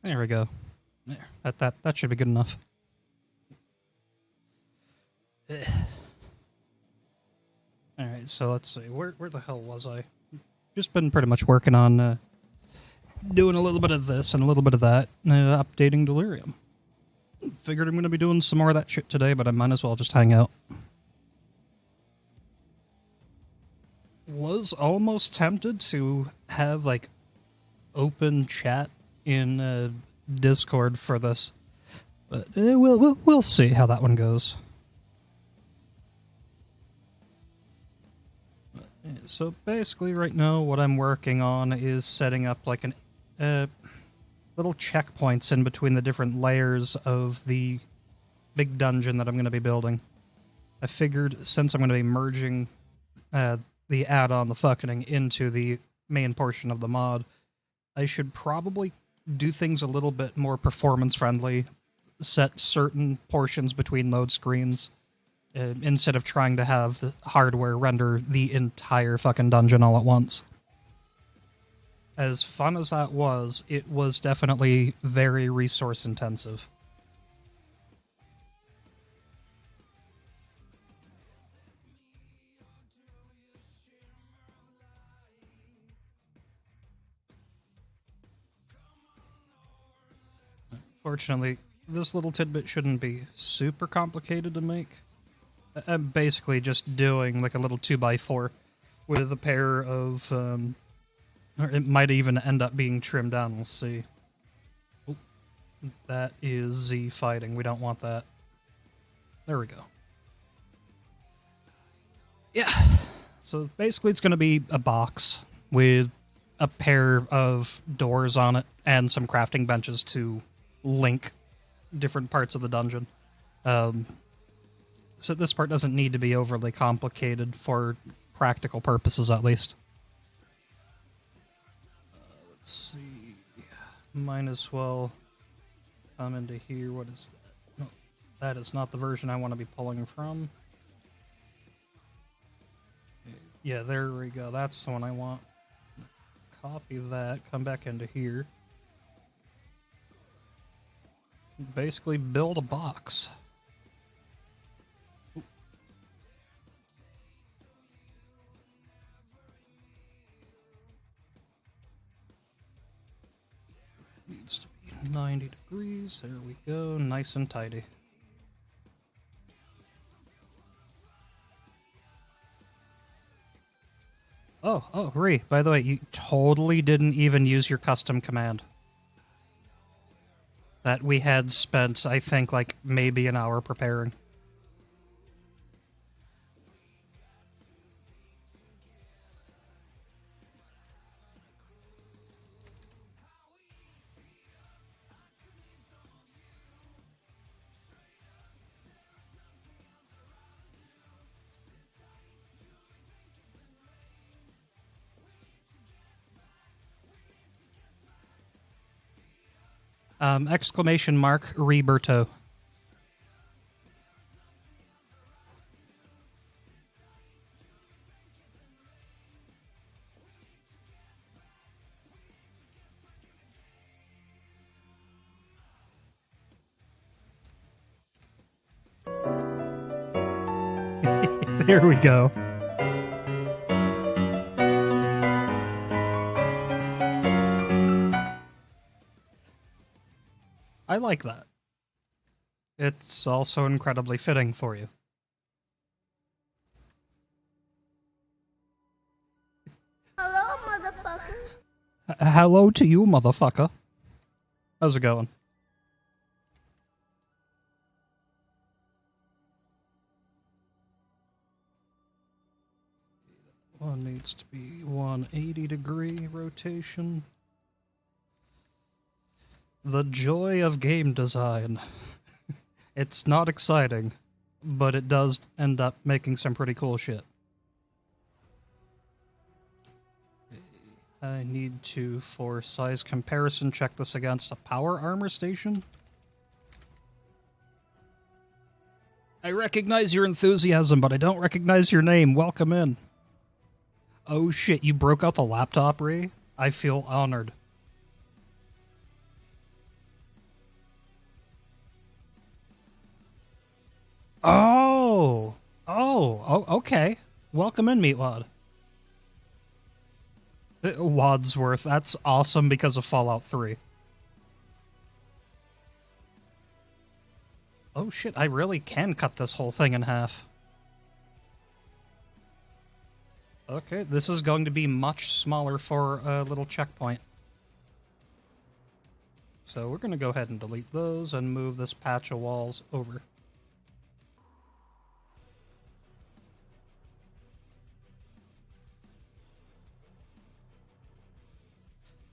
There we go. There. That should be good enough. Alright, so let's see. Where the hell was I? Just been pretty much working on doing a little bit of this and a little bit of that, updating Delirium. Figured I'm going to be doing some more of that shit today, but I might as well just hang out. Was almost tempted to have, like, open chat in Discord for this, but we'll see how that one goes. So basically right now what I'm working on is setting up like an little checkpoints in between the different layers of the big dungeon that I'm going to be building. I figured since I'm going to be merging the add-on, the fucking, into the main portion of the mod, I should probably do things a little bit more performance-friendly, set certain portions between load screens, instead of trying to have the hardware render the entire fucking dungeon all at once. As fun as that was, it was definitely very resource-intensive. Fortunately, this little tidbit shouldn't be super complicated to make. I'm basically just doing like a little 2x4 with a pair of, or it might even end up being trimmed down, we'll see. Oh, that is Z fighting, we don't want that. There we go. Yeah, so basically it's going to be a box with a pair of doors on it and some crafting benches to link different parts of the dungeon. So this part doesn't need to be overly complicated for practical purposes, at least. Let's see. Might as well come into here. What is that? No, that is not the version I want to be pulling from. Yeah, there we go. That's the one I want. Copy that. Come back into here. Basically build a box. Needs to be 90 degrees. There we go. Nice and tidy. Oh, Ree, by the way, you totally didn't even use your custom command that we had spent, I think, like, maybe an hour preparing. Exclamation mark, Roberto. There we go. I like that. It's also incredibly fitting for you. Hello, motherfucker. Hello to you, motherfucker. How's it going? One needs to be 180-degree rotation. The joy of game design. It's not exciting, but it does end up making some pretty cool shit. I need to, for size comparison, check this against a power armor station. I recognize your enthusiasm, but I don't recognize your name. Welcome in. Oh shit, you broke out the laptop, Ray? I feel honored. okay. Welcome in, Meatwad. Wadsworth, that's awesome because of Fallout 3. Oh shit, I really can cut this whole thing in half. Okay, this is going to be much smaller for a little checkpoint. So we're going to go ahead and delete those and move this patch of walls over.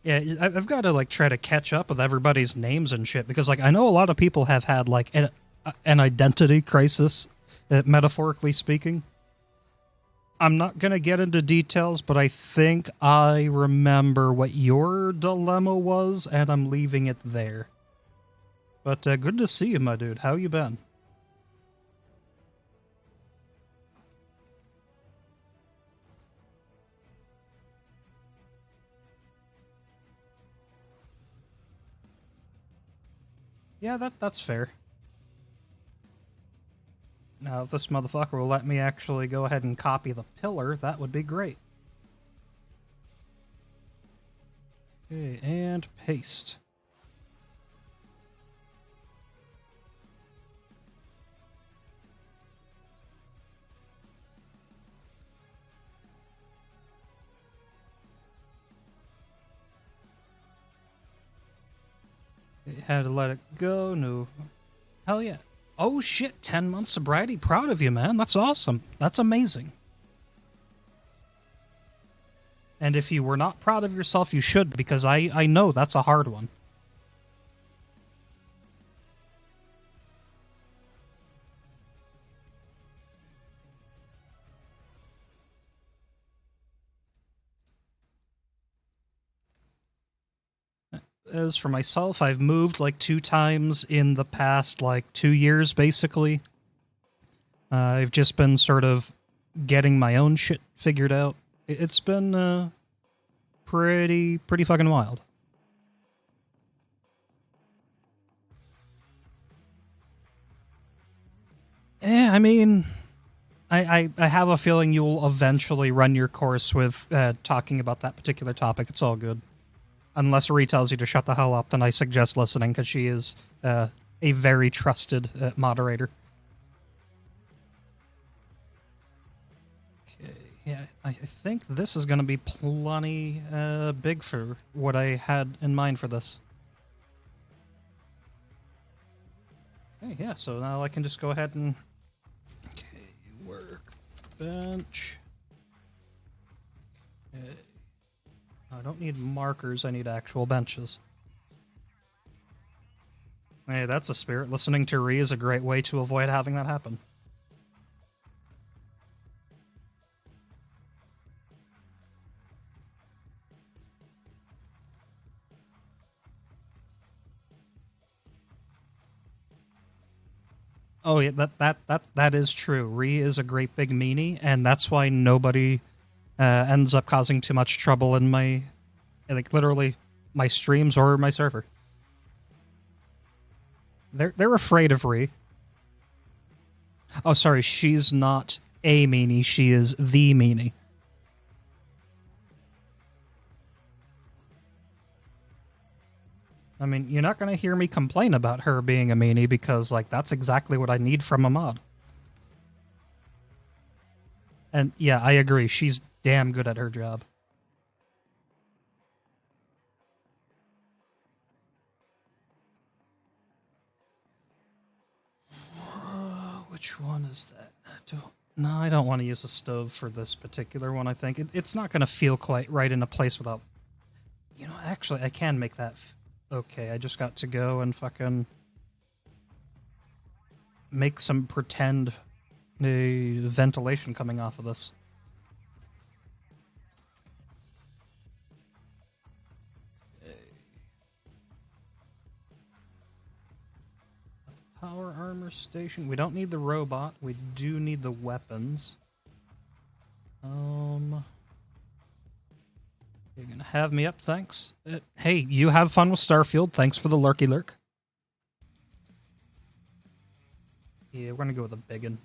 Yeah, I've got to, like, try to catch up with everybody's names and shit, because, like, I know a lot of people have had, like, an identity crisis, metaphorically speaking. I'm not going to get into details, but I think I remember what your dilemma was, and I'm leaving it there. But good to see you, my dude. How you been? Yeah, that's fair. Now, if this motherfucker will let me actually go ahead and copy the pillar, that would be great. Okay, and paste. Had to let it go. No. Hell yeah. Oh shit, 10 months sobriety. Proud of you, man. That's awesome. That's amazing. And if you were not proud of yourself, you should, because I know that's a hard one. As for myself, I've moved like 2 times in the past, like, 2 years, basically. I've just been sort of getting my own shit figured out. It's been pretty fucking wild. I mean, I have a feeling you'll eventually run your course with talking about that particular topic. It's all good. Unless Ree tells you to shut the hell up, then I suggest listening, because she is a very trusted moderator. Okay, yeah, I think this is going to be plenty big for what I had in mind for this. Okay, yeah, so now I can just go ahead and... Okay, workbench. Okay. I don't need markers, I need actual benches. Hey, that's a spirit. Listening to Ree is a great way to avoid having that happen. Oh yeah, that is true. Ree is a great big meanie, and that's why nobody ends up causing too much trouble in my, like, literally my streams or my server. They're afraid of Ree. Oh, sorry, she's not a meanie, she is the meanie. I mean, you're not going to hear me complain about her being a meanie, because, like, that's exactly what I need from a mod. And yeah, I agree, she's damn good at her job. Which one is that? No, I don't want to use a stove for this particular one, I think. It's not going to feel quite right in a place without... You know, actually, I can make that... Okay, I just got to go and fucking... make some pretend ventilation coming off of this. Power armor station. We don't need the robot. We do need the weapons. You're gonna have me up, thanks. Hey, you have fun with Starfield. Thanks for the lurky lurk. Yeah, we're gonna go with a big one.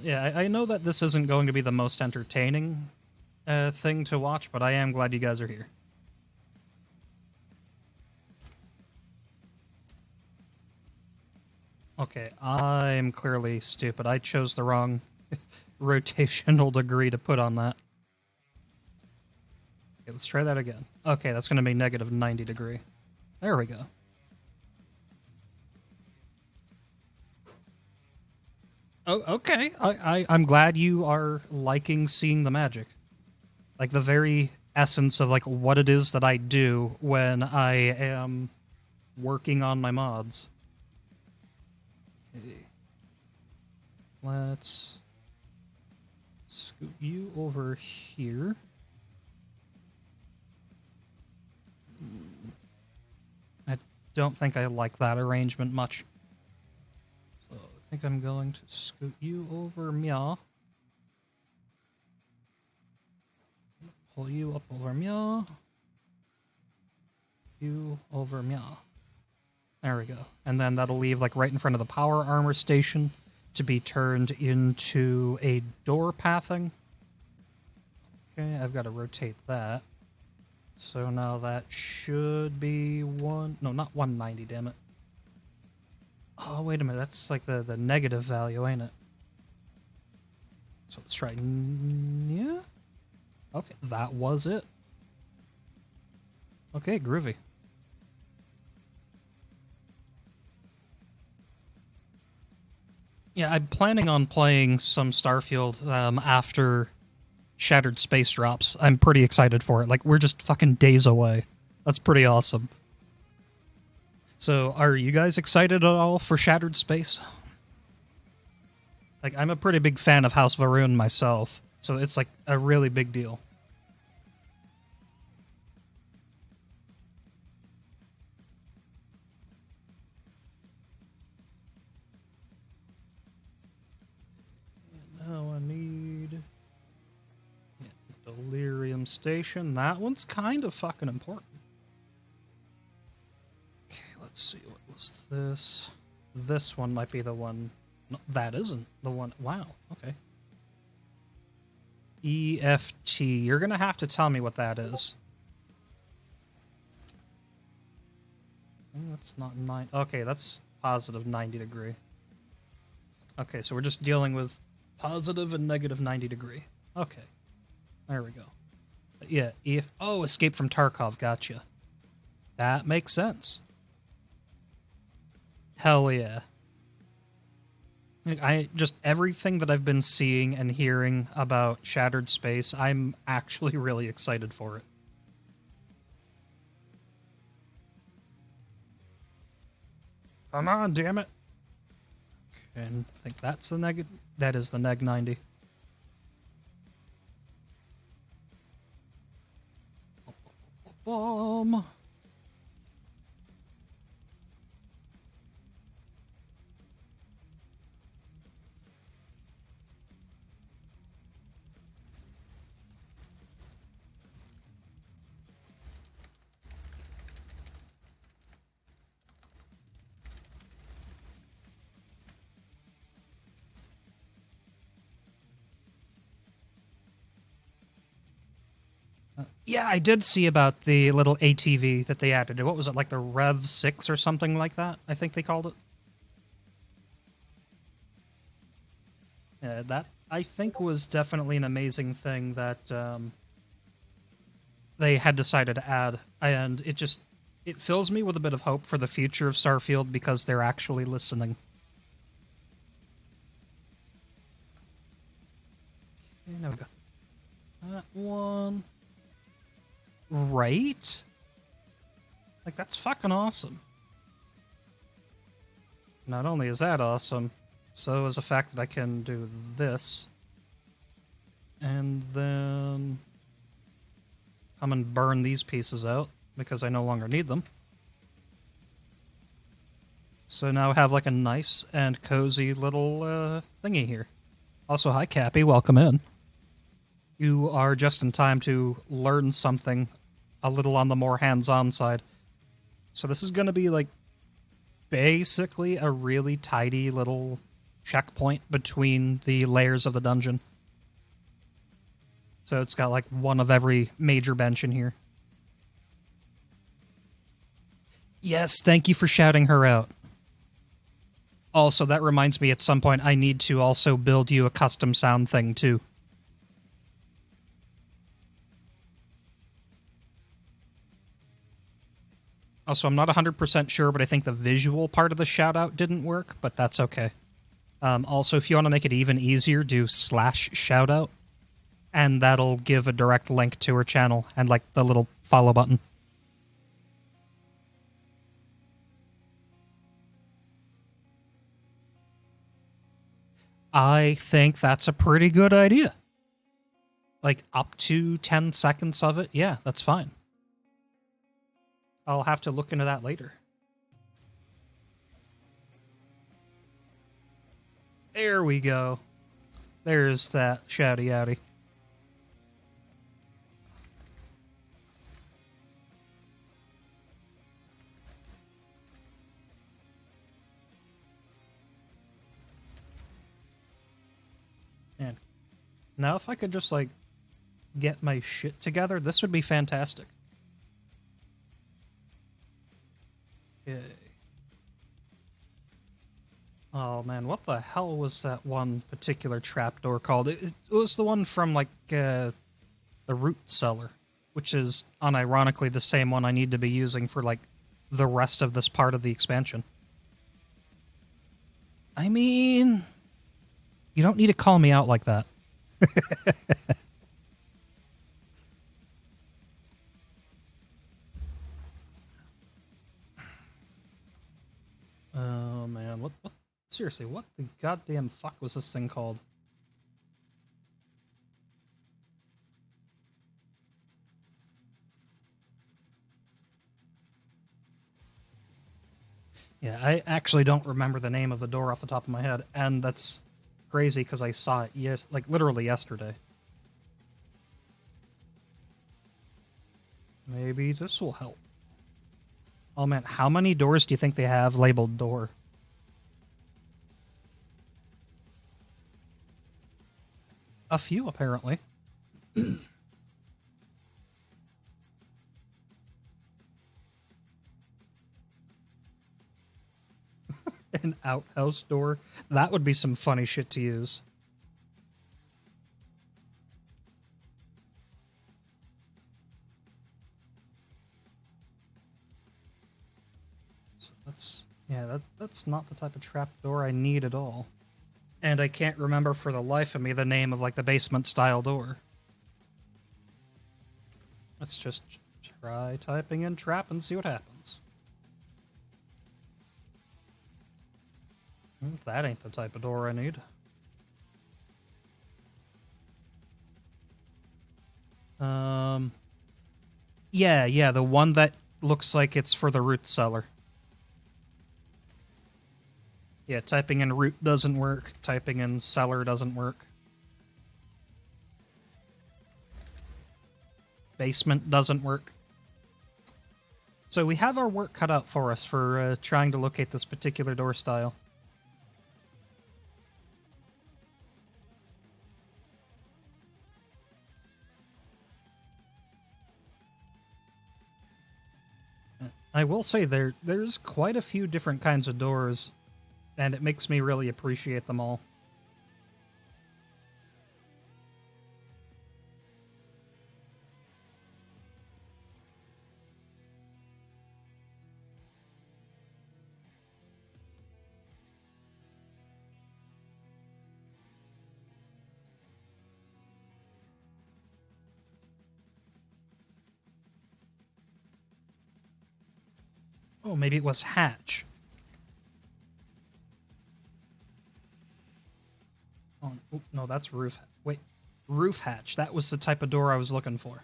Yeah, I know that this isn't going to be the most entertaining thing to watch, but I am glad you guys are here. Okay, I'm clearly stupid. I chose the wrong rotational degree to put on that. Okay, let's try that again. Okay, that's going to be negative 90 degree. There we go. Oh, okay. I'm glad you are liking seeing the magic. Like the very essence of like what it is that I do when I am working on my mods. Okay. Let's scoot you over here. I don't think I like that arrangement much. So I think I'm going to scoot you over meow. Pull you up over meow. You over meow. There we go. And then that'll leave like right in front of the power armor station to be turned into a door pathing. Okay, I've got to rotate that. So now that should be no, not 190, damn it. Oh, wait a minute, that's like the negative value, ain't it? So let's try, yeah? Okay, that was it. Okay, groovy. Yeah, I'm planning on playing some Starfield after Shattered Space drops. I'm pretty excited for it. Like, we're just fucking days away. That's pretty awesome. So, are you guys excited at all for Shattered Space? Like, I'm a pretty big fan of House Varun myself, so it's like a really big deal. Now I need Delirium Station. That one's kind of fucking important. Okay, let's see. What was this? This one might be the one. No, that isn't the one. Wow. Okay. EFT. You're going to have to tell me what that is. That's not 9. Okay, that's positive 90 degree. Okay, so we're just dealing with positive and negative 90 degree. Okay. There we go. Yeah, escape from Tarkov, gotcha. That makes sense. Hell yeah. Everything that I've been seeing and hearing about Shattered Space, I'm actually really excited for it. Come on, damn it. And I think that's the neg. That is the neg 90. Bomb. Yeah, I did see about the little ATV that they added. What was it, like the Rev 6 or something like that? I think they called it. Yeah, that, I think, was definitely an amazing thing that they had decided to add. And it fills me with a bit of hope for the future of Starfield because they're actually listening. Okay, now we go. That one. Right? Like, that's fucking awesome. Not only is that awesome, so is the fact that I can do this. And then come and burn these pieces out because I no longer need them. So now I have like a nice and cozy little thingy here. Also, hi Cappy, welcome in. You are just in time to learn something a little on the more hands-on side. So this is going to be like basically a really tidy little checkpoint between the layers of the dungeon. So it's got like one of every major bench in here. Yes, thank you for shouting her out. Also, that reminds me at some point I need to also build you a custom sound thing too. Also, I'm not 100% sure, but I think the visual part of the shout-out didn't work, but that's okay. Also, if you want to make it even easier, do /shoutout, and that'll give a direct link to her channel and, like, the little follow button. I think that's a pretty good idea. Like, up to 10 seconds of it, yeah, that's fine. I'll have to look into that later. There we go. There's that shouty outy. And now if I could just, like, get my shit together, this would be fantastic. Okay. Oh man, what the hell was that one particular trapdoor called? It was the one from, like, the root cellar, which is unironically the same one I need to be using for, like, the rest of this part of the expansion. I mean, you don't need to call me out like that. Oh man, what seriously, what the goddamn fuck was this thing called? Yeah, I actually don't remember the name of the door off the top of my head, and that's crazy because I saw it literally yesterday. Maybe this will help. Oh man, how many doors do you think they have labeled door? A few, apparently. An outhouse door? That would be some funny shit to use. So that's not the type of trapdoor I need at all. And I can't remember for the life of me the name of, like, the basement style door. Let's just try typing in trap and see what happens. That ain't the type of door I need. Yeah, the one that looks like it's for the root cellar. Yeah, typing in root doesn't work. Typing in cellar doesn't work. Basement doesn't work. So we have our work cut out for us for trying to locate this particular door style. I will say there's quite a few different kinds of doors, and it makes me really appreciate them all. Oh, maybe it was hatch. Oh, no, that's roof. Wait, roof hatch. That was the type of door I was looking for.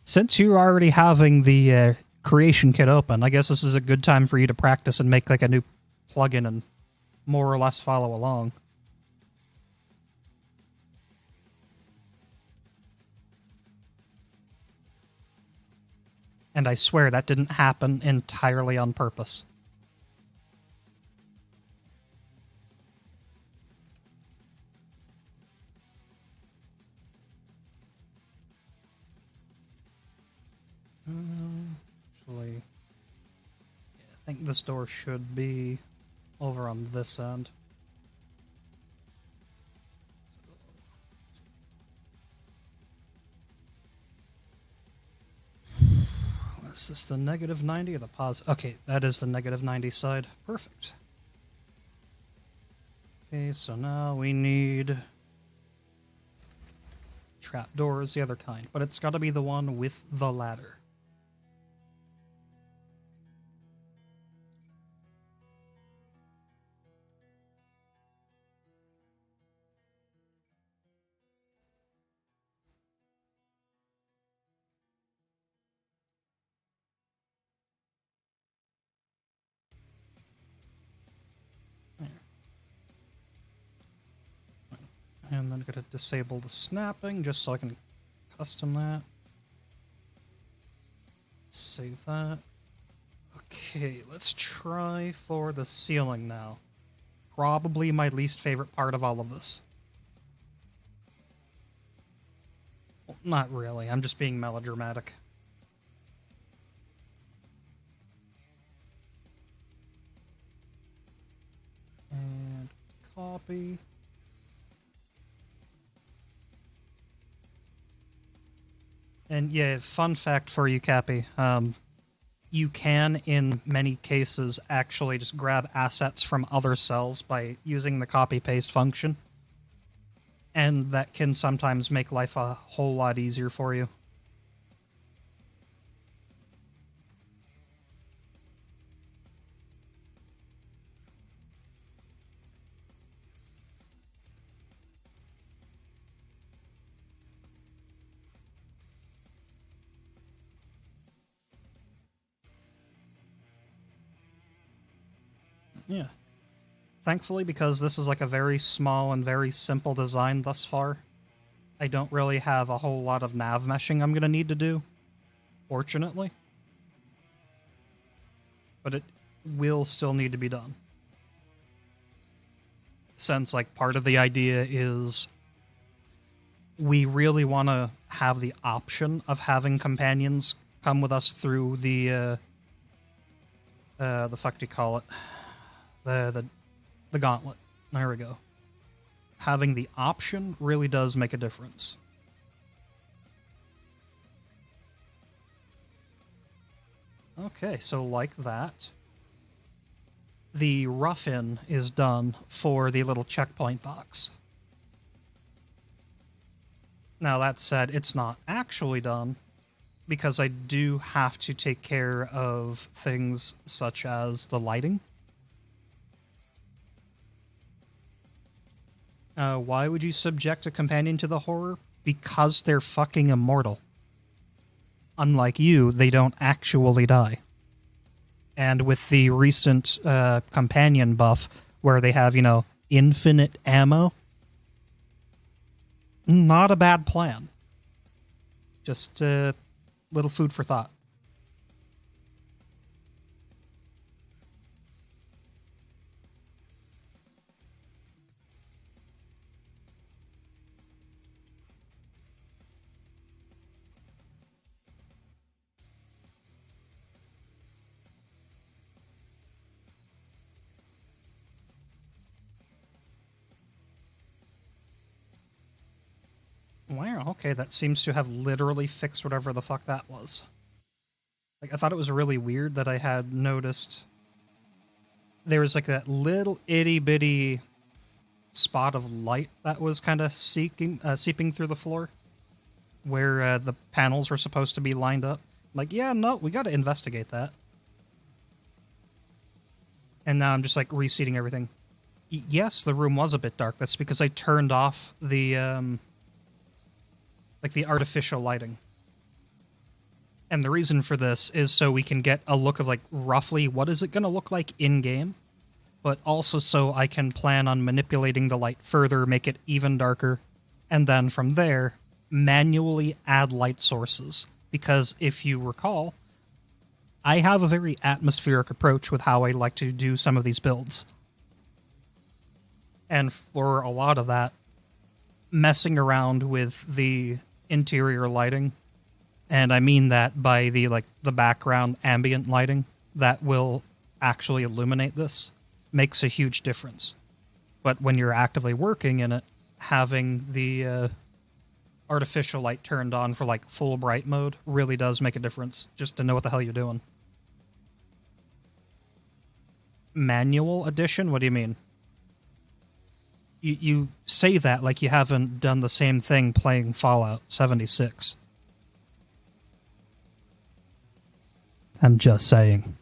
Since you're already having the creation kit open, I guess this is a good time for you to practice and make, like, a new plugin and more or less follow along. And I swear that didn't happen entirely on purpose. think this door should be over on this end. Is this the negative 90 or the positive? Okay, that is the negative 90 side. Perfect. Okay, so now we need trapdoors, the other kind, but it's got to be the one with the ladder. And then I'm going to disable the snapping just so I can custom that. Save that. Okay, let's try for the ceiling now. Probably my least favorite part of all of this. Well, not really, I'm just being melodramatic. And copy. And yeah, fun fact for you, Cappy. You can, in many cases, actually just grab assets from other cells by using the copy-paste function. And that can sometimes make life a whole lot easier for you. Yeah. Thankfully, because this is like a very small and very simple design thus far, I don't really have a whole lot of nav meshing I'm going to need to do, fortunately. But it will still need to be done. Since, like, part of the idea is we really want to have the option of having companions come with us through the fuck do you call it? The gauntlet. There we go. Having the option really does make a difference. Okay, so like that. The rough-in is done for the little checkpoint box. Now, that said, it's not actually done, because I do have to take care of things such as the lighting. Why would you subject a companion to the horror? Because they're fucking immortal. Unlike you, they don't actually die. And with the recent companion buff, where they have, infinite ammo, not a bad plan. Just a little food for thought. Wow, okay, that seems to have literally fixed whatever the fuck that was. Like, I thought it was really weird that I had noticed there was like that little itty-bitty spot of light that was kind of seeping through the floor where the panels were supposed to be lined up. Like, yeah, no, we got to investigate that. And now I'm just like reseating everything. Yes, the room was a bit dark. That's because I turned off the the artificial lighting. And the reason for this is so we can get a look of like roughly what is it going to look like in game, but also so I can plan on manipulating the light further, make it even darker, and then from there manually add light sources. Because if you recall, I have a very atmospheric approach with how I like to do some of these builds. And for a lot of that, messing around with the interior lighting, and I mean that by the background ambient lighting that will actually illuminate this makes a huge difference. But when you're actively working in it, having the artificial light turned on for like full bright mode really does make a difference, just to know what the hell you're doing. Manual edition? What do you mean? You say that like you haven't done the same thing playing Fallout 76. I'm just saying.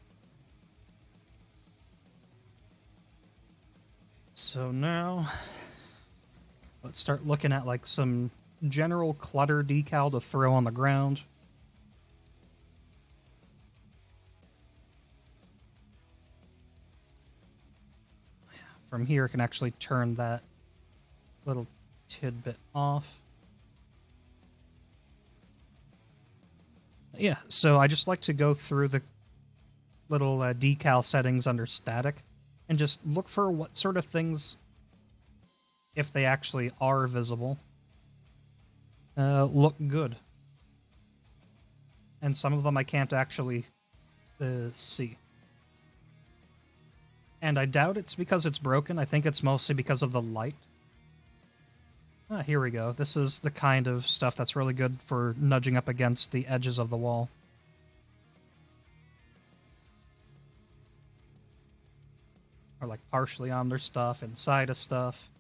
So now, let's start looking at like some general clutter decal to throw on the ground. From here, I can actually turn that little tidbit off. Yeah, so I just like to go through the little decal settings under static and just look for what sort of things, if they actually are visible, look good. And some of them I can't actually see. And I doubt it's because it's broken. I think it's mostly because of the light. Ah, here we go. This is the kind of stuff that's really good for nudging up against the edges of the wall. Or like partially on their stuff, inside of stuff.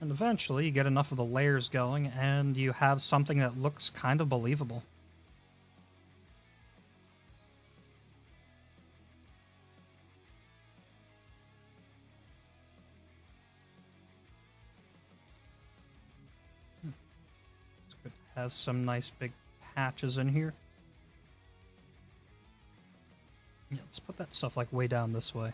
And eventually you get enough of the layers going and you have something that looks kind of believable. It's good to have some nice big patches in here. Yeah, let's put that stuff like way down this way.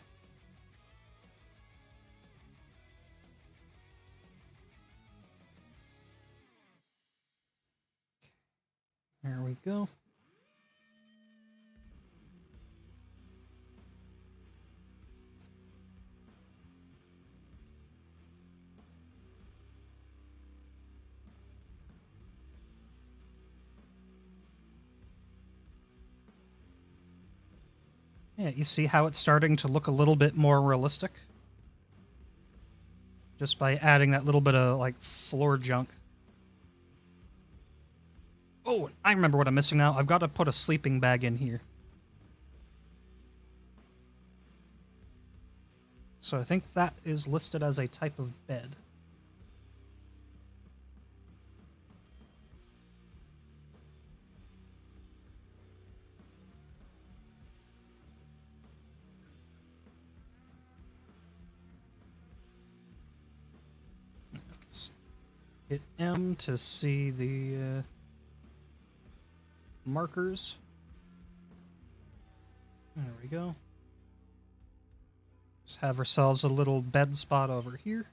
There we go. Yeah, you see how it's starting to look a little bit more realistic? Just by adding that little bit of, like, floor junk. Oh, I remember what I'm missing now. I've got to put a sleeping bag in here. So I think that is listed as a type of bed. Let's hit M to see the markers. There we go. Just have ourselves a little bed spot over here.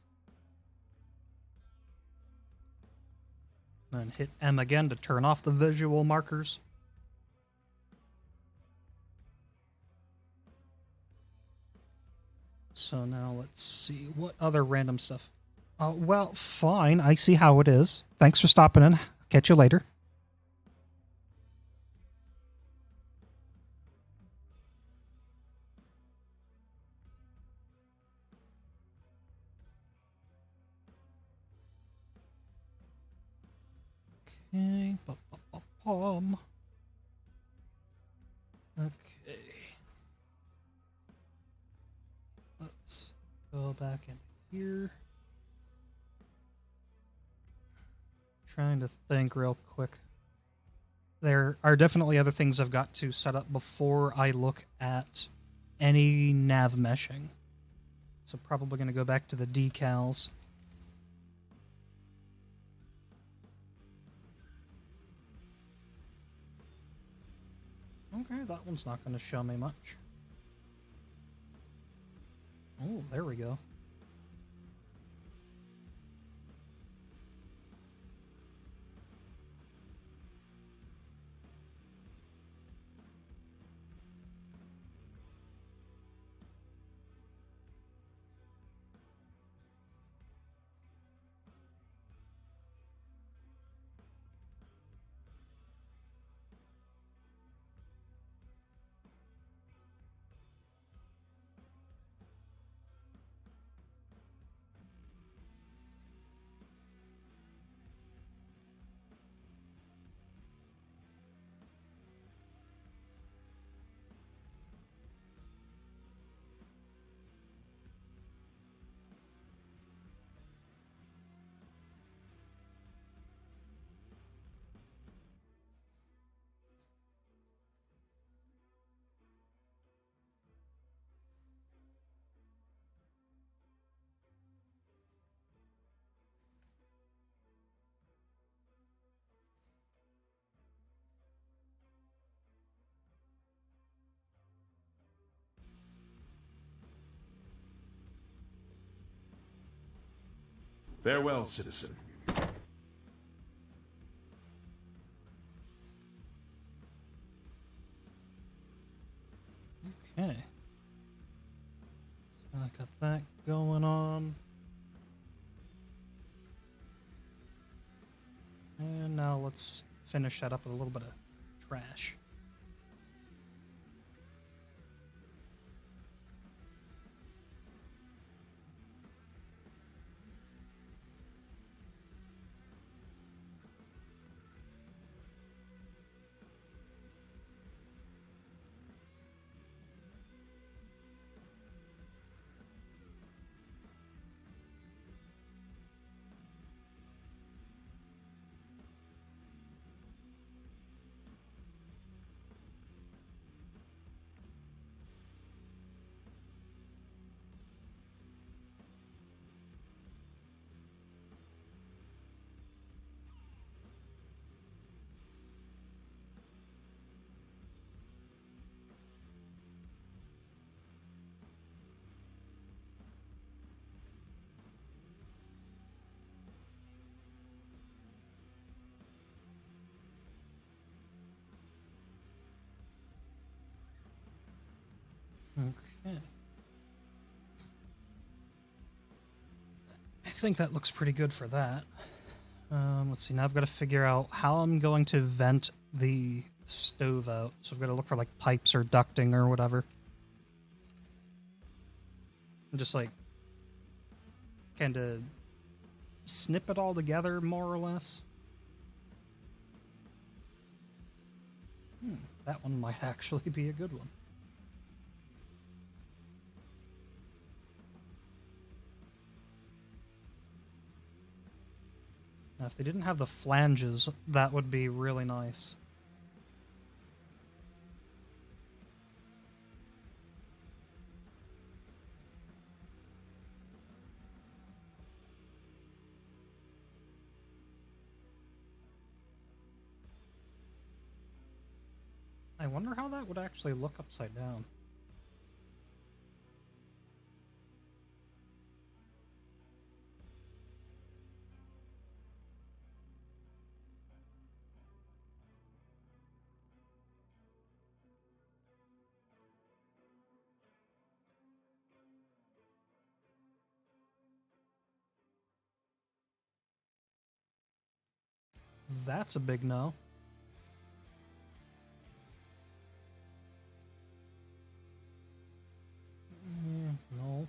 Then hit M again to turn off the visual markers. So now let's see what other random stuff. Well, fine. I see how it is. Thanks for stopping in. Catch you later. Okay. Okay. Let's go back in here. Trying to think real quick. There are definitely other things I've got to set up before I look at any nav meshing. So probably going to go back to the decals. Okay, that one's not going to show me much. Oh, there we go. Farewell, citizen. Okay. So I got that going on. And now let's finish that up with a little bit of trash. Okay. I think that looks pretty good for that. Let's see, now I've got to figure out how I'm going to vent the stove out. So I've got to look for, like, pipes or ducting or whatever. And just, like, kind of snip it all together, more or less. That one might actually be a good one. Now, if they didn't have the flanges, that would be really nice. I wonder how that would actually look upside down. That's a big no. No.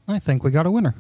I think we got a winner.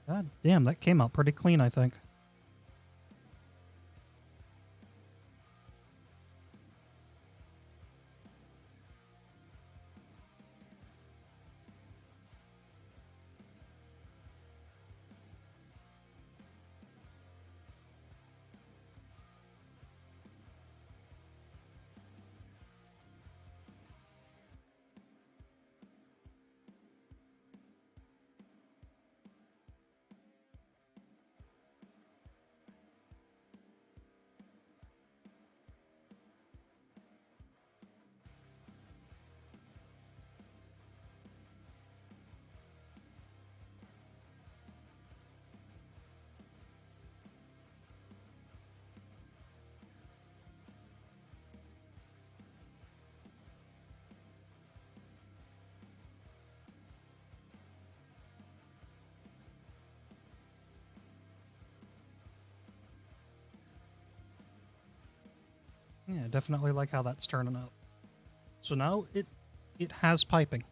God damn, that came out pretty clean, I think. Yeah, definitely like how that's turning out. So now it has piping.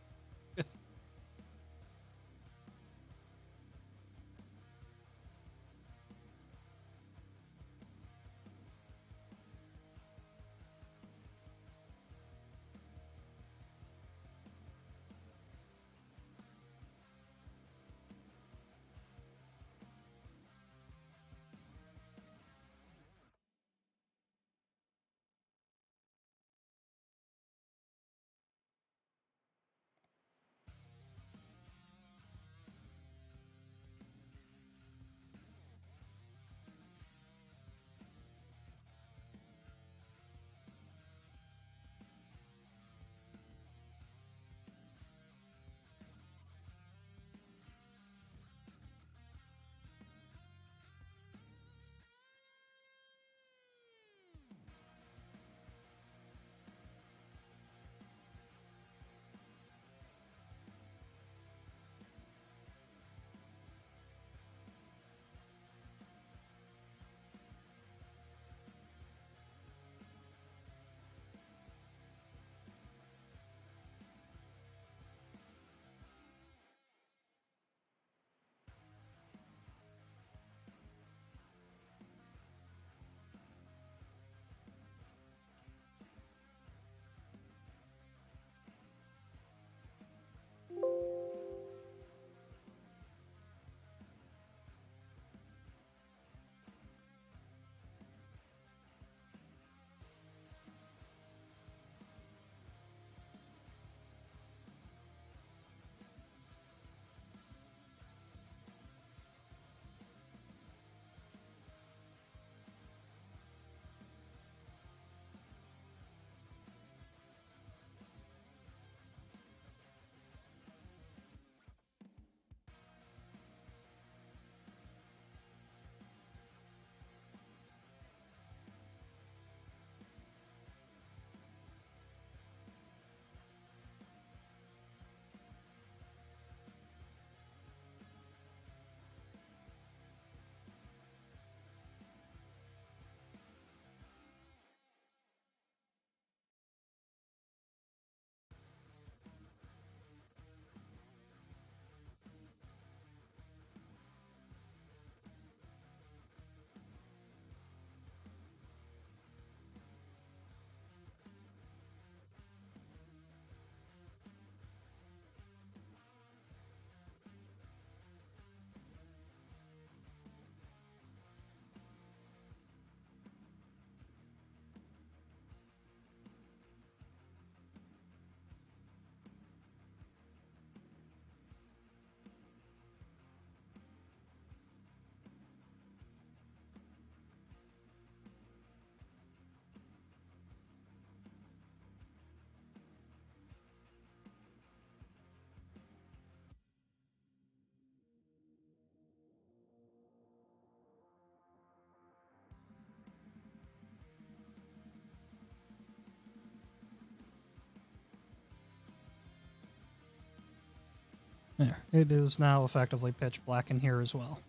There, it is now effectively pitch black in here as well.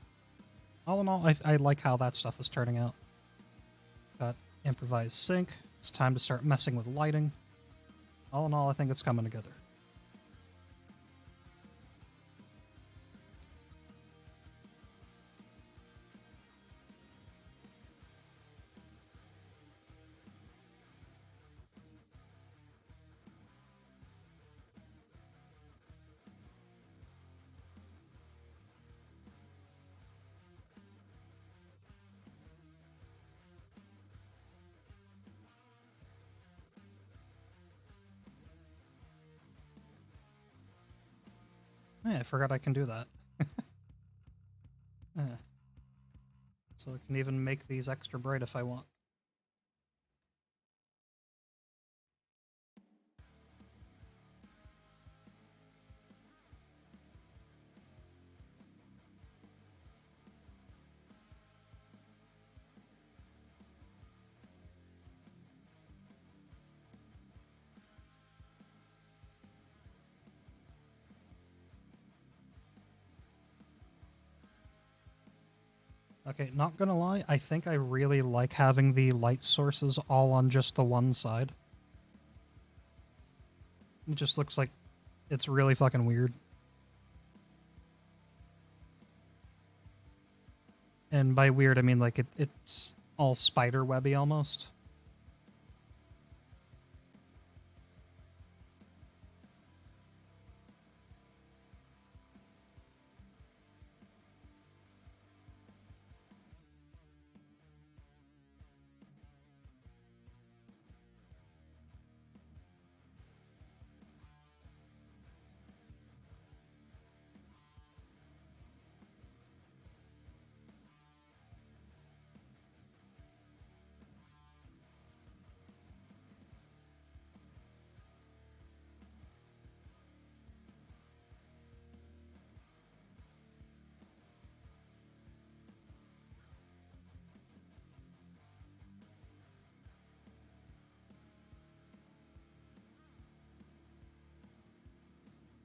All in all, I like how that stuff is turning out. Got improvised sync. It's time to start messing with lighting. All in all, I think it's coming together. Yeah, I forgot I can do that. Yeah. So I can even make these extra bright if I want. Okay, not gonna lie, I think I really like having the light sources all on just the one side. It just looks like it's really fucking weird. And by weird, I mean like it's all spider webby almost.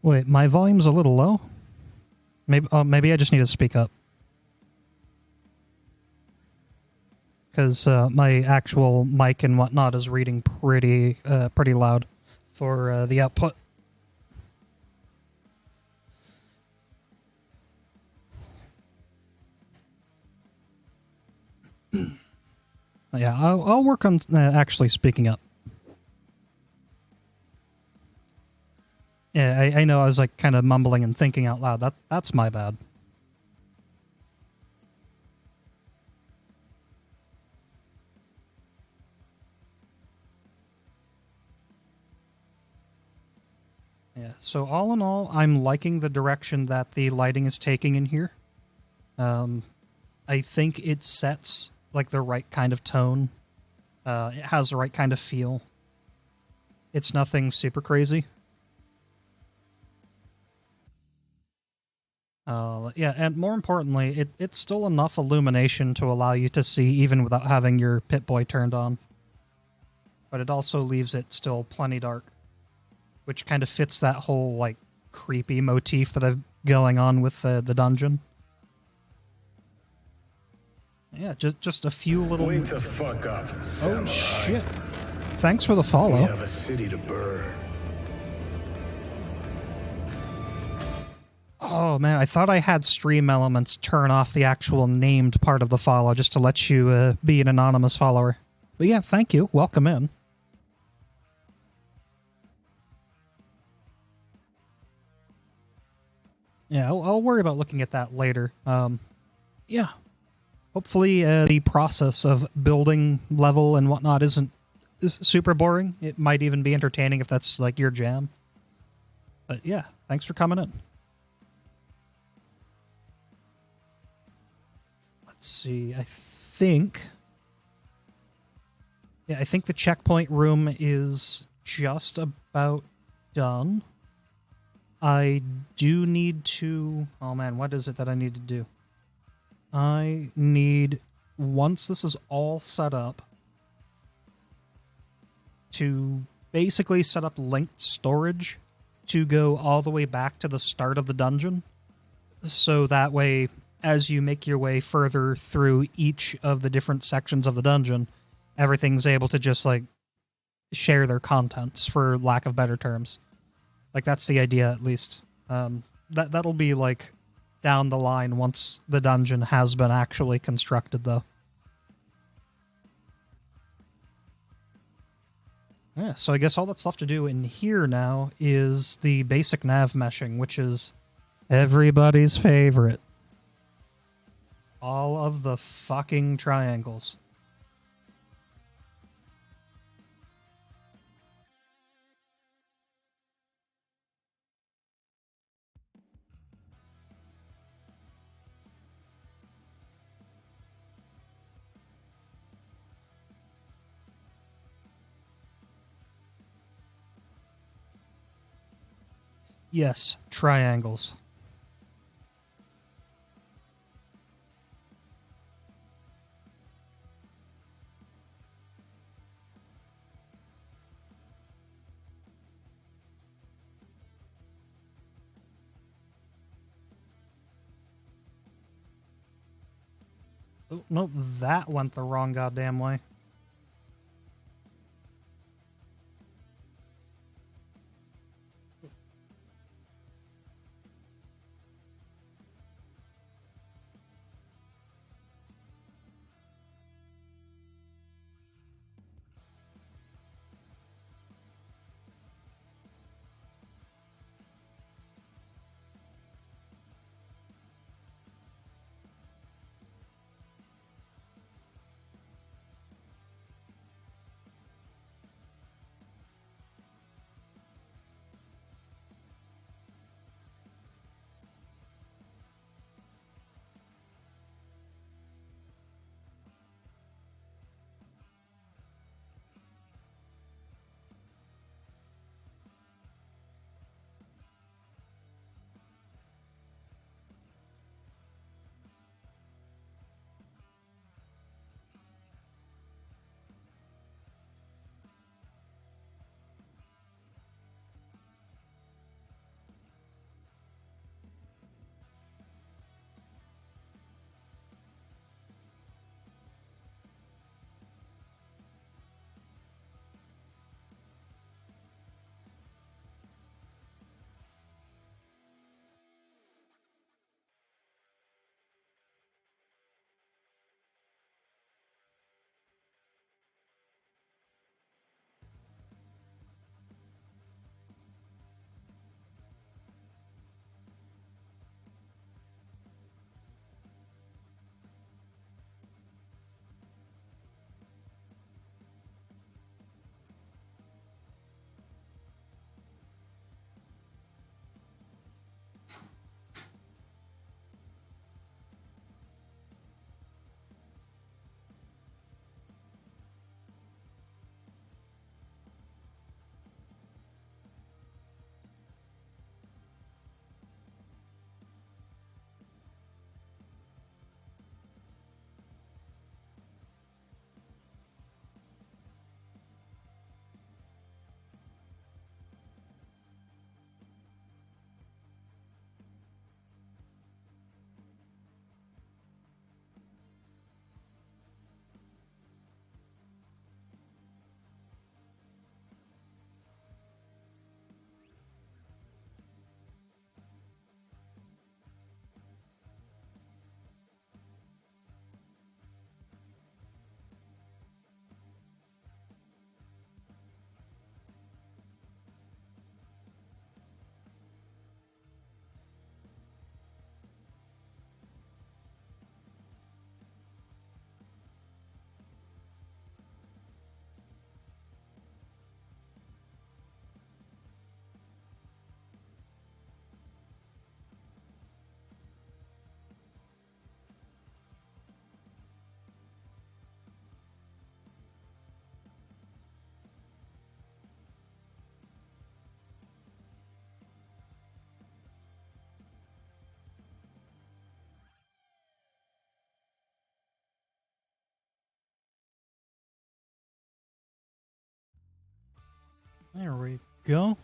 Wait, my volume's a little low? Maybe I just need to speak up. Because my actual mic and whatnot is reading pretty loud for the output. Yeah, I'll work on actually speaking up. Yeah, I know I was like kind of mumbling and thinking out loud. That's my bad. Yeah, so all in all, I'm liking the direction that the lighting is taking in here. I think it sets like the right kind of tone. It has the right kind of feel. It's nothing super crazy. Yeah, and more importantly, it's still enough illumination to allow you to see even without having your Pip-Boy turned on. But it also leaves it still plenty dark, which kind of fits that whole, like, creepy motif that I've going on with the dungeon. Yeah, just a few little... Wake the fuck up, samurai. Oh, shit. Thanks for the follow. We have a city to burn. Oh, man, I thought I had stream elements turn off the actual named part of the follow just to let you be an anonymous follower. But yeah, thank you. Welcome in. Yeah, I'll worry about looking at that later. Yeah. Hopefully the process of building level and whatnot isn't super boring. It might even be entertaining if that's like your jam. But yeah, thanks for coming in. Let's see, I think the checkpoint room is just about done. I do need to... Oh man, what is it that I need to do? I need, once this is all set up, to basically set up linked storage to go all the way back to the start of the dungeon. So that way, as you make your way further through each of the different sections of the dungeon, everything's able to just, like, share their contents, for lack of better terms. Like, that's the idea, at least. That'll be, like, down the line once the dungeon has been actually constructed, though. Yeah, so I guess all that's left to do in here now is the basic nav meshing, which is everybody's favorite. All of the fucking triangles. Yes, triangles. Oh, nope, that went the wrong goddamn way. There we go.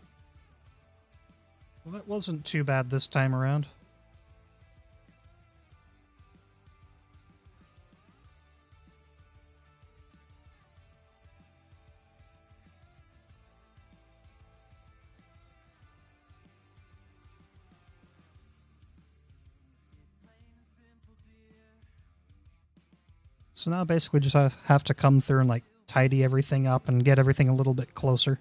Well, that wasn't too bad this time around. So now basically just have to come through and like tidy everything up and get everything a little bit closer.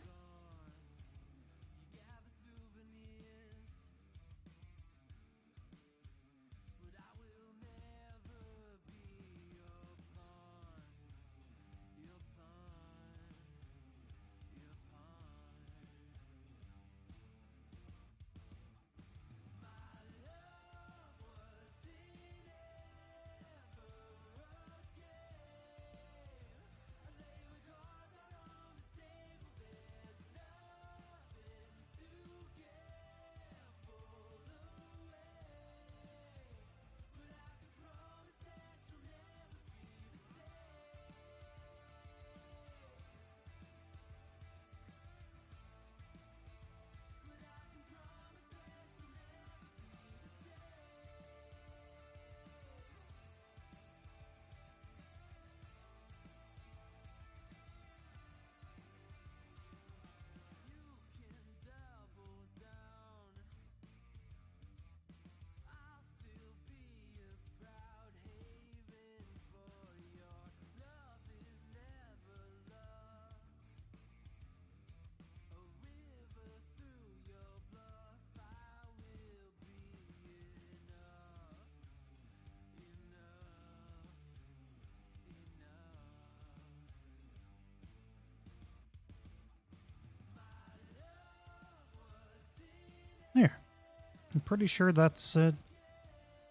I'm pretty sure that's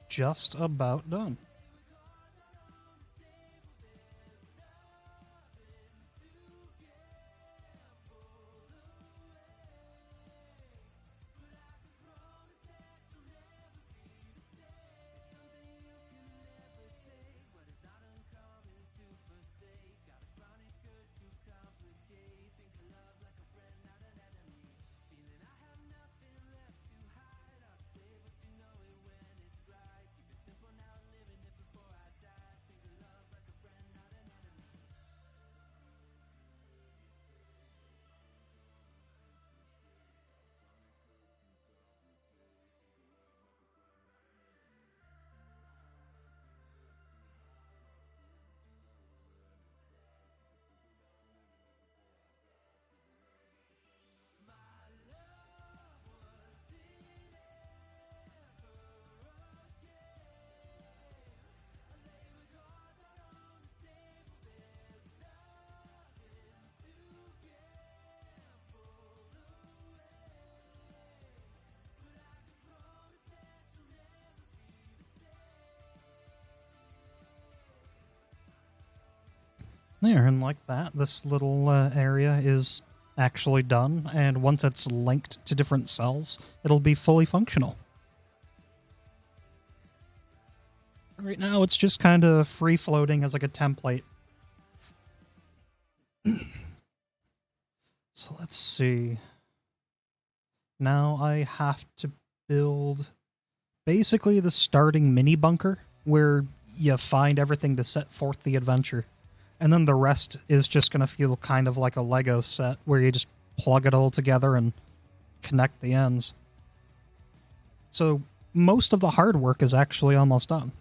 just about done. There, and like that, this little area is actually done, and once it's linked to different cells, it'll be fully functional. Right now, it's just kind of free-floating as like a template. So let's see. Now I have to build basically the starting mini bunker where you find everything to set forth the adventure. And then the rest is just going to feel kind of like a Lego set where you just plug it all together and connect the ends. So most of the hard work is actually almost done.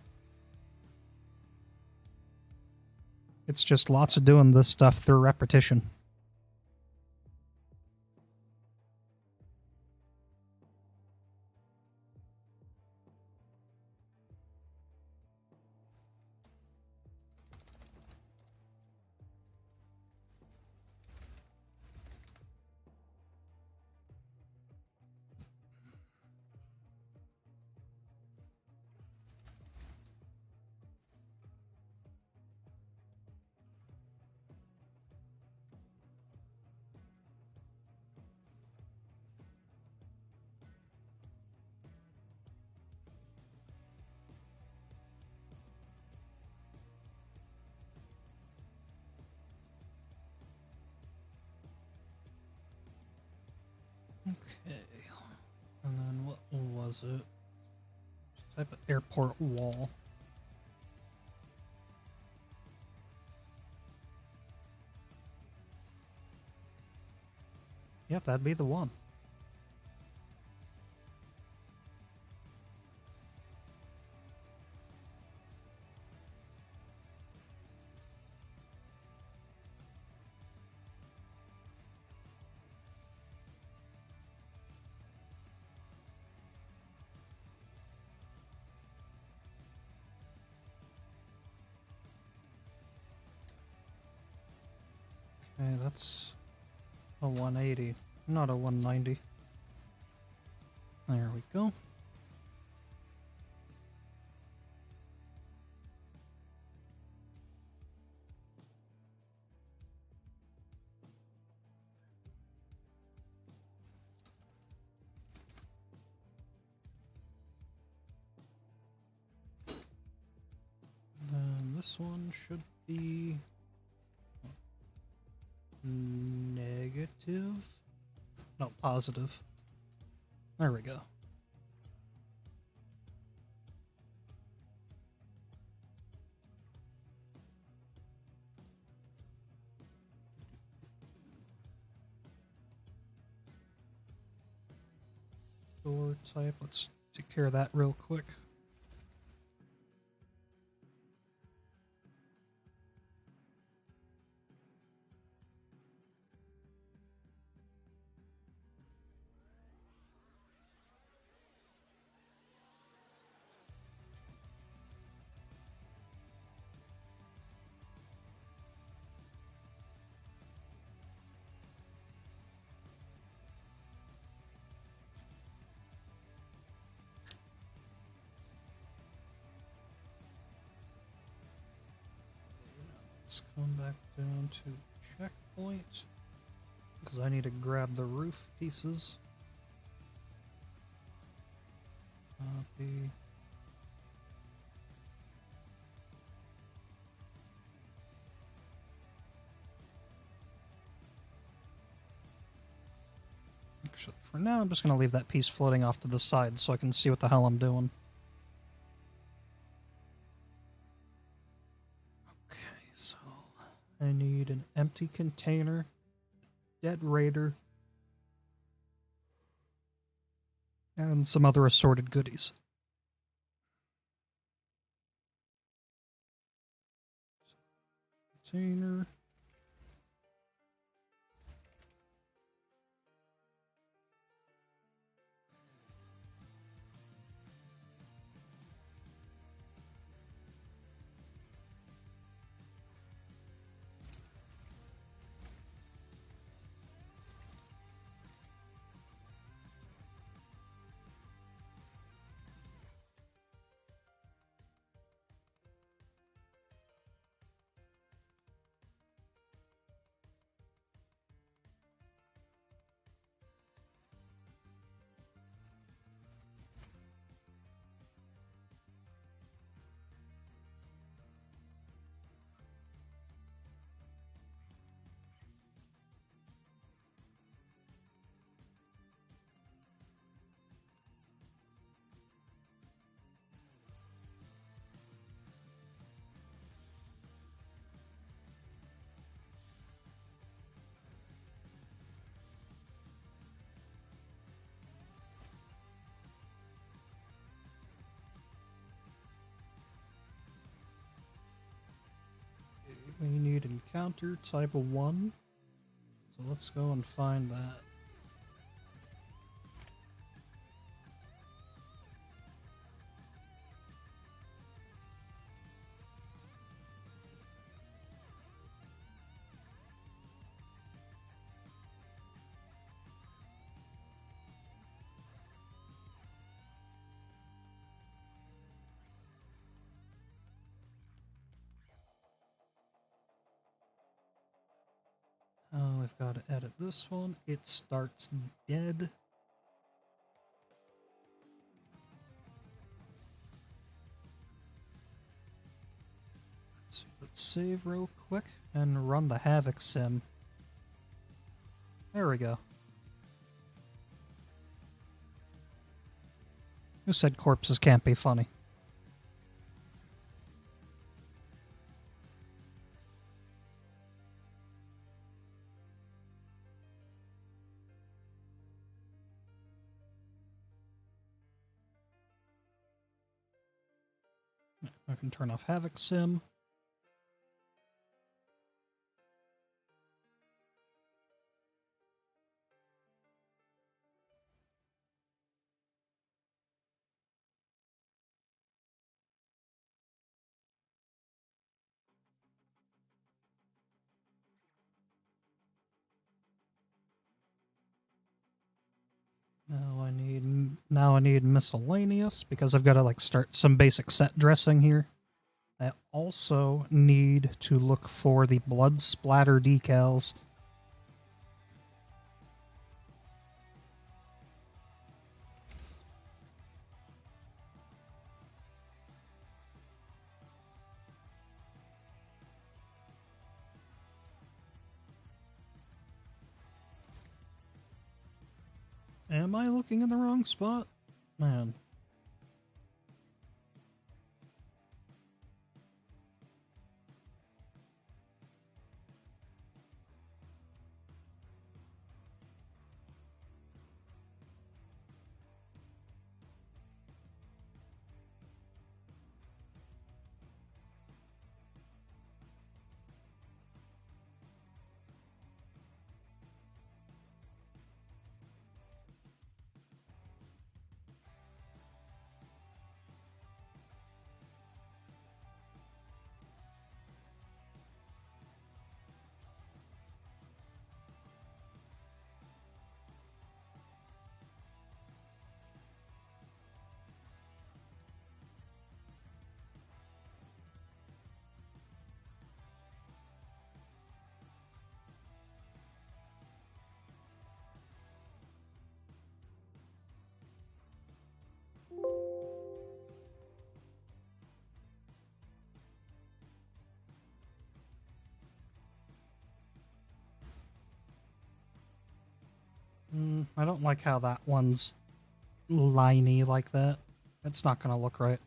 It's just lots of doing this stuff through repetition. Okay. And then what was it? Type of airport wall. Yep, that'd be the one. Okay, that's a 180, not a 190. There we go. Then this one should be negative? No, positive. There we go. Door type, let's take care of that real quick. come back down to checkpoint because I need to grab the roof pieces. Copy. Actually, for now, I'm just going to leave that piece floating off to the side so I can see what the hell I'm doing. Okay, so I need an empty container, dead raider, and some other assorted goodies. Container. We need encounter type of 1. So let's go and find that. Oh, we've got to edit this one. It starts dead. Let's save real quick and run the Havoc sim. There we go. Who said corpses can't be funny? I can turn off Havoc sim. Now I need miscellaneous because I've got to like start some basic set dressing here. I also need to look for the blood splatter decals. Am I looking in the wrong spot? Man. I don't like how that one's liney like that. It's not gonna look right.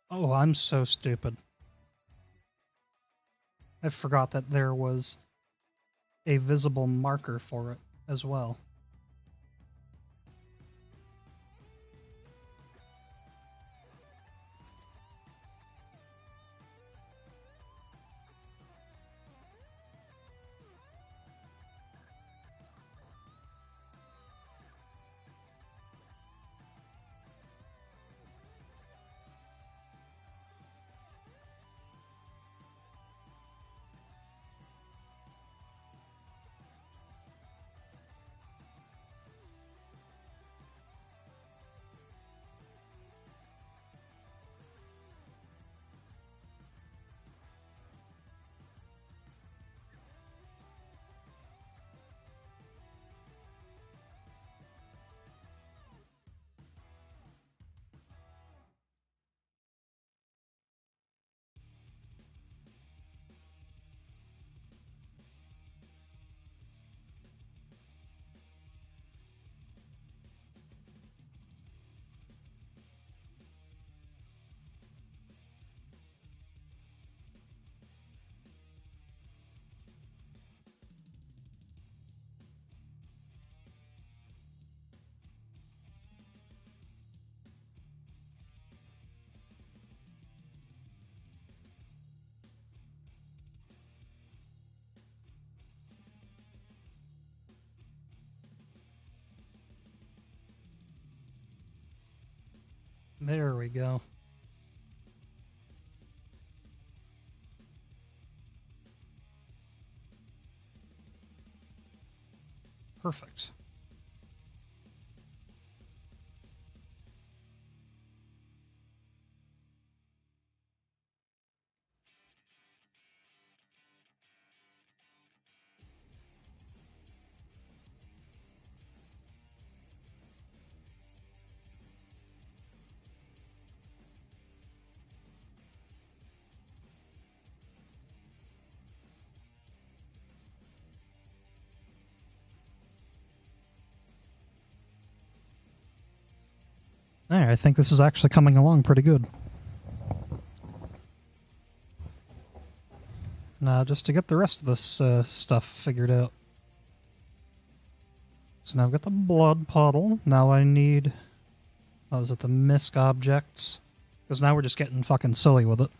Oh, I'm so stupid. I forgot that there was a visible marker for it as well. There we go. Perfect. There, I think this is actually coming along pretty good. Now, just to get the rest of this stuff figured out. So now I've got the blood puddle. Now I need... Oh, is it the misc objects? Because now we're just getting fucking silly with it.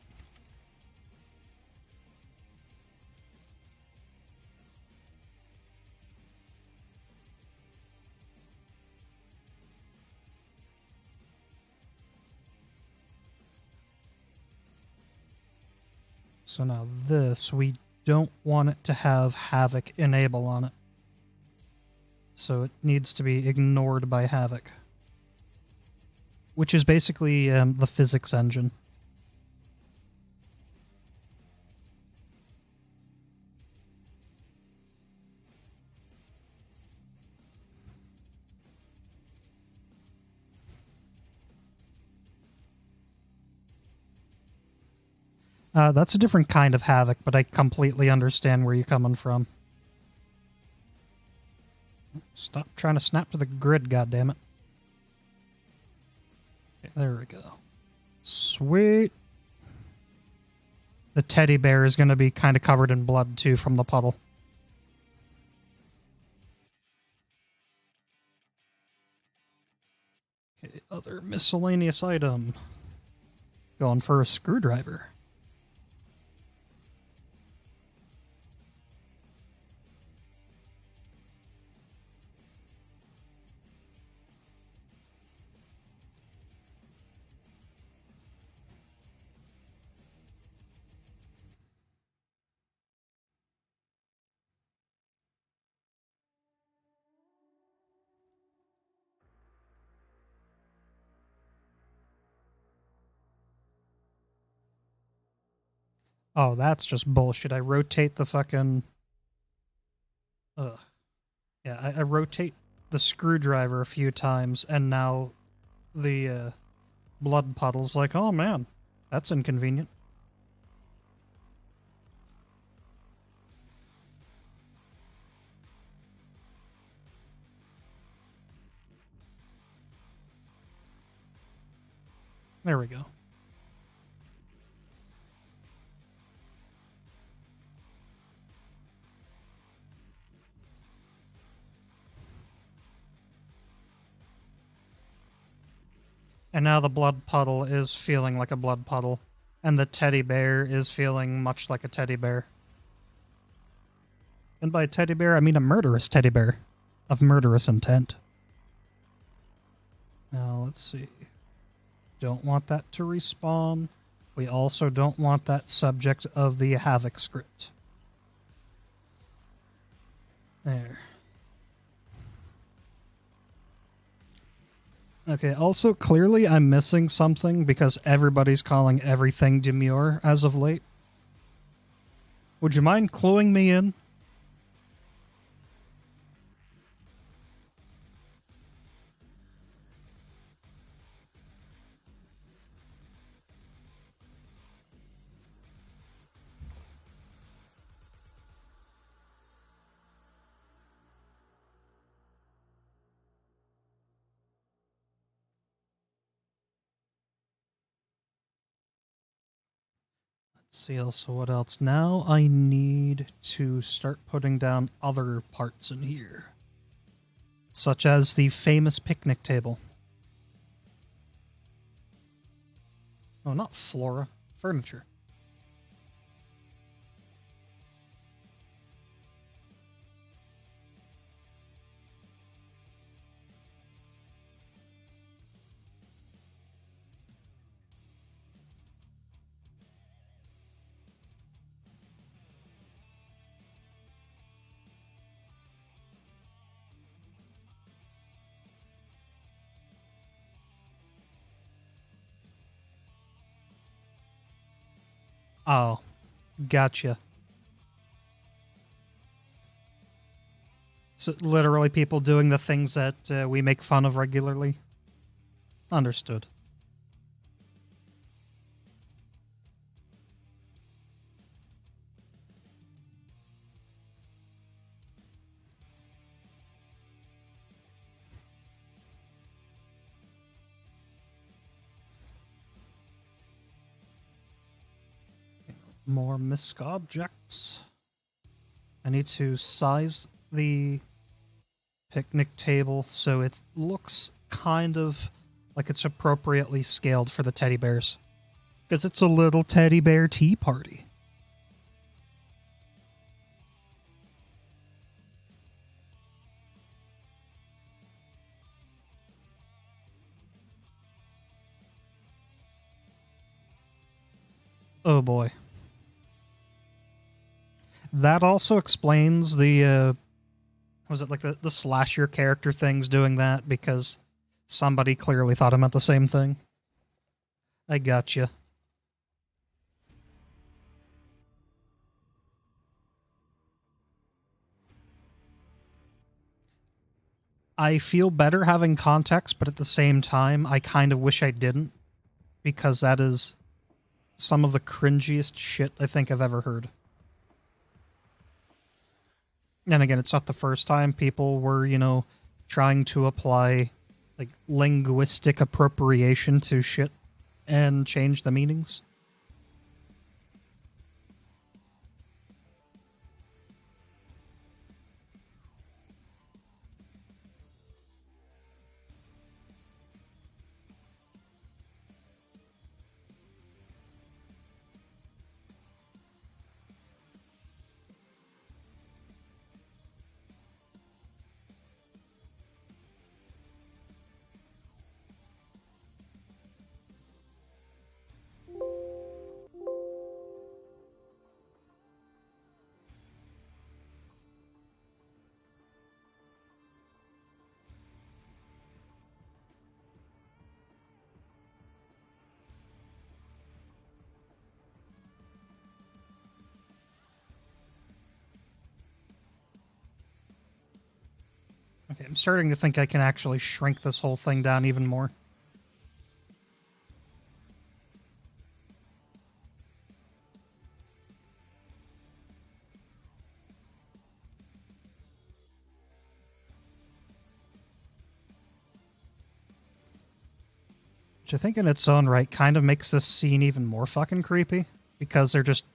So now this, we don't want it to have Havoc enable on it. So it needs to be ignored by Havoc. Which is basically the physics engine. That's a different kind of Havoc, but I completely understand where you're coming from. Stop trying to snap to the grid, goddammit. Okay, there we go. Sweet. The teddy bear is going to be kind of covered in blood, too, from the puddle. Okay, other miscellaneous item. Going for a screwdriver. Oh, that's just bullshit. I rotate the fucking... Ugh. Yeah, I rotate the screwdriver a few times, and now the blood puddle's like, oh man, that's inconvenient. There we go. And now the blood puddle is feeling like a blood puddle, and the teddy bear is feeling much like a teddy bear. And by teddy bear, I mean a murderous teddy bear of murderous intent. Now, let's see. Don't want that to respawn. We also don't want that subject of the Havoc script. There. Okay, also, clearly I'm missing something because everybody's calling everything demure as of late. Would you mind cluing me in? Let's see also what else. Now I need to start putting down other parts in here. Such as the famous picnic table. Oh, not flora. Furniture. Oh, gotcha. So literally people doing the things that we make fun of regularly. Understood. More misc objects. I need to size the picnic table so it looks kind of like it's appropriately scaled for the teddy bears. Because it's a little teddy bear tea party. Oh boy. That also explains the, was it like the slasher character things doing that? Because somebody clearly thought I meant the same thing. I gotcha. I feel better having context, but at the same time, I kind of wish I didn't. Because that is some of the cringiest shit I think I've ever heard. And again, it's not the first time people were, you know, trying to apply like linguistic appropriation to shit and change the meanings. Okay, I'm starting to think I can actually shrink this whole thing down even more. Which I think in its own right kind of makes this scene even more fucking creepy, because they're just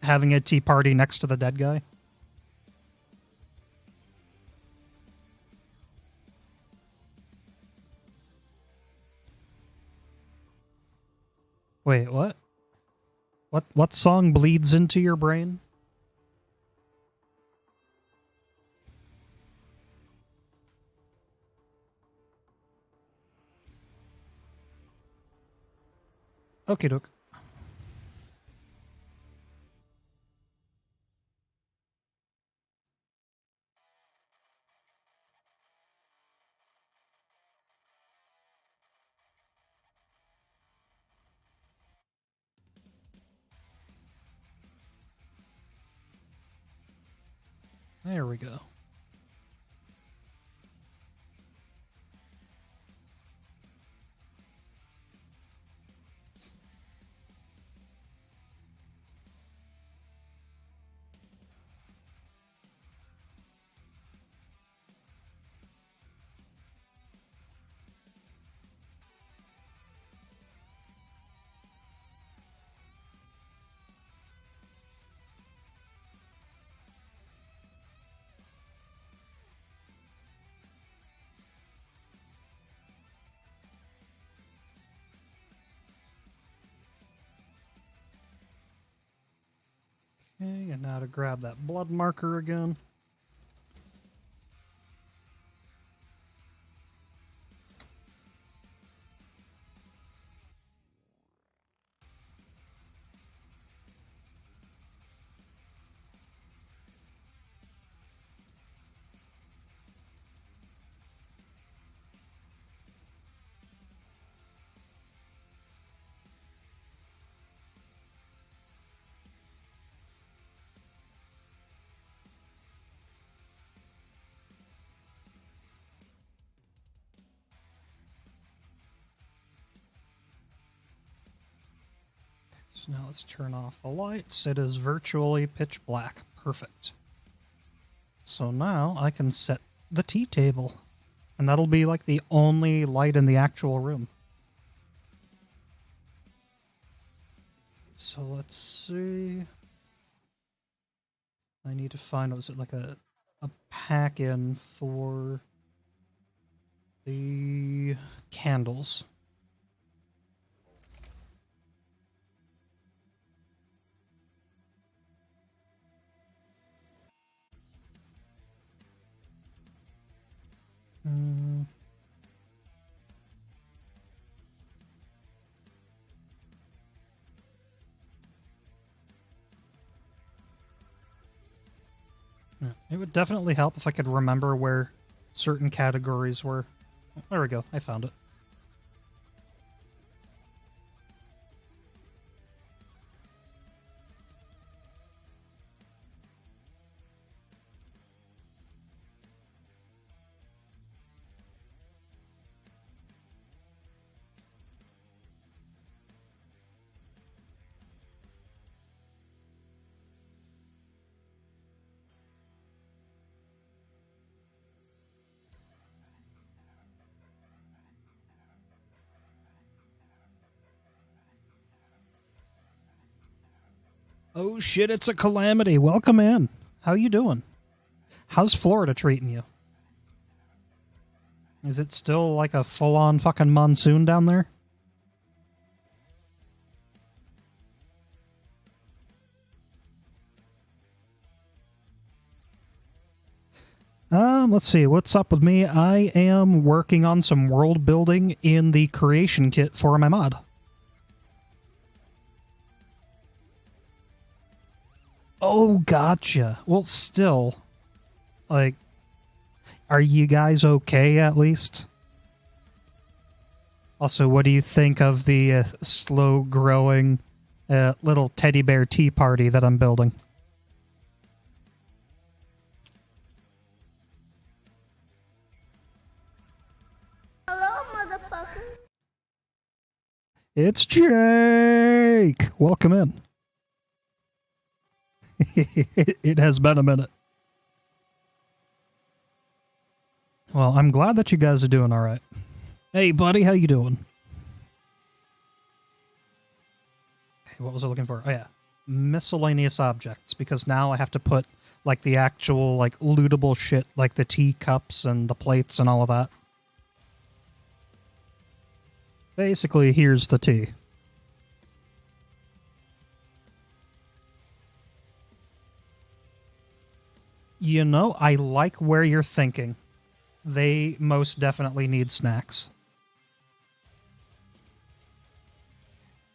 having a tea party next to the dead guy. Wait, what? What song bleeds into your brain? Okie doke. There we go. Okay, and now to grab that blood marker again. So now let's turn off the lights. It is virtually pitch black. Perfect. So now I can set the tea table. And that'll be like the only light in the actual room. So let's see. I need to find, was it like a pack-in for the candles. Yeah, it would definitely help if I could remember where certain categories were. There we go, I found it. Oh shit, it's a calamity. Welcome in. How you doing? How's Florida treating you? Is it still like a full-on fucking monsoon down there? Let's see. What's up with me? I am working on some world building in the creation kit for my mod. Oh, gotcha. Well, still, like, are you guys okay at least? Also, what do you think of the slow-growing little teddy bear tea party that I'm building? It's Jake! Welcome in. It has been a minute. Well, I'm glad that you guys are doing all right. Hey, buddy, how you doing? Hey, what was I looking for? Oh, yeah. Miscellaneous objects, because now I have to put, like, the actual, like, lootable shit, like the teacups and the plates and all of that. Basically, here's the tea. You know, I like where you're thinking. They most definitely need snacks.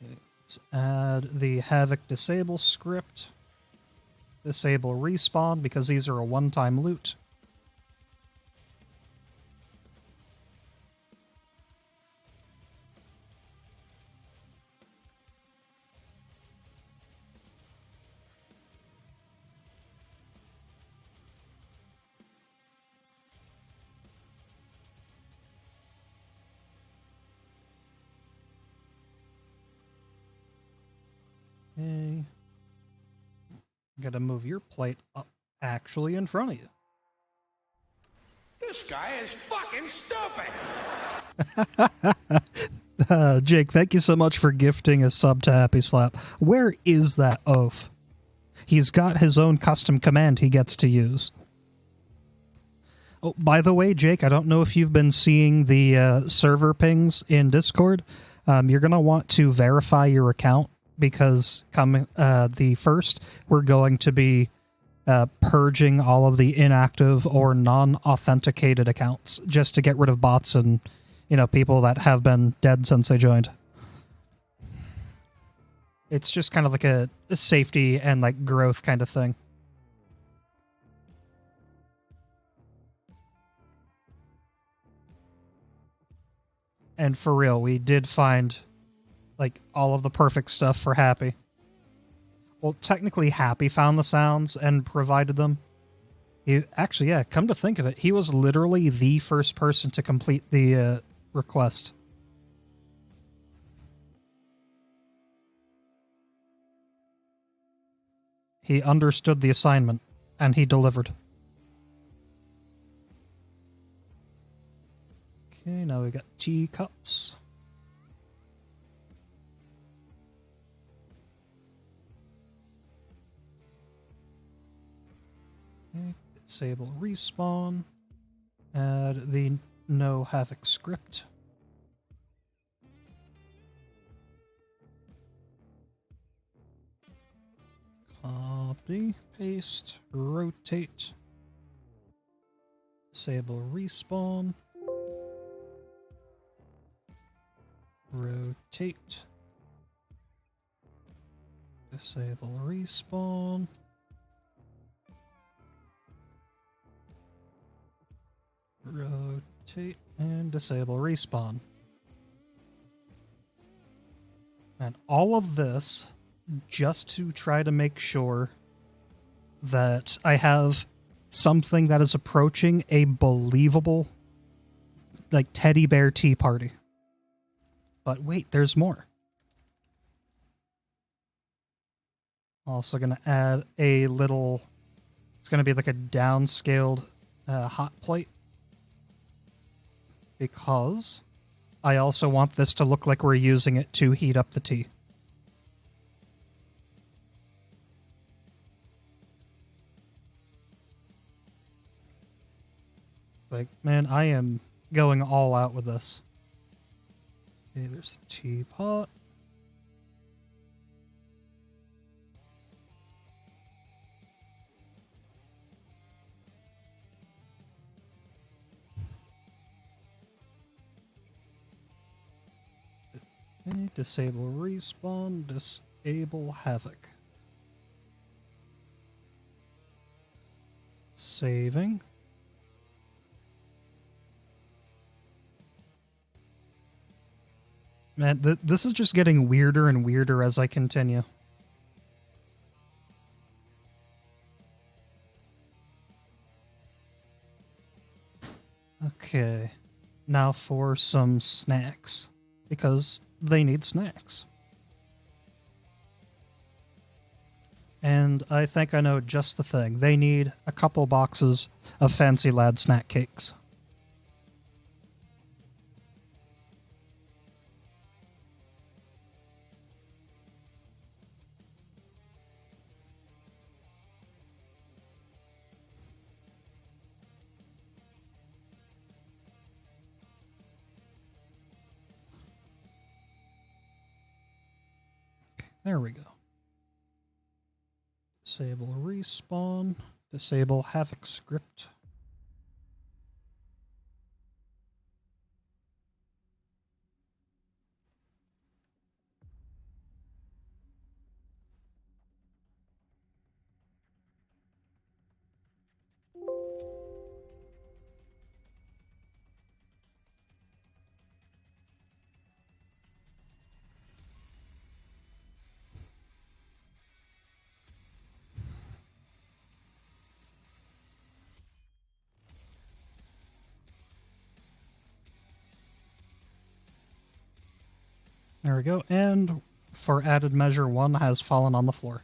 Let's add the Havoc Disable script. Disable Respawn, because these are a one-time loot. Okay. Gotta move your plate up actually in front of you. This guy is fucking stupid! Jake, thank you so much for gifting a sub to Happy Slap. Where is that oaf? He's got his own custom command he gets to use. Oh, by the way, Jake, I don't know if you've been seeing the server pings in Discord. You're going to want to verify your account, because coming the 1st, we're going to be purging all of the inactive or non-authenticated accounts just to get rid of bots and, you know, people that have been dead since they joined. It's just kind of like a safety and like growth kind of thing. And for real, we did find like all of the perfect stuff for Happy. Well, technically Happy found the sounds and provided them. He actually, yeah, come to think of it, he was literally the first person to complete the request. He understood the assignment, and he delivered. Okay, now we got teacups. Okay, disable respawn. Add the no havoc script. Copy, paste, rotate. Disable respawn. Rotate. Disable respawn. Rotate and disable respawn. And all of this just to try to make sure that I have something that is approaching a believable, like, teddy bear tea party. But wait, there's more. Also going to add a little, it's going to be like a downscaled hot plate, because I also want this to look like we're using it to heat up the tea. Like, man, I am going all out with this. Okay, there's the teapot. Okay, disable respawn, disable havoc. Saving. Man, this is just getting weirder and weirder as I continue. Okay, now for some snacks. Because they need snacks. And I think I know just the thing. They need a couple boxes of Fancy Lad snack cakes. Okay, there we go. Disable respawn. Disable Havoc script. There we go. And for added measure, one has fallen on the floor.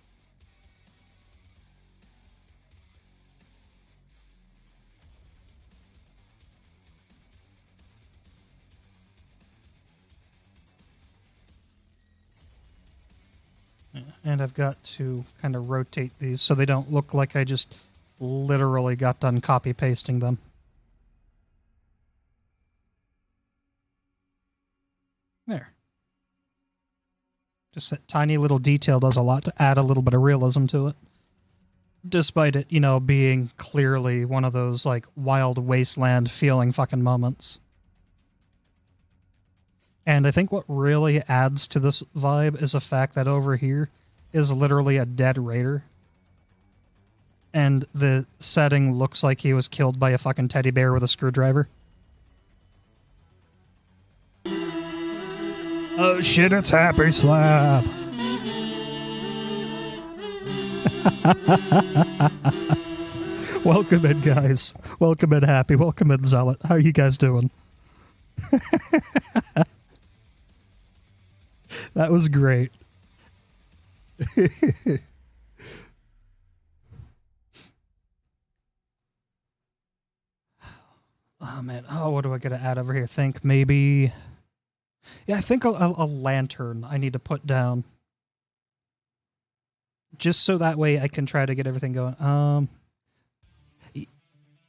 And I've got to kind of rotate these so they don't look like I just literally got done copy-pasting them. There. Just that tiny little detail does a lot to add a little bit of realism to it. Despite it, you know, being clearly one of those, like, wild wasteland feeling fucking moments. And I think what really adds to this vibe is the fact that over here is literally a dead raider. And the setting looks like he was killed by a fucking teddy bear with a screwdriver. Oh shit, it's Happy Slap! Welcome in, guys. Welcome in, Happy. Welcome in, Zealot. How are you guys doing? That was great. Oh, man. Oh, what do I got to add over here? Think maybe... Yeah, I think a lantern I need to put down. Just so that way I can try to get everything going.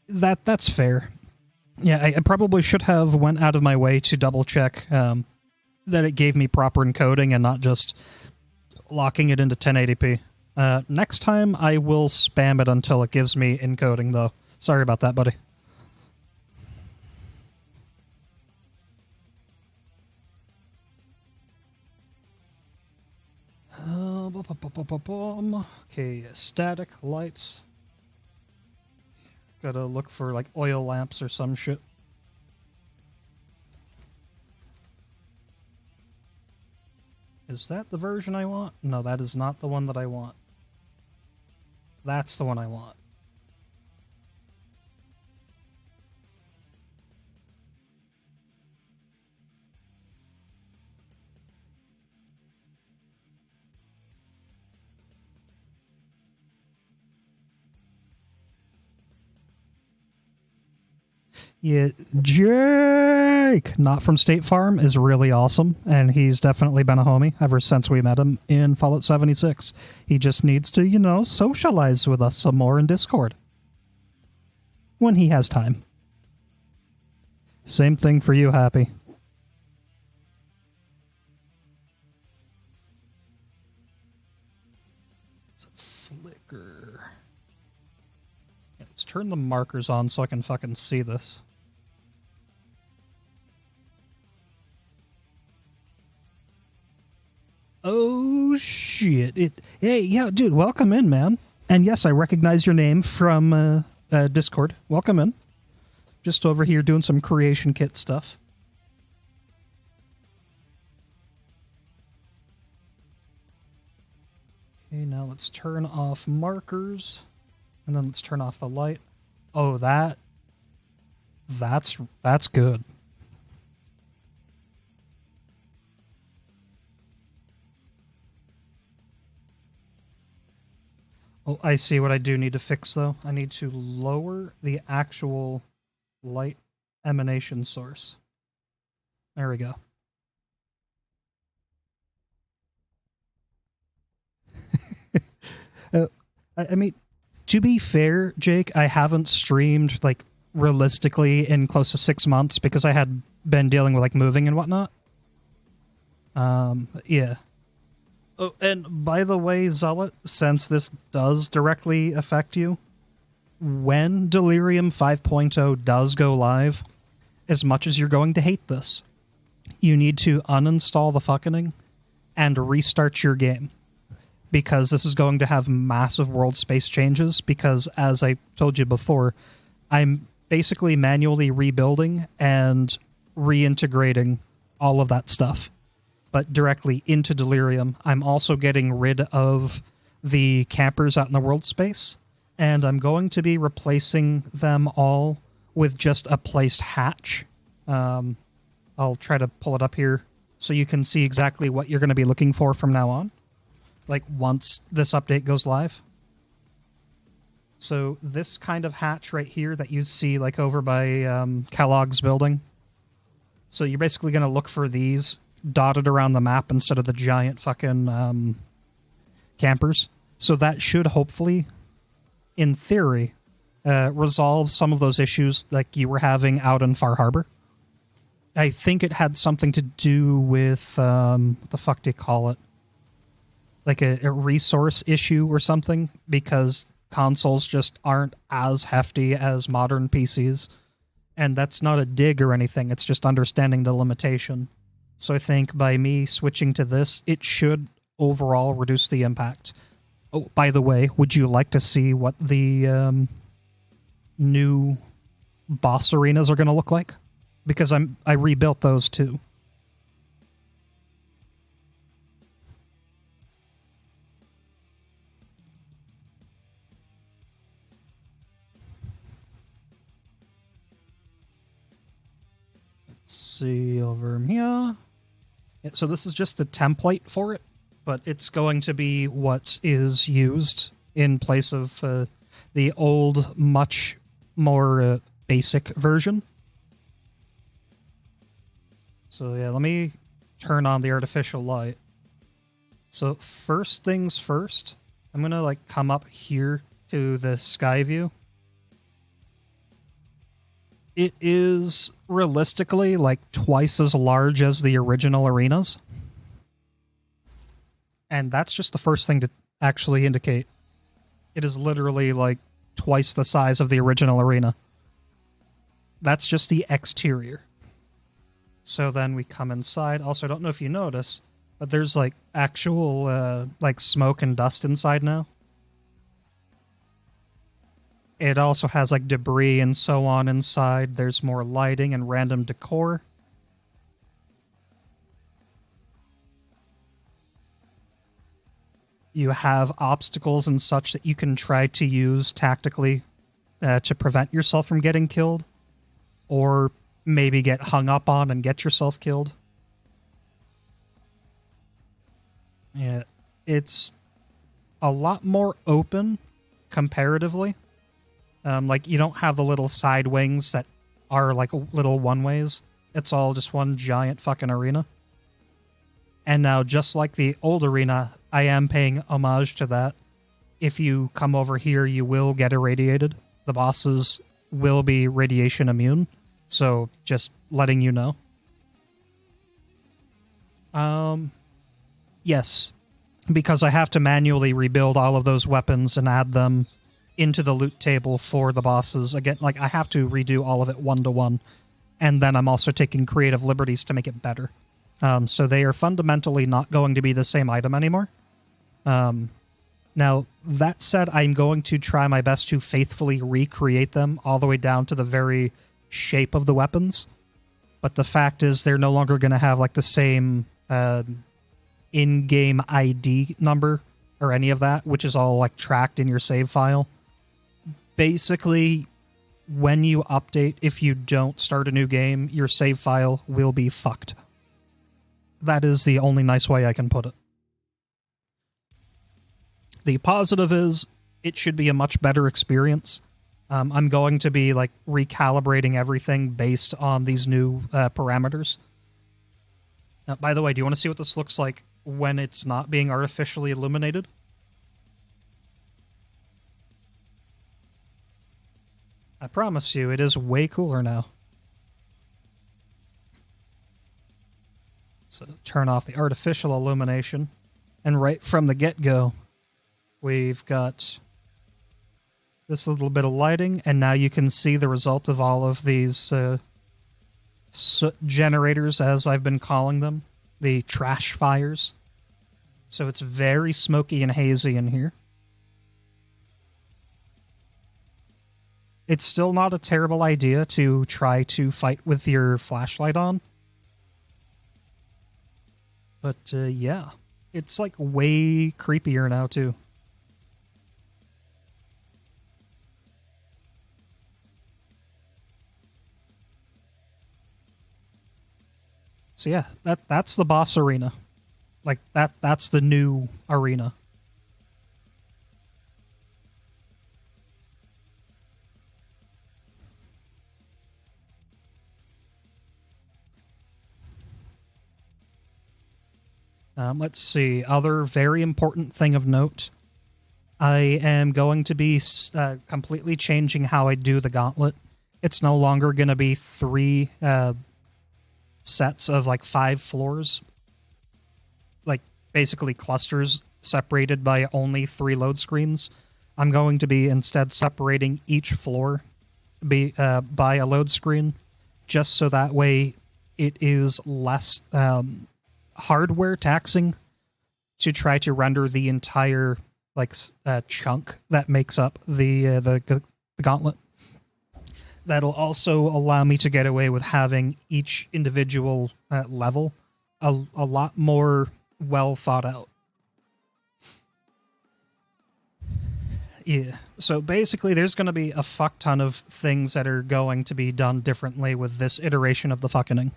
That's fair. Yeah, I probably should have went out of my way to double check that it gave me proper encoding and not just locking it into 1080p. Next time I will spam it until it gives me encoding, though. Sorry about that, buddy. Okay, static lights. Gotta look for, like, oil lamps or some shit. Is that the version I want? No, that is not the one that I want. That's the one I want. Yeah, Jake, not from State Farm, is really awesome, and he's definitely been a homie ever since we met him in Fallout 76. He just needs to, you know, socialize with us some more in Discord. When he has time. Same thing for you, Happy. Flicker. Yeah, let's turn the markers on so I can fucking see this. Oh, shit. Hey, yeah, dude, welcome in, man. And yes, I recognize your name from Discord. Welcome in. Just over here doing some creation kit stuff. Okay, now let's turn off markers. And then let's turn off the light. Oh, that's good. Oh, I see what I do need to fix, though. I need to lower the actual light emanation source. There we go. I mean, to be fair, Jake, I haven't streamed, like, realistically in close to 6 months because I had been dealing with, like, moving and whatnot. Yeah. Oh, and by the way, Zealot, since this does directly affect you, when Delirium 5.0 does go live, as much as you're going to hate this, you need to uninstall the fucking and restart your game. Because this is going to have massive world space changes, because as I told you before, I'm basically manually rebuilding and reintegrating all of that stuff. But directly into Delirium, I'm also getting rid of the campers out in the world space, and I'm going to be replacing them all with just a placed hatch. I'll try to pull it up here so you can see exactly what you're going to be looking for from now on, like once this update goes live. So this kind of hatch right here that you see like over by Kellogg's building. So you're basically going to look for these dotted around the map instead of the giant fucking campers. So that should hopefully, in theory, resolve some of those issues like you were having out in Far Harbor. I think it had something to do with, what the fuck do you call it? Like a resource issue or something, because consoles just aren't as hefty as modern PCs. And that's not a dig or anything, it's just understanding the limitation. So I think by me switching to this, it should overall reduce the impact. Oh, by the way, would you like to see what the new boss arenas are going to look like? Because I rebuilt those too. Let's see over here. Yeah, so this is just the template for it, but it's going to be what is used in place of the old, much more basic version. So yeah, let me turn on the artificial light. So first things first, I'm gonna like come up here to the sky view. It is realistically like twice as large as the original arenas. And that's just the first thing to actually indicate. It is literally like twice the size of the original arena. That's just the exterior. So then we come inside. Also, I don't know if you notice, but there's like actual like smoke and dust inside now. It also has like debris and so on inside. There's more lighting and random decor. You have obstacles and such that you can try to use tactically to prevent yourself from getting killed, or maybe get hung up on and get yourself killed. Yeah, it's a lot more open comparatively. Like, you don't have the little side wings that are like little one-ways. It's all just one giant fucking arena. And now, just like the old arena, I am paying homage to that. If you come over here, you will get irradiated. The bosses will be radiation immune. So, just letting you know. Yes, because I have to manually rebuild all of those weapons and add them into the loot table for the bosses. Again, like, I have to redo all of it one-to-one. And then I'm also taking creative liberties to make it better. So they are fundamentally not going to be the same item anymore. Now, that said, I'm going to try my best to faithfully recreate them all the way down to the very shape of the weapons. But the fact is, they're no longer going to have like the same in-game ID number or any of that, which is all like tracked in your save file. Basically, when you update, if you don't start a new game, your save file will be fucked. That is the only nice way I can put it. The positive is, it should be a much better experience. I'm going to be like recalibrating everything based on these new parameters. By the way, do you want to see what this looks like when it's not being artificially illuminated? I promise you, it is way cooler now. So turn off the artificial illumination, and right from the get-go, we've got this little bit of lighting, and now you can see the result of all of these soot generators, as I've been calling them, the trash fires. So it's very smoky and hazy in here. It's still not a terrible idea to try to fight with your flashlight on. But yeah, it's like way creepier now too. So yeah, that's the boss arena. Like that's the new arena. Let's see. Other very important thing of note. I am going to be completely changing how I do the gauntlet. It's no longer going to be 3 sets of like 5 floors. Like basically clusters separated by only 3 load screens. I'm going to be instead separating each floor by a load screen, just so that way it is less hardware taxing to try to render the entire like chunk that makes up the gauntlet. That'll also allow me to get away with having each individual level a lot more well thought out. Yeah, so basically there's going to be a fuck ton of things that are going to be done differently with this iteration of the fucking.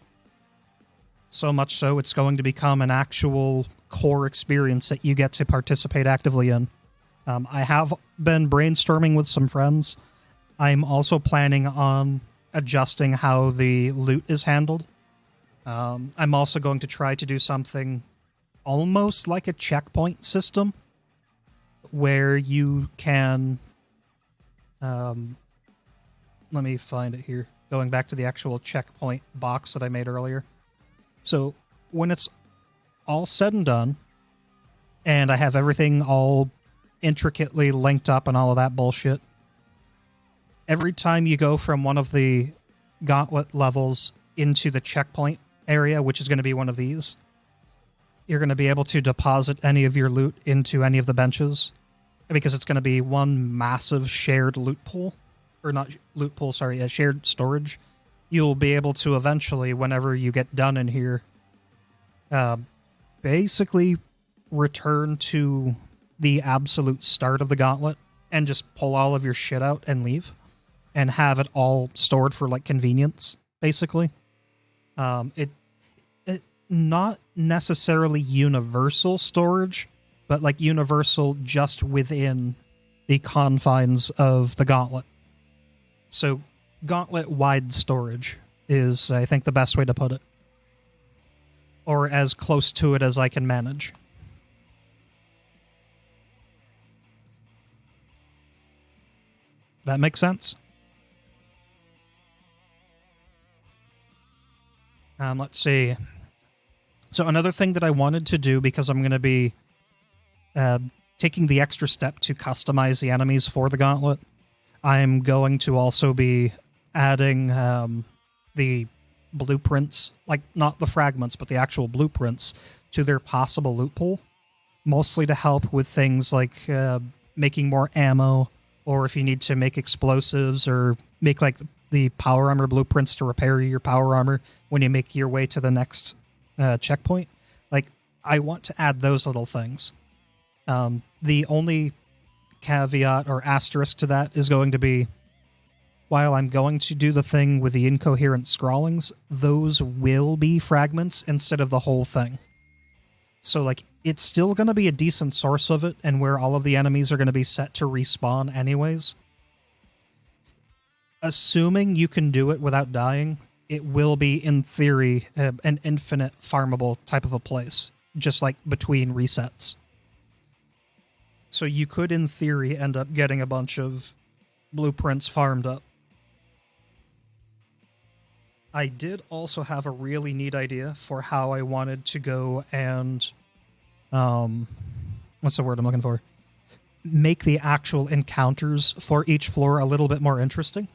So much so it's going to become an actual core experience that you get to participate actively in. I have been brainstorming with some friends. I'm also planning on adjusting how the loot is handled. I'm also going to try to do something almost like a checkpoint system, where you can... let me find it here. Going back to the actual checkpoint box that I made earlier. So when it's all said and done, and I have everything all intricately linked up and all of that bullshit, every time you go from one of the gauntlet levels into the checkpoint area, which is going to be one of these, you're going to be able to deposit any of your loot into any of the benches, because it's going to be one massive shared loot pool. Or not loot pool, sorry, a shared storage. You'll be able to eventually, whenever you get done in here, basically return to the absolute start of the gauntlet and just pull all of your shit out and leave, and have it all stored for like convenience, basically. It not necessarily universal storage, but like universal just within the confines of the gauntlet. So gauntlet-wide storage is, I think, the best way to put it. Or as close to it as I can manage. That makes sense? Let's see. So another thing that I wanted to do, because I'm going to be taking the extra step to customize the enemies for the gauntlet, I'm going to also be adding the blueprints, like not the fragments, but the actual blueprints, to their possible loot pool, mostly to help with things like making more ammo, or if you need to make explosives, or make like the power armor blueprints to repair your power armor when you make your way to the next checkpoint. Like, I want to add those little things. The only caveat or asterisk to that is going to be, while I'm going to do the thing with the incoherent scrawlings, those will be fragments instead of the whole thing. So, like, it's still going to be a decent source of it, and where all of the enemies are going to be set to respawn anyways. Assuming you can do it without dying, it will be, in theory, an infinite farmable type of a place, just like between resets. So you could, in theory, end up getting a bunch of blueprints farmed up. I did also have a really neat idea for how I wanted to go and, what's the word I'm looking for? Make the actual encounters for each floor a little bit more interesting.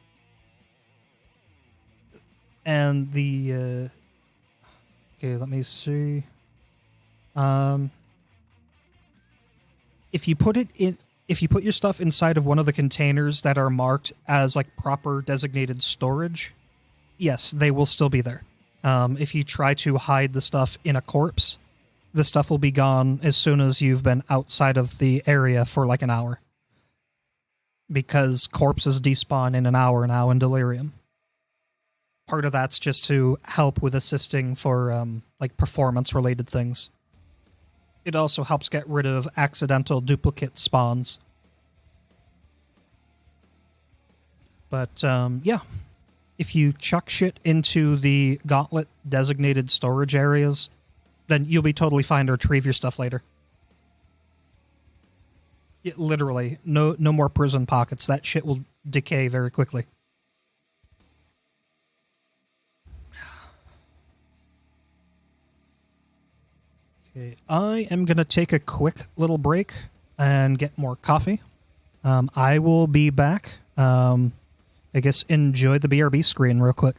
And the, okay, let me see. If you put your stuff inside of one of the containers that are marked as like proper designated storage, yes, they will still be there. If you try to hide the stuff in a corpse, the stuff will be gone as soon as you've been outside of the area for like an hour. Because corpses despawn in an hour now in Delirium. Part of that's just to help with assisting for like performance-related things. It also helps get rid of accidental duplicate spawns. But yeah, if you chuck shit into the Gauntlet designated storage areas, then you'll be totally fine to retrieve your stuff later. Literally, no more prison pockets. That shit will decay very quickly. Okay, I am going to take a quick little break and get more coffee. I will be back. I guess enjoy the BRB screen real quick.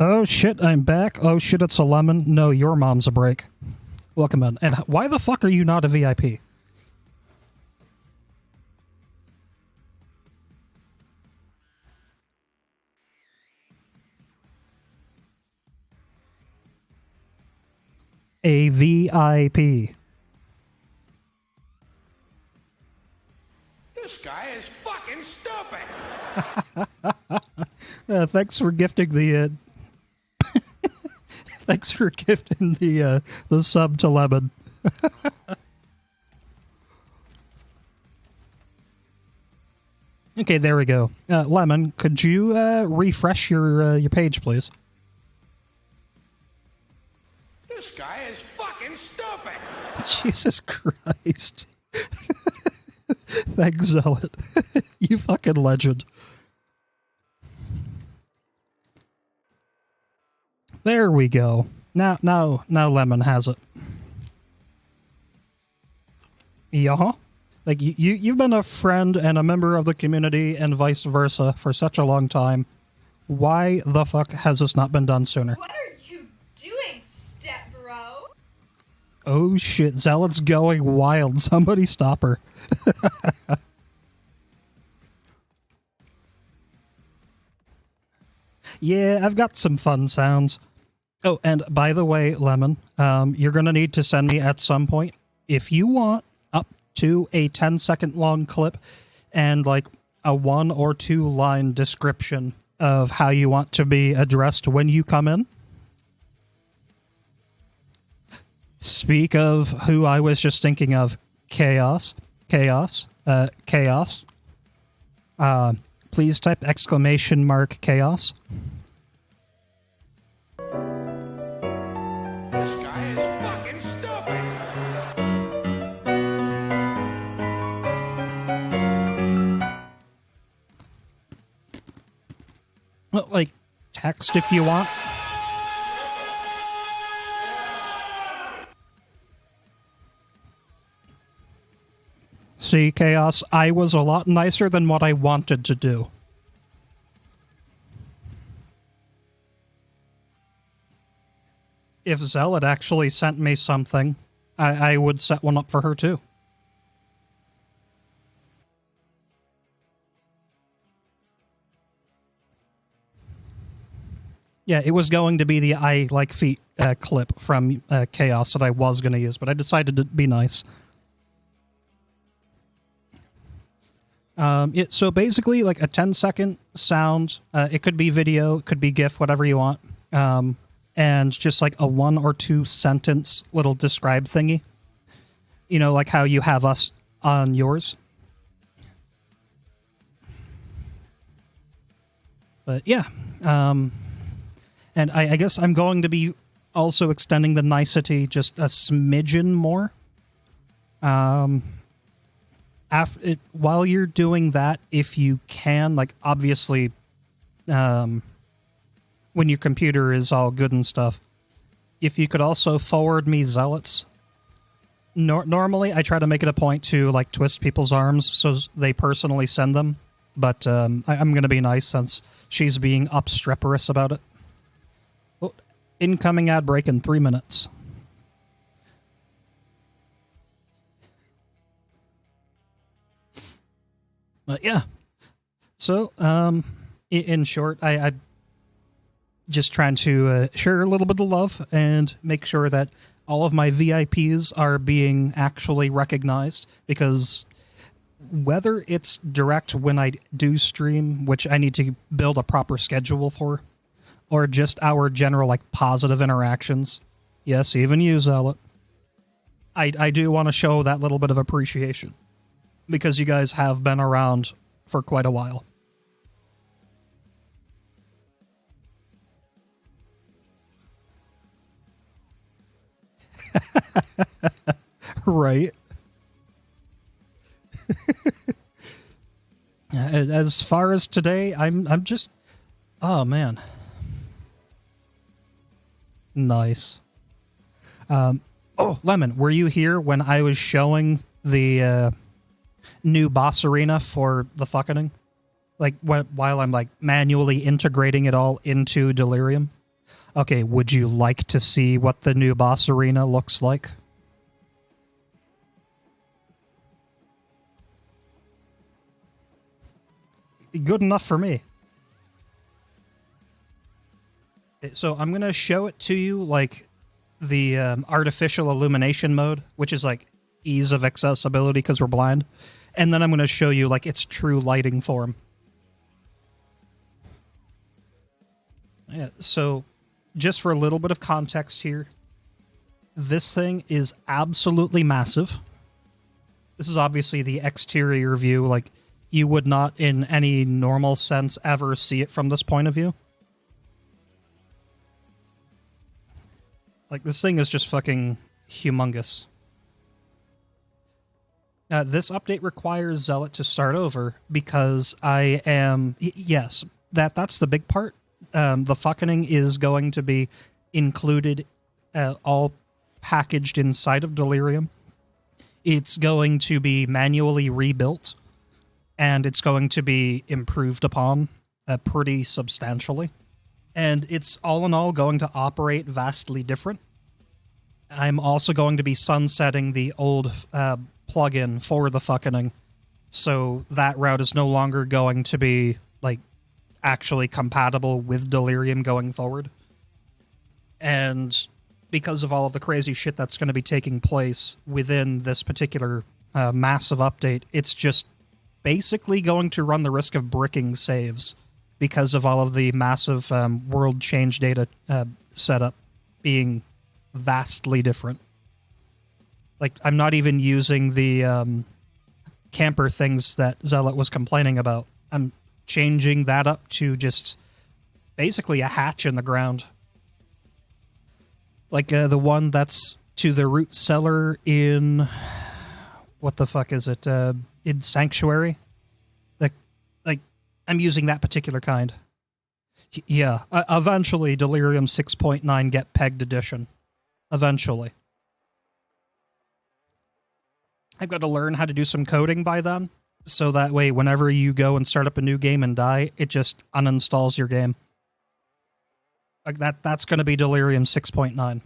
Oh shit, I'm back. Oh shit, it's a lemon. No, your mom's a break. Welcome in. And why the fuck are you not a VIP? A VIP. This guy is fucking stupid. Thanks for gifting the thanks for gifting the sub to Lemon. Okay, there we go. Lemon, could you refresh your page, please? This guy is fucking stupid. Jesus Christ. Thanks, Zealot. You fucking legend. There we go. Now Lemon has it. Yeah. Like, you've been a friend and a member of the community and vice versa for such a long time. Why the fuck has this not been done sooner? What are you doing, step bro? Oh shit, Zealot's going wild. Somebody stop her. Yeah, I've got some fun sounds. Oh, and by the way, Lemon, you're going to need to send me at some point, if you want, up to a 10-second long clip and like a 1 or 2 line description of how you want to be addressed when you come in. Speak of who I was just thinking of, Chaos. Chaos. Please type exclamation mark chaos. This guy is fucking stupid. Well, like, text if you want. See, Chaos, I was a lot nicer than what I wanted to do. If Zealot actually sent me something, I would set one up for her too. Yeah, it was going to be the I Like Feet clip from Chaos that I was going to use, but I decided to be nice. So basically, like a 10-second sound. It could be video, it could be GIF, whatever you want. And just like a 1 or 2 sentence little describe thingy. You know, like how you have us on yours. But yeah. And I guess I'm going to be also extending the nicety just a smidgen more. While you're doing that, if you can, like, obviously, when your computer is all good and stuff, if you could also forward me Zealots. Normally, I try to make it a point to, like, twist people's arms so they personally send them, but I'm going to be nice since she's being obstreperous about it. Oh, incoming ad break in 3 minutes. But yeah, so in short, I just trying to share a little bit of love and make sure that all of my VIPs are being actually recognized, because whether it's direct when I do stream, which I need to build a proper schedule for, or just our general like positive interactions, yes, even you, Zealot, I do want to show that little bit of appreciation. Because you guys have been around for quite a while. Right. As far as today, I'm just... Oh, man. Nice. Oh, Lemon, were you here when I was showing the... new boss arena for the fucking, like, while I'm like manually integrating it all into Delirium? Okay, would you like to see what the new boss arena looks like? Good enough for me. So I'm going to show it to you like the artificial illumination mode, which is like ease of accessibility because we're blind. And then I'm going to show you like its true lighting form. Yeah, so just for a little bit of context here, this thing is absolutely massive. This is obviously the exterior view. Like, you would not in any normal sense ever see it from this point of view. Like, this thing is just fucking humongous. This update requires Zealot to start over because I am... yes, that's the big part. The fucking is going to be included, all packaged inside of Delirium. It's going to be manually rebuilt, and it's going to be improved upon pretty substantially. And it's all in all going to operate vastly different. I'm also going to be sunsetting the old plugin for the fucking, so that route is no longer going to be like actually compatible with Delirium going forward. And because of all of the crazy shit that's going to be taking place within this particular massive update, it's just basically going to run the risk of bricking saves because of all of the massive world change data setup being vastly different. Like, I'm not even using the camper things that Zealot was complaining about. I'm changing that up to just basically a hatch in the ground. Like the one that's to the root cellar in... what the fuck is it? In Sanctuary? Like, I'm using that particular kind. Yeah, eventually Delirium 6.9 Get Pegged Edition. Eventually. I've got to learn how to do some coding by then, so that way whenever you go and start up a new game and die, it just uninstalls your game. Like that's going to be Delirium 6.9.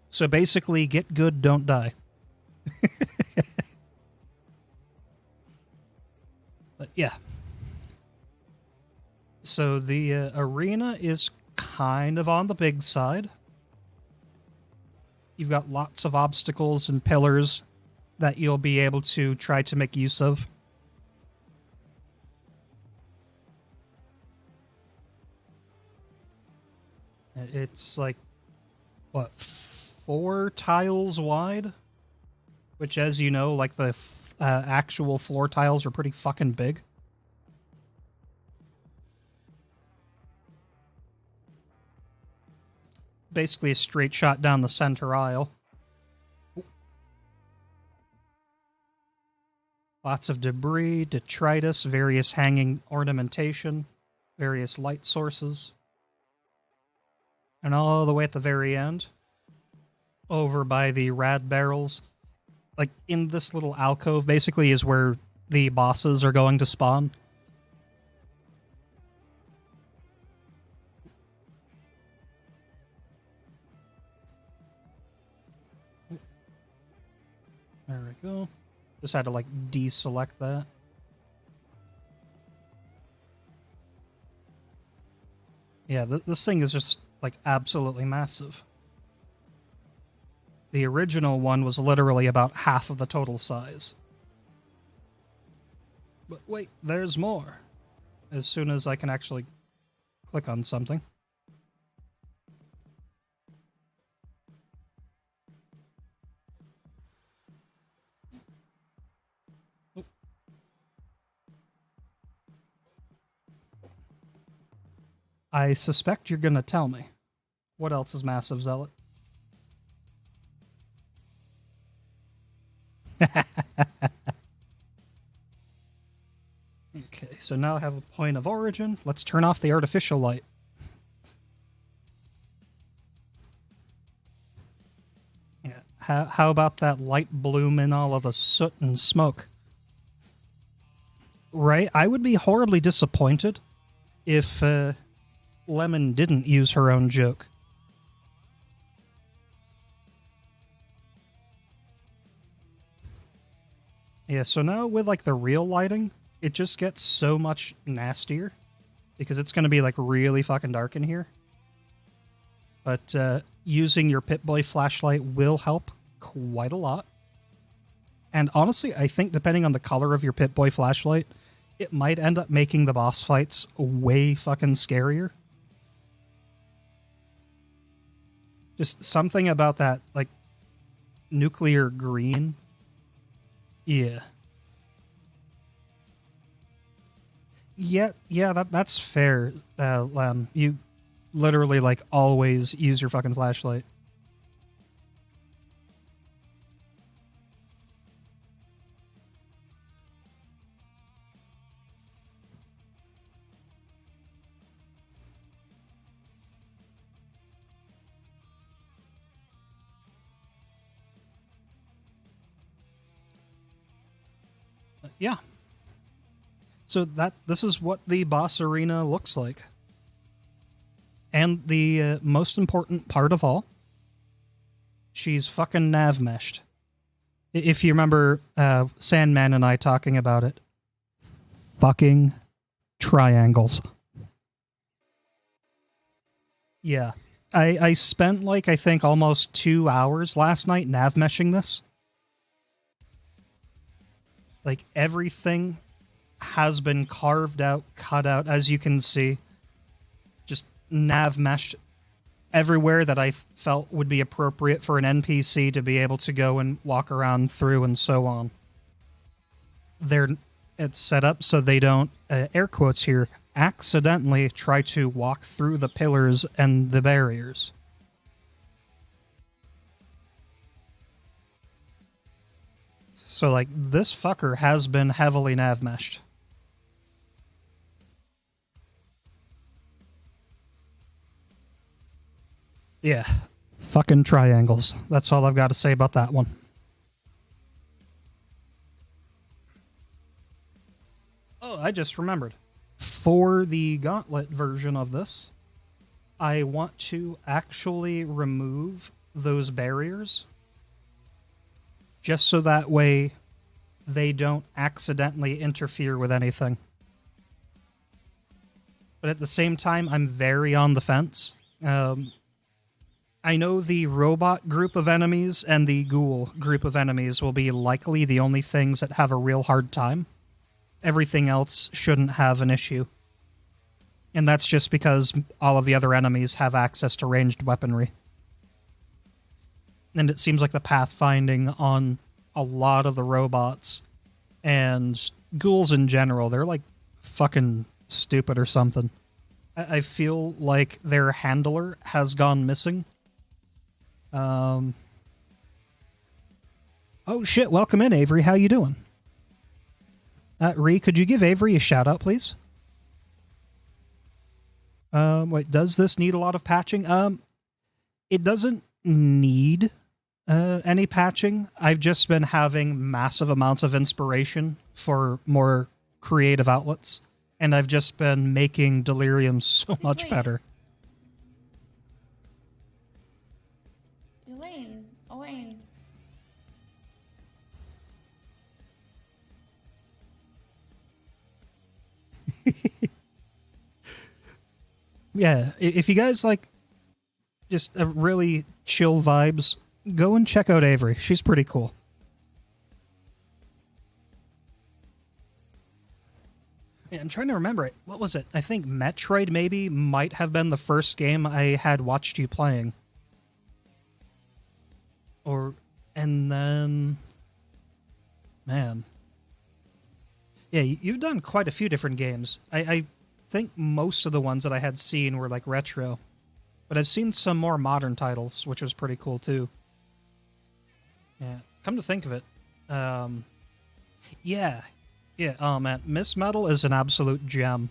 So basically, get good, don't die. But yeah. So the arena is kind of on the big side. You've got lots of obstacles and pillars that you'll be able to try to make use of. It's like, what, 4 tiles wide? Which, as you know, like the actual floor tiles are pretty fucking big. Basically a straight shot down the center aisle. Lots of debris, detritus, various hanging ornamentation, various light sources. And all the way at the very end, over by the rad barrels, like in this little alcove, basically is where the bosses are going to spawn. There we go. Just had to, like, deselect that. Yeah, this thing is just, like, absolutely massive. The original one was literally about half of the total size. But wait, there's more. As soon as I can actually click on something. I suspect you're going to tell me. What else is massive, Zealot? Okay, so now I have a point of origin. Let's turn off the artificial light. Yeah, how about that light bloom in all of the soot and smoke? Right? I would be horribly disappointed if... Lemon didn't use her own joke. Yeah, so now with like the real lighting, it just gets so much nastier because it's going to be like really fucking dark in here. But using your Pip-Boy flashlight will help quite a lot. And honestly, I think depending on the color of your Pip-Boy flashlight, it might end up making the boss fights way fucking scarier. Just something about that, like, nuclear green. Yeah. Yeah, that's fair, Lem. You literally, like, always use your fucking flashlight. Yeah. So this is what the boss arena looks like. And the most important part of all, she's fucking nav meshed. If you remember Sandman and I talking about it, fucking triangles. Yeah. I spent like, I think, almost 2 hours last night nav meshing this. Like, everything has been carved out, cut out, as you can see. Just nav meshed everywhere that I felt would be appropriate for an NPC to be able to go and walk around through and so on. It's set up so they don't, air quotes here, accidentally try to walk through the pillars and the barriers. So, like, this fucker has been heavily nav meshed. Yeah. Fucking triangles. That's all I've got to say about that one. Oh, I just remembered. For the Gauntlet version of this, I want to actually remove those barriers. Just so that way they don't accidentally interfere with anything. But at the same time, I'm very on the fence. I know the robot group of enemies and the ghoul group of enemies will be likely the only things that have a real hard time. Everything else shouldn't have an issue. And that's just because all of the other enemies have access to ranged weaponry. And it seems like the pathfinding on a lot of the robots and ghouls in general, they're like fucking stupid or something. I feel like their handler has gone missing. Oh shit, welcome in, Avery. How you doing? Ree, could you give Avery a shout out, please? Wait, does this need a lot of patching? It doesn't need any patching. I've just been having massive amounts of inspiration for more creative outlets, and I've just been making Delirium so much better. Elaine. Yeah, if you guys like just really chill vibes, go and check out Avery. She's pretty cool. Yeah, I'm trying to remember it. What was it? I think Metroid maybe might have been the first game I had watched you playing. And then... Man. Yeah, you've done quite a few different games. I think most of the ones that I had seen were like retro. But I've seen some more modern titles, which was pretty cool too. Yeah, come to think of it. Yeah, oh man, Miss Metal is an absolute gem.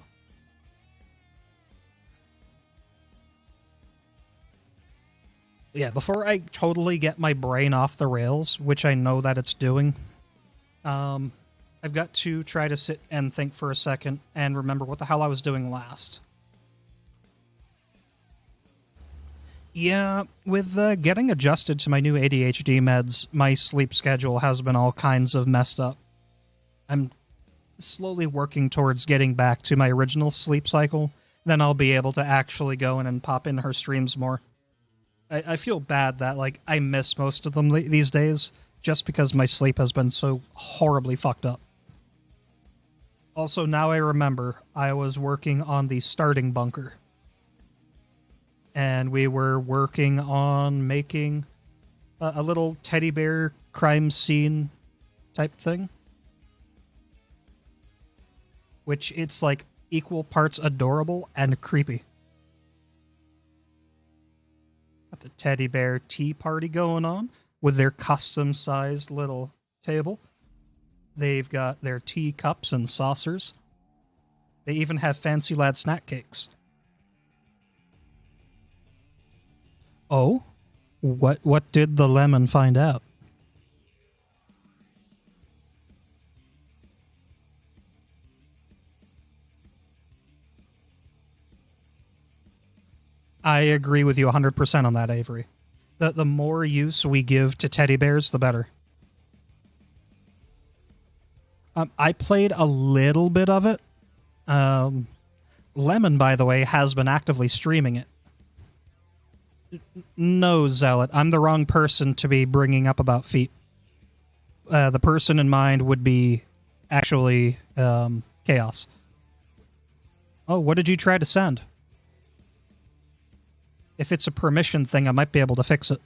Yeah, before I totally get my brain off the rails, which I know that it's doing, I've got to try to sit and think for a second and remember what the hell I was doing last. Yeah, with getting adjusted to my new ADHD meds, my sleep schedule has been all kinds of messed up. I'm slowly working towards getting back to my original sleep cycle. Then I'll be able to actually go in and pop in her streams more. I feel bad that, like, I miss most of them these days just because my sleep has been so horribly fucked up. Also, now I remember I was working on the starting bunker. And we were working on making a little teddy bear crime scene type thing. Which it's like equal parts adorable and creepy. Got the teddy bear tea party going on with their custom-sized little table. They've got their tea cups and saucers. They even have fancy lad snack cakes. Oh? What did the lemon find out? I agree with you 100% on that, Avery. The more use we give to teddy bears, the better. I played a little bit of it. Lemon, by the way, has been actively streaming it. No, Zealot, I'm the wrong person to be bringing up about feet. The person in mind would be actually Chaos. Oh, what did you try to send? If it's a permission thing, I might be able to fix it.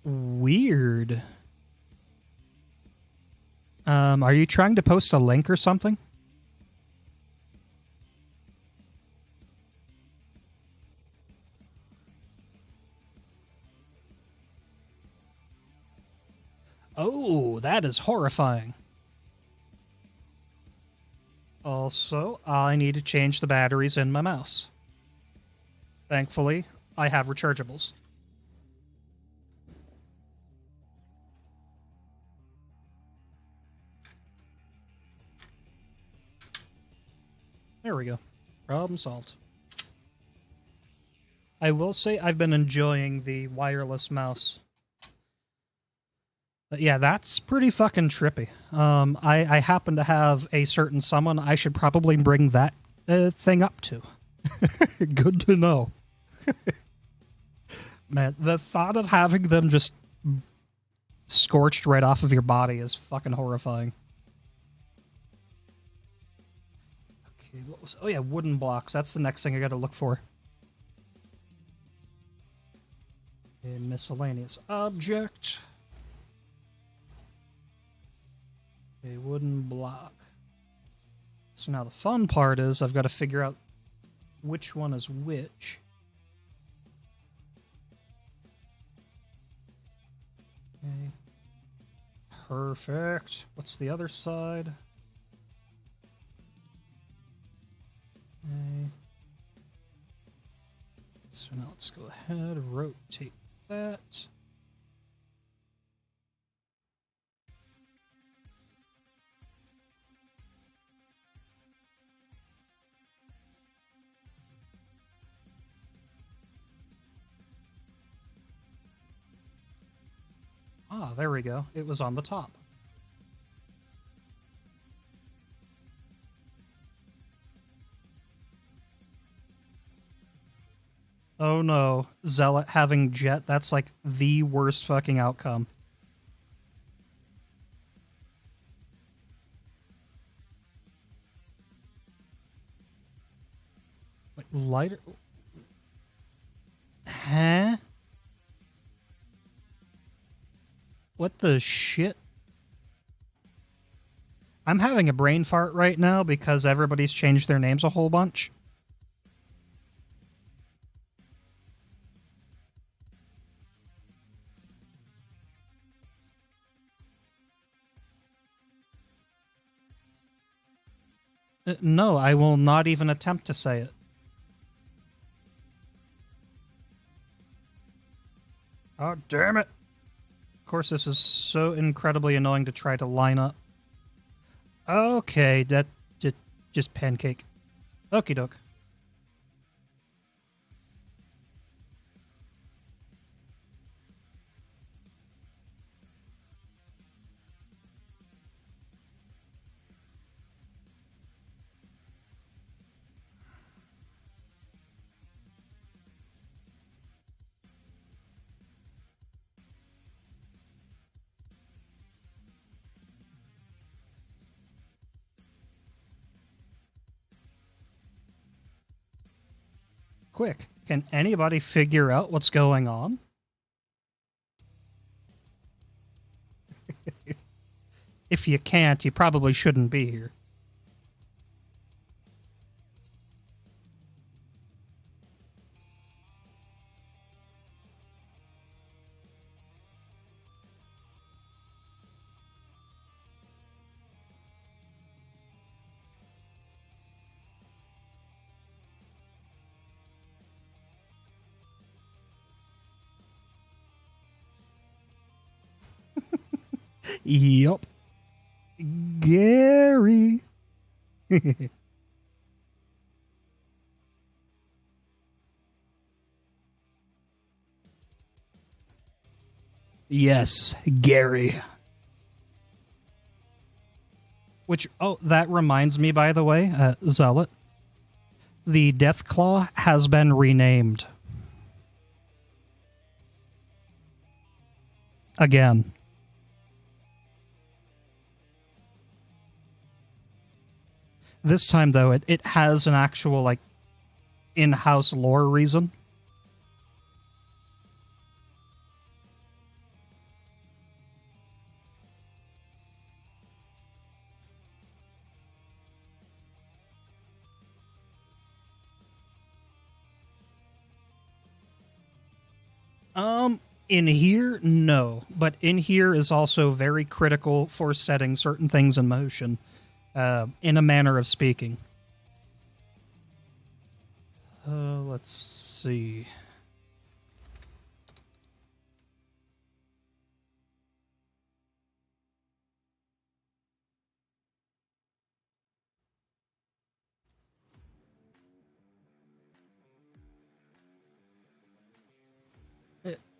Weird. Are you trying to post a link or something? Oh, that is horrifying. Also, I need to change the batteries in my mouse. Thankfully, I have rechargeables. There we go. Problem solved. I will say I've been enjoying the wireless mouse. But yeah, that's pretty fucking trippy. I happen to have a certain someone I should probably bring that thing up to. Good to know. Man, the thought of having them just scorched right off of your body is fucking horrifying. Okay, what was... Oh yeah, wooden blocks. That's the next thing I gotta look for. A miscellaneous object. A wooden block. So now the fun part is I've got to figure out which one is which. Okay. Perfect. What's the other side? Okay. So now let's go ahead, rotate that. Ah, there we go. It was on the top. Oh no, Zealot having Jet, that's like the worst fucking outcome. Wait, lighter? Huh? What the shit? I'm having a brain fart right now because everybody's changed their names a whole bunch. No, I will not even attempt to say it. Oh, damn it. Of course, this is so incredibly annoying to try to line up. Okay, that just pancake. Okie doke. quick. Can anybody figure out what's going on? If you can't, you probably shouldn't be here. Yup. Gary. Yes, Gary. Which, oh, that reminds me, by the way, Zealot. The Deathclaw has been renamed. Again. This time, though, it has an actual, like, in-house lore reason. In here, no. But in here is also very critical for setting certain things in motion, in a manner of speaking. Let's see.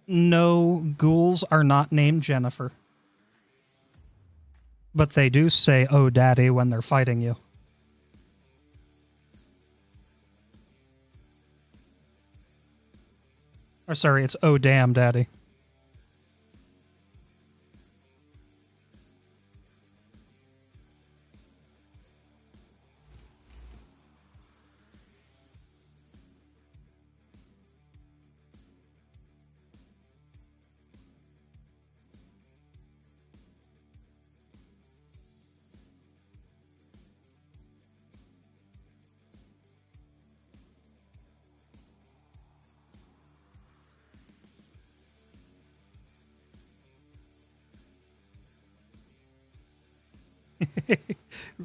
No, ghouls are not named Jennifer. But they do say, "Oh, Daddy," when they're fighting you. Or sorry, it's "Oh, damn, Daddy."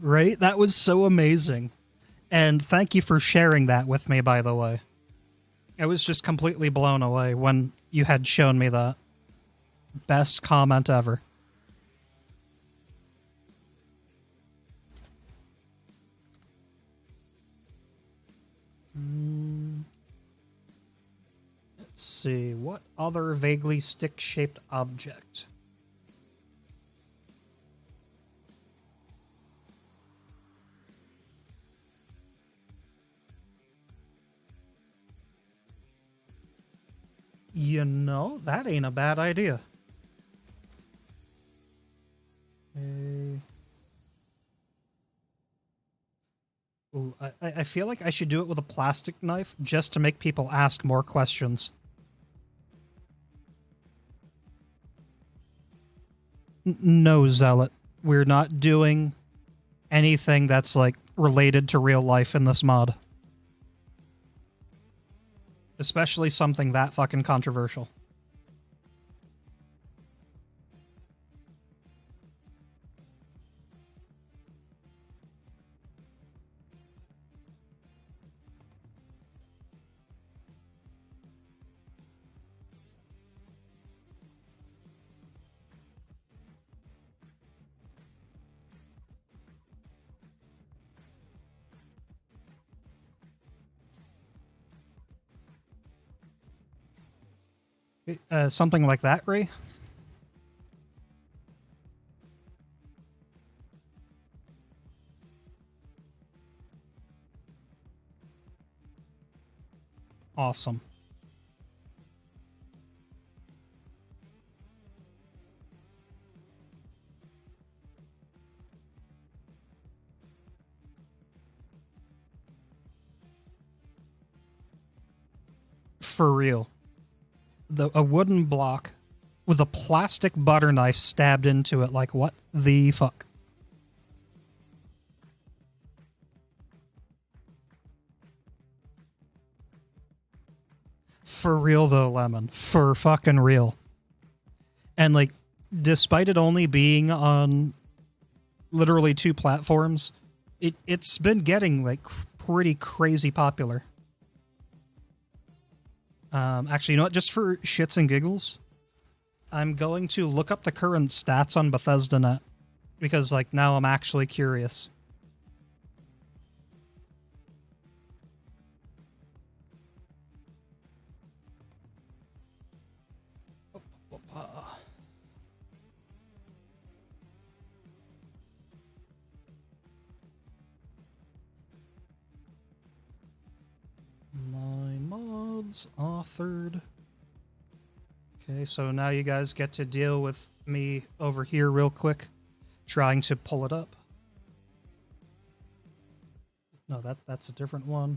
Right? That was so amazing. And thank you for sharing that with me, by the way. I was just completely blown away when you had shown me that. Best comment ever. Let's see. What other vaguely stick-shaped object? You know, that ain't a bad idea. Okay. Ooh, I feel like I should do it with a plastic knife just to make people ask more questions. No, Zealot. We're not doing anything that's, like, related to real life in this mod. Especially something that fucking controversial. Something like that, Ray? Awesome. for real. A wooden block with a plastic butter knife stabbed into it. Like, what the fuck? For real, though, Lemon. For fucking real. And, like, despite it only being on literally 2 platforms, it's been getting, like, pretty crazy popular. Actually, you know what? Just for shits and giggles, I'm going to look up the current stats on Bethesda.net, because, like, now I'm actually curious. My mods authored. Okay, so now you guys get to deal with me over here real quick, trying to pull it up. No, that's a different one.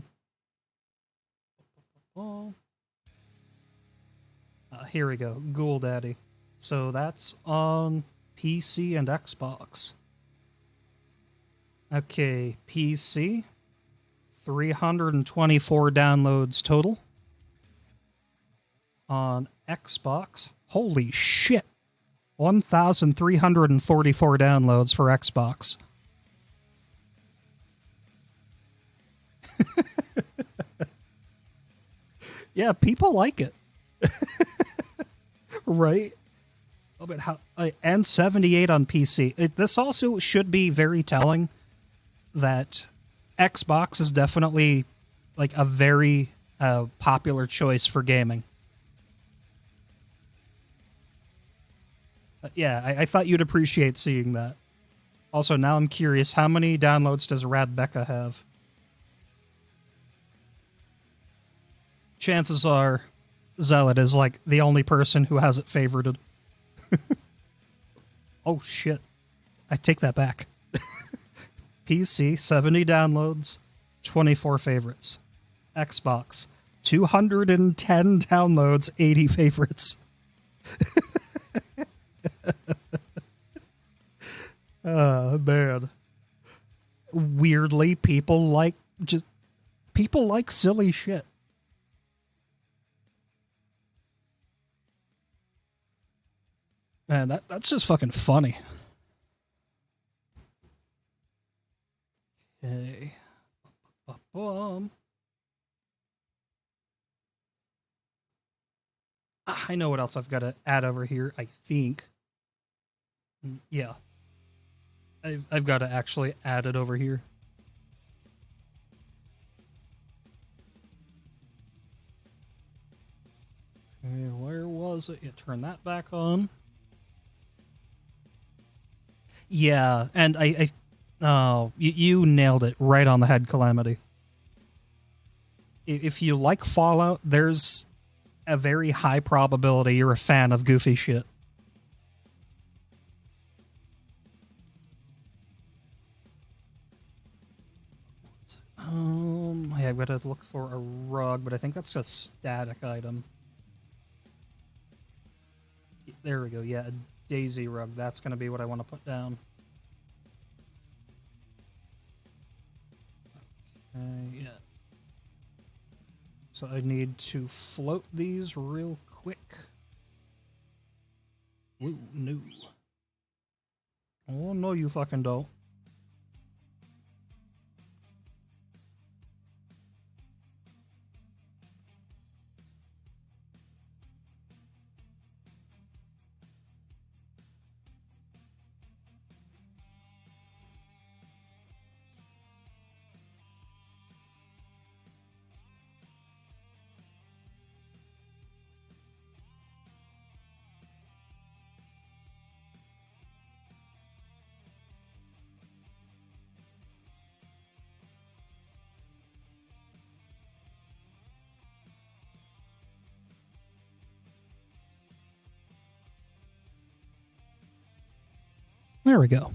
Oh. Here we go, Ghoul Daddy. So that's on PC and Xbox. Okay, PC, 324 downloads total. On Xbox, holy shit, 1,344 downloads for Xbox. Yeah, people like it. Right? Oh, but how? And 78 on PC. This also should be very telling that Xbox is definitely like a very popular choice for gaming. Yeah, I thought you'd appreciate seeing that. Also, now I'm curious, how many downloads does Radbecca have? Chances are Zealot is like the only person who has it favorited. Oh shit. I take that back. PC, 70 downloads, 24 favorites. Xbox, 210 downloads, 80 favorites. Man. Weirdly, people like silly shit. Man, that's just fucking funny. Okay. I know what else I've got to add over here, I think. Yeah. I've got to actually add it over here. Okay, where was it? You turn that back on. Yeah, and you nailed it right on the head, Calamity. If you like Fallout, there's a very high probability you're a fan of goofy shit. Yeah, I've got to look for a rug, but I think that's a static item. There we go, yeah, a daisy rug. That's going to be what I want to put down. Okay, yeah. So I need to float these real quick. Ooh, no. Oh, no, you fucking don't. There we go.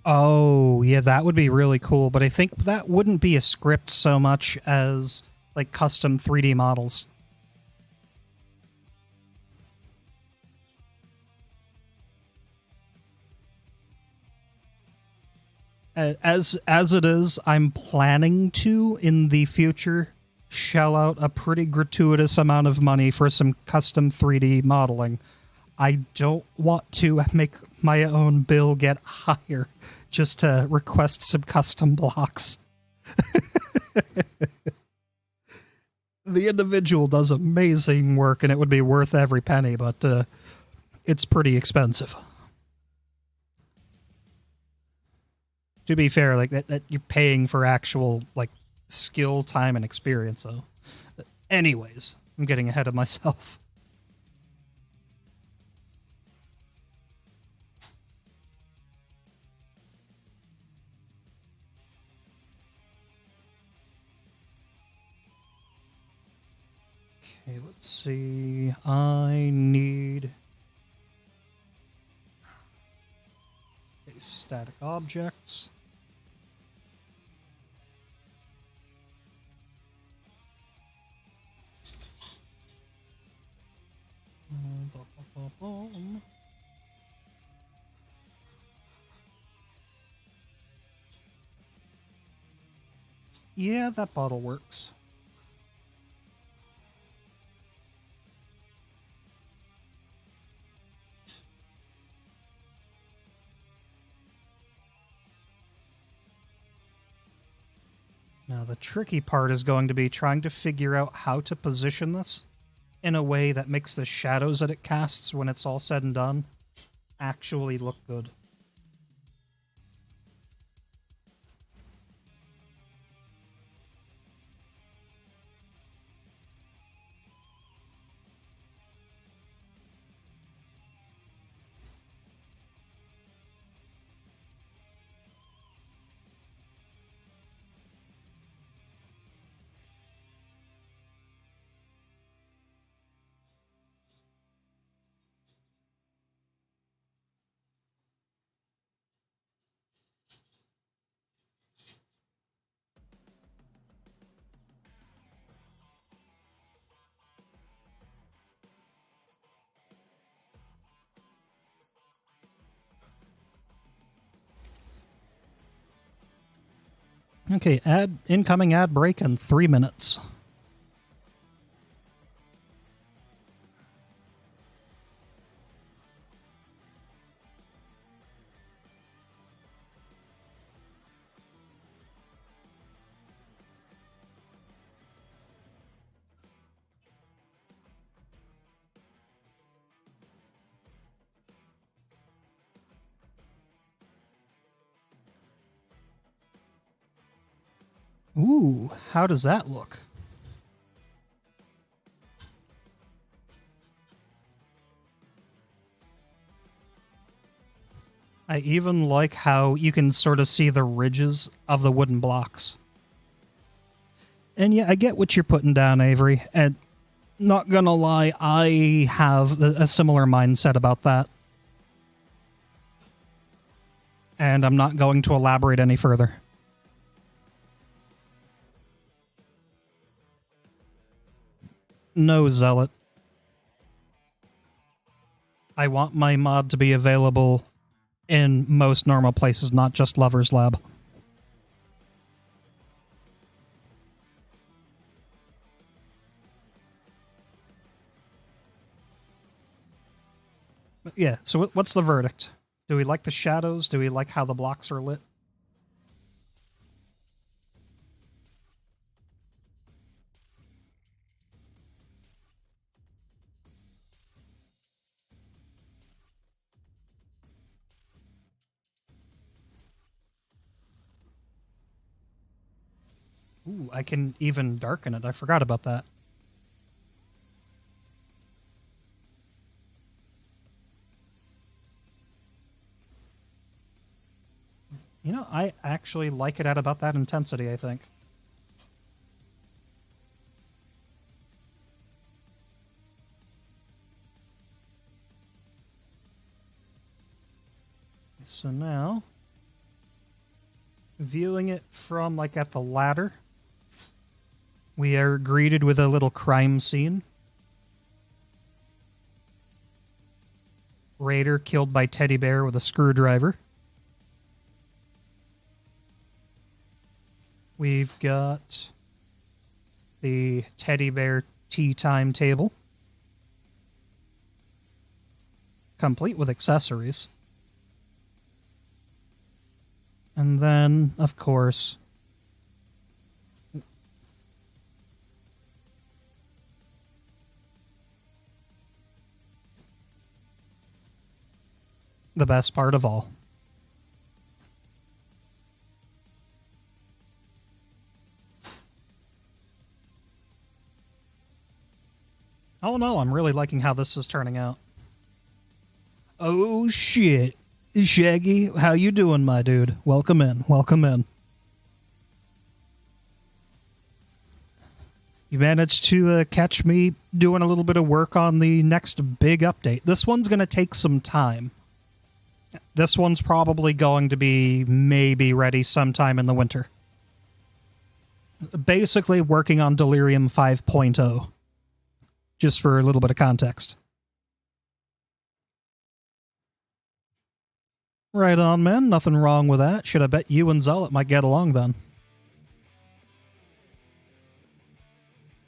Oh, yeah, that would be really cool, but I think that wouldn't be a script so much as, like, custom 3D models. As it is, I'm planning to, in the future, shell out a pretty gratuitous amount of money for some custom 3D modeling. I don't want to make my own bill get higher just to request some custom blocks. The individual does amazing work, and it would be worth every penny, but it's pretty expensive. To be fair, like that you're paying for actual like skill, time, and experience. So, anyways, I'm getting ahead of myself. Okay, let's see. I need static objects. Yeah, that bottle works. Now, the tricky part is going to be trying to figure out how to position this in a way that makes the shadows that it casts when it's all said and done actually look good. Okay, incoming ad break in 3 minutes. Ooh, how does that look? I even like how you can sort of see the ridges of the wooden blocks. And yeah, I get what you're putting down, Avery. And not gonna lie, I have a similar mindset about that. And I'm not going to elaborate any further. No, Zealot. I want my mod to be available in most normal places, not just Lover's Lab. But yeah, so what's the verdict? Do we like the shadows? Do we like how the blocks are lit? Ooh, I can even darken it. I forgot about that. You know, I actually like it at about that intensity, I think. So now, Viewing it from, like, at the ladder, we are greeted with a little crime scene. Raider killed by teddy bear with a screwdriver. We've got the teddy bear tea time table, complete with accessories. And then, of course, the best part of all. Oh no, I'm really liking how this is turning out. Oh shit. Shaggy, how you doing, my dude? Welcome in, welcome in. You managed to catch me doing a little bit of work on the next big update. This one's going to take some time. This one's probably going to be maybe ready sometime in the winter. Basically working on Delirium 5.0. Just for a little bit of context. Right on, man. Nothing wrong with that. Should I bet you and Zealot might get along then?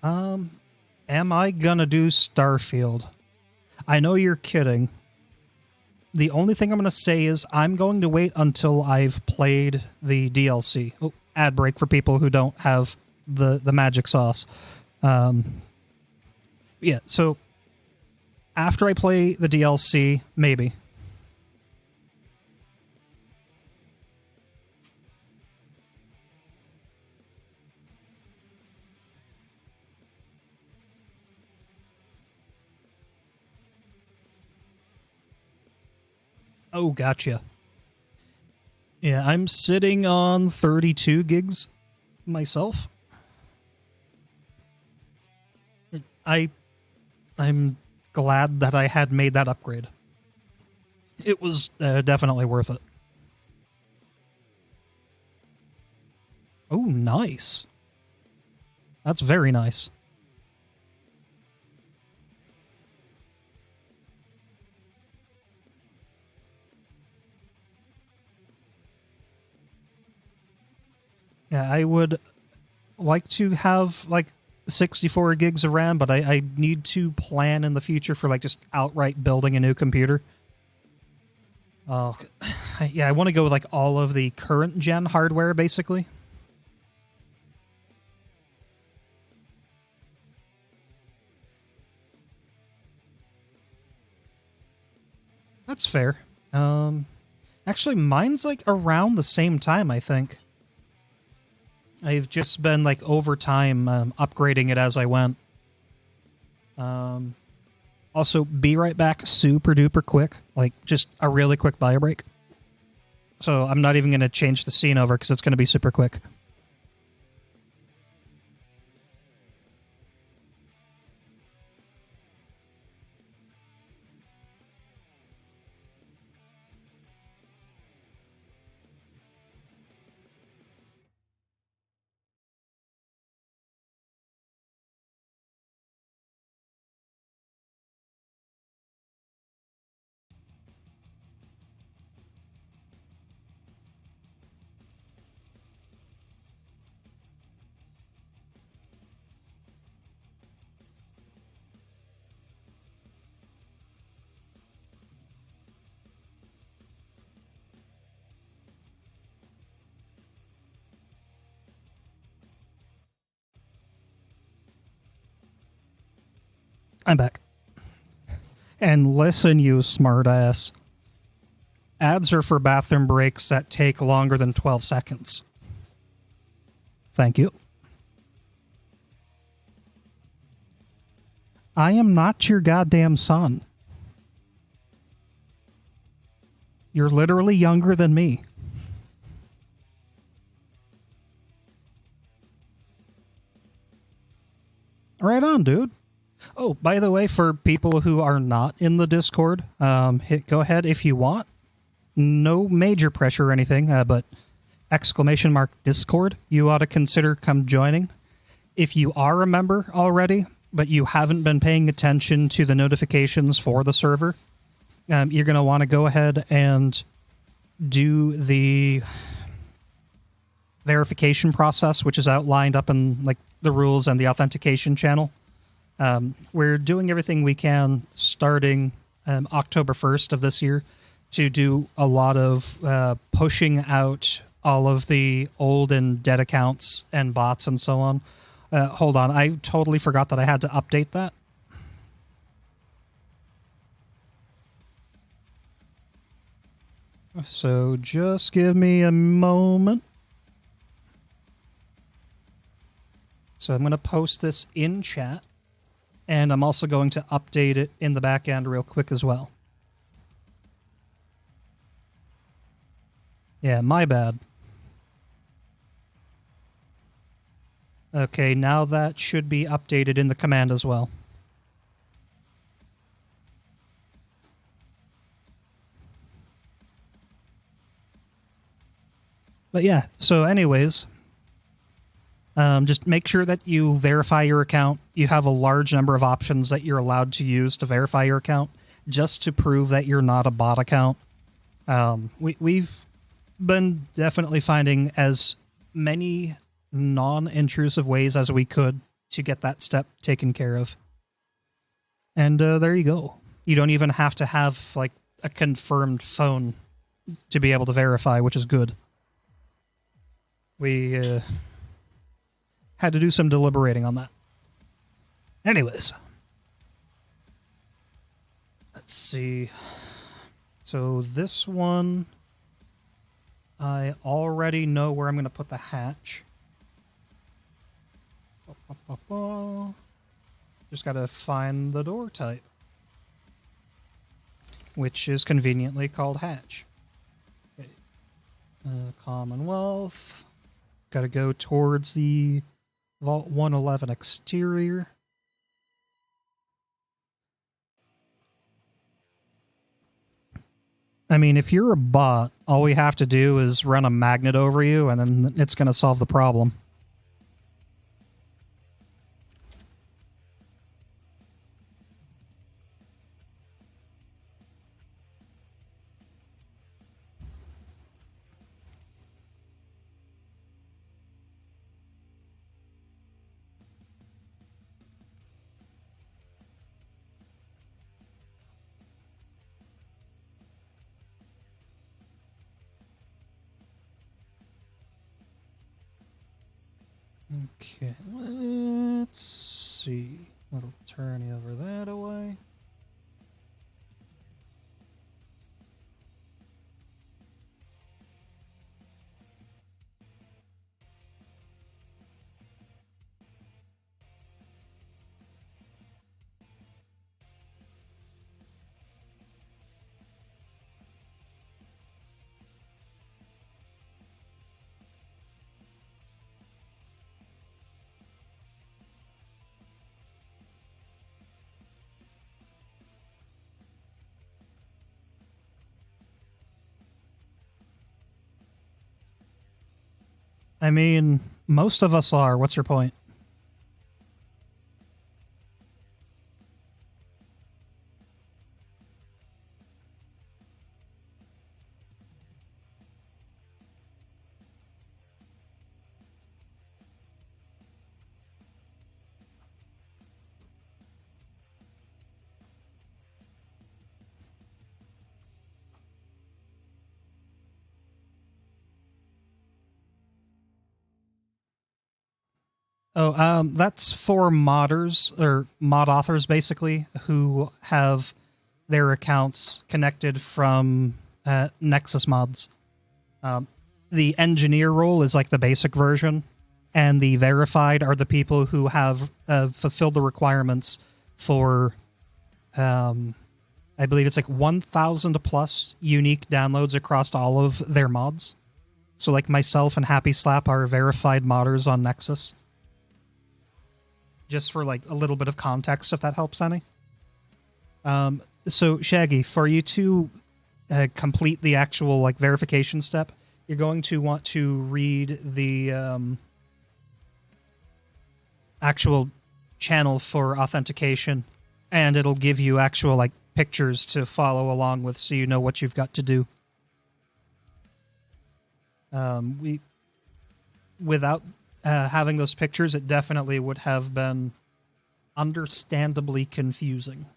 Am I gonna do Starfield? I know you're kidding. The only thing I'm gonna say is I'm going to wait until I've played the DLC. Oh, ad break for people who don't have the magic sauce. Yeah, so after I play the DLC, maybe. Oh, gotcha. Yeah, I'm sitting on 32 gigs myself. I'm glad that I had made that upgrade. It was definitely worth it. Oh, nice. That's very nice. Yeah, I would like to have, like, 64 gigs of RAM, but I need to plan in the future for, like, just outright building a new computer. Oh, yeah, I want to go with, like, all of the current gen hardware, basically. That's fair. Actually, mine's, like, around the same time, I think. I've just been, like, over time, upgrading it as I went. Also, be right back super duper quick. Like, just a really quick bio break. So I'm not even going to change the scene over because it's going to be super quick. I'm back. And listen, you smartass. Ads are for bathroom breaks that take longer than 12 seconds. Thank you. I am not your goddamn son. You're literally younger than me. Right on, dude. Oh, by the way, for people who are not in the Discord, go ahead if you want. No major pressure or anything, but !Discord, you ought to consider come joining. If you are a member already, but you haven't been paying attention to the notifications for the server, you're going to want to go ahead and do the verification process, which is outlined up in like the rules and the authentication channel. We're doing everything we can starting October 1st of this year to do a lot of pushing out all of the old and dead accounts and bots and so on. Hold on, I totally forgot that I had to update that. So just give me a moment. So I'm going to post this in chat, and I'm also going to update it in the back end real quick as well. Yeah, my bad. Okay, now that should be updated in the command as well. But yeah, so anyways, just make sure that you verify your account. You have a large number of options that you're allowed to use to verify your account, just to prove that you're not a bot account. We've been definitely finding as many non-intrusive ways as we could to get that step taken care of. And there you go. You don't even have to have like a confirmed phone to be able to verify, which is good. We had to do some deliberating on that. Anyways. Let's see. So this one, I already know where I'm going to put the hatch. Just got to find the door type, which is conveniently called hatch. Okay. Commonwealth. Got to go towards the Vault 111 exterior. I mean, if you're a bot, all we have to do is run a magnet over you, and then it's going to solve the problem. Okay, let's see. Little turny over that away. I mean, most of us are. What's your point? Oh, that's for modders, or mod authors, basically, who have their accounts connected from Nexus mods. The engineer role is like the basic version, and the verified are the people who have fulfilled the requirements for, I believe it's like 1,000 plus unique downloads across all of their mods. So like myself and Happy Slap are verified modders on Nexus. Just for like a little bit of context, if that helps any. So Shaggy, for you to complete the actual like verification step, you're going to want to read the actual channel for authentication, and it'll give you actual like pictures to follow along with, so you know what you've got to do. Without having those pictures, it definitely would have been understandably confusing.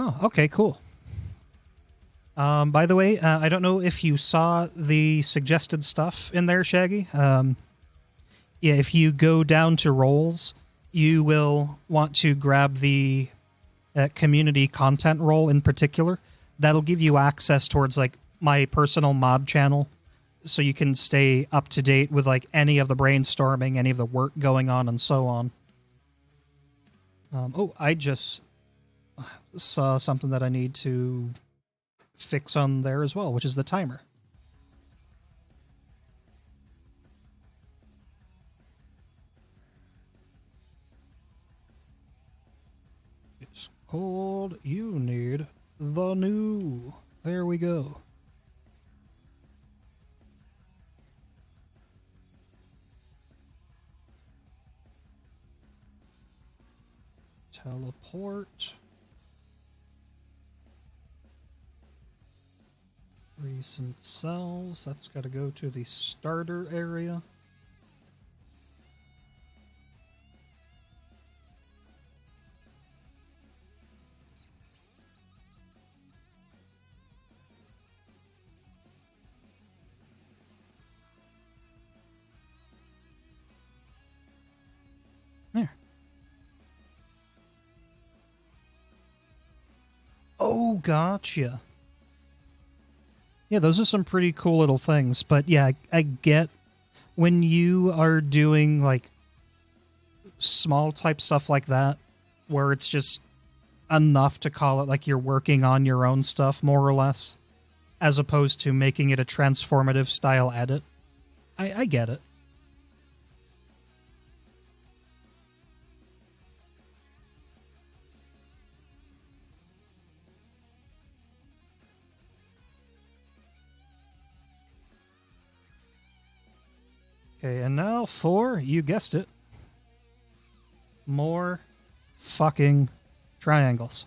Oh, okay, cool. By the way, I don't know if you saw the suggested stuff in there, Shaggy. Yeah, if you go down to roles, you will want to grab the community content role in particular. That'll give you access towards like my personal mod channel, so you can stay up to date with like any of the brainstorming, any of the work going on, and so on. Oh, I just saw something that I need to fix on there as well, which is the timer. It's cold. You need the new. There we go. Teleport. Recent cells. That's got to go to the starter area. There. Oh, gotcha. Yeah, those are some pretty cool little things. But yeah, I get when you are doing like small type stuff like that, where it's just enough to call it like you're working on your own stuff, more or less, as opposed to making it a transformative style edit. I get it. Okay, and now for, you guessed it, more fucking triangles.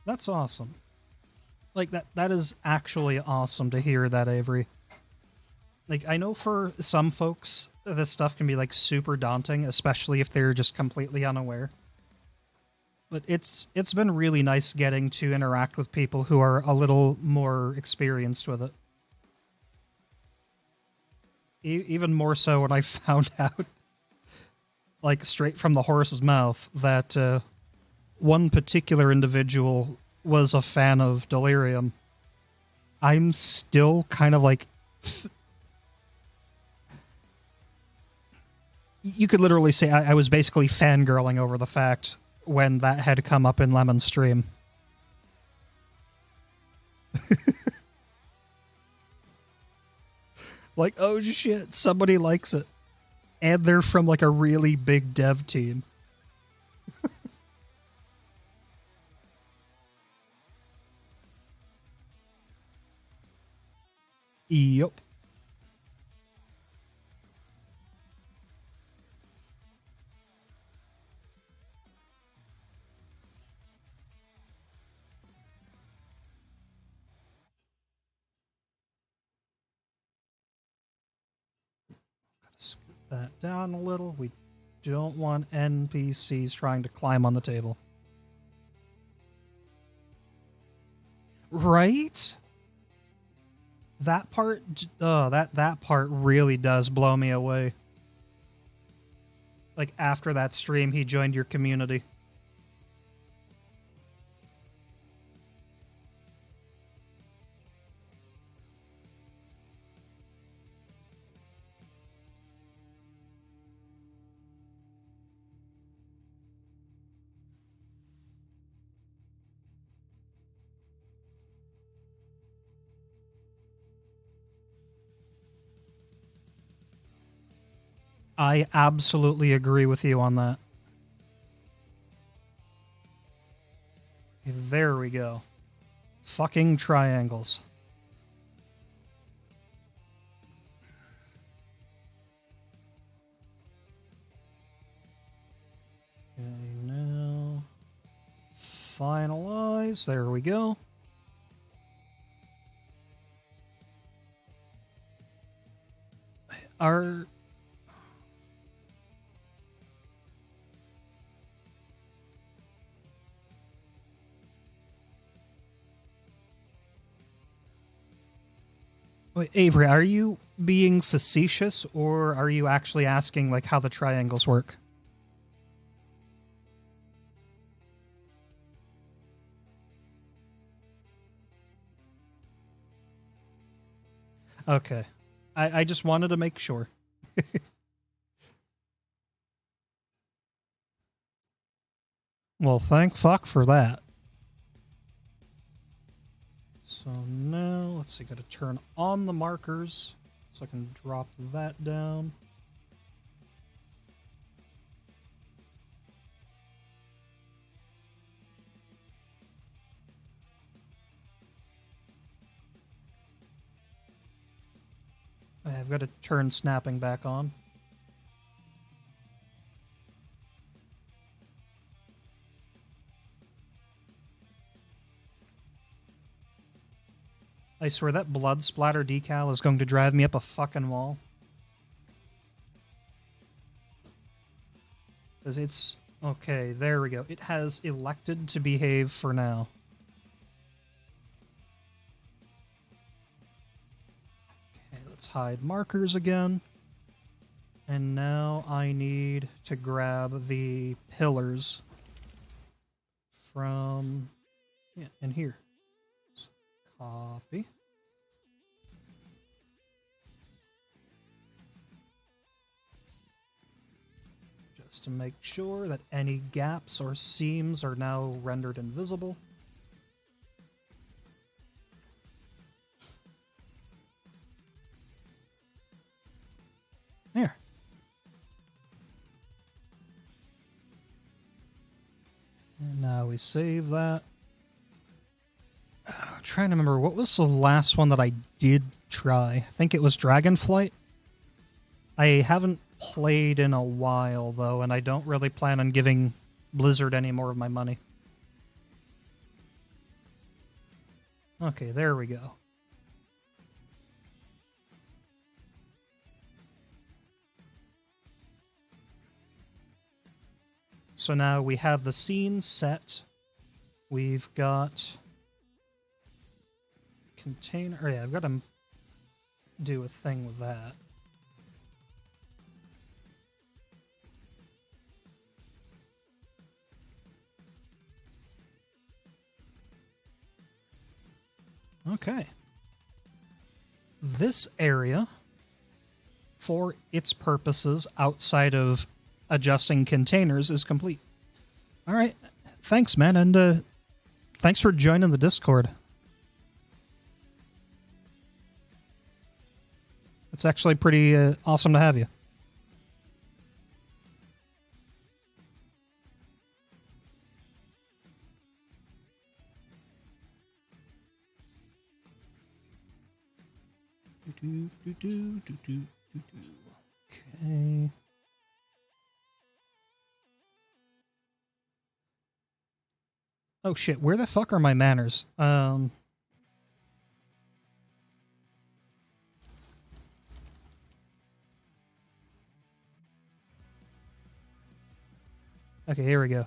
That's awesome. Like, that is actually awesome to hear that, Avery. Like, I know for some folks, this stuff can be, like, super daunting, especially if they're just completely unaware. But it's been really nice getting to interact with people who are a little more experienced with it. Even more so when I found out, like, straight from the horse's mouth, that one particular individual was a fan of Delirium. I'm still kind of like... You could literally say I was basically fangirling over the fact when that had come up in Lemon's stream. Like, oh shit, somebody likes it. And they're from like a really big dev team. Yep. Gotta scoot that down a little. We don't want NPCs trying to climb on the table. Right? That part, that part really does blow me away. like after that stream, he joined your community. I absolutely agree with you on that. There we go. Fucking triangles. Okay, now finalize. There we go. Our Wait, Avery, are you being facetious or are you actually asking like how the triangles work? Okay. I just wanted to make sure. Well, thank fuck for that. So now, let's see, gotta turn on the markers so I can drop that down. I've got to turn snapping back on. I swear that blood splatter decal is going to drive me up a fucking wall. Because it's... Okay, there we go. It has elected to behave for now. Okay, let's hide markers again. And now I need to grab the pillars from... Yeah, in here. Copy. Just to make sure that any gaps or seams are now rendered invisible. There. And now we save that. I'm trying to remember, what was the last one that I did try? I think it was Dragonflight. I haven't played in a while, though, and I don't really plan on giving Blizzard any more of my money. Okay, there we go. So now we have the scene set. We've got... container. Oh yeah, I've got to do a thing with that. Okay. This area, for its purposes outside of adjusting containers, is complete. All right. Thanks, man, and thanks for joining the Discord. It's actually pretty awesome to have you. Okay. Oh shit, where the fuck are my manners? Okay, here we go.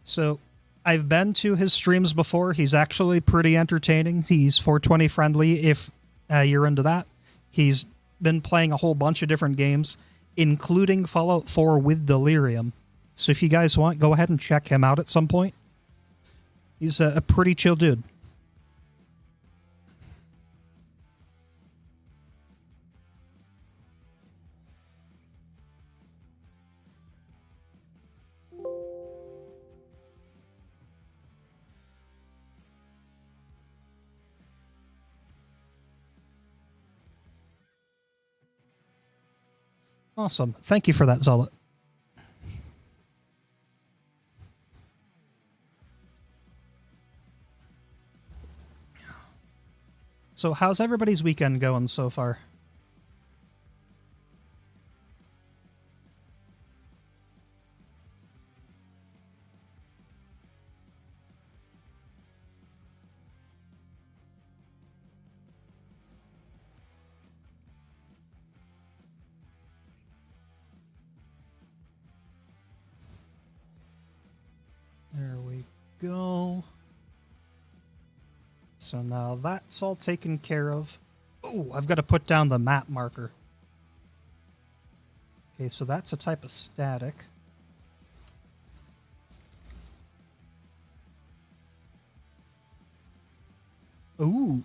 So, I've been to his streams before. He's actually pretty entertaining. He's 420 friendly if you're into that. He's been playing a whole bunch of different games. including Fallout 4 with Delirium. So if you guys want, go ahead and check him out at some point. He's a pretty chill dude. Awesome. Thank you for that, Zealot. So how's everybody's weekend going so far? There we go. So now that's all taken care of. Oh, I've got to put down the map marker. Okay, so that's a type of static. Ooh.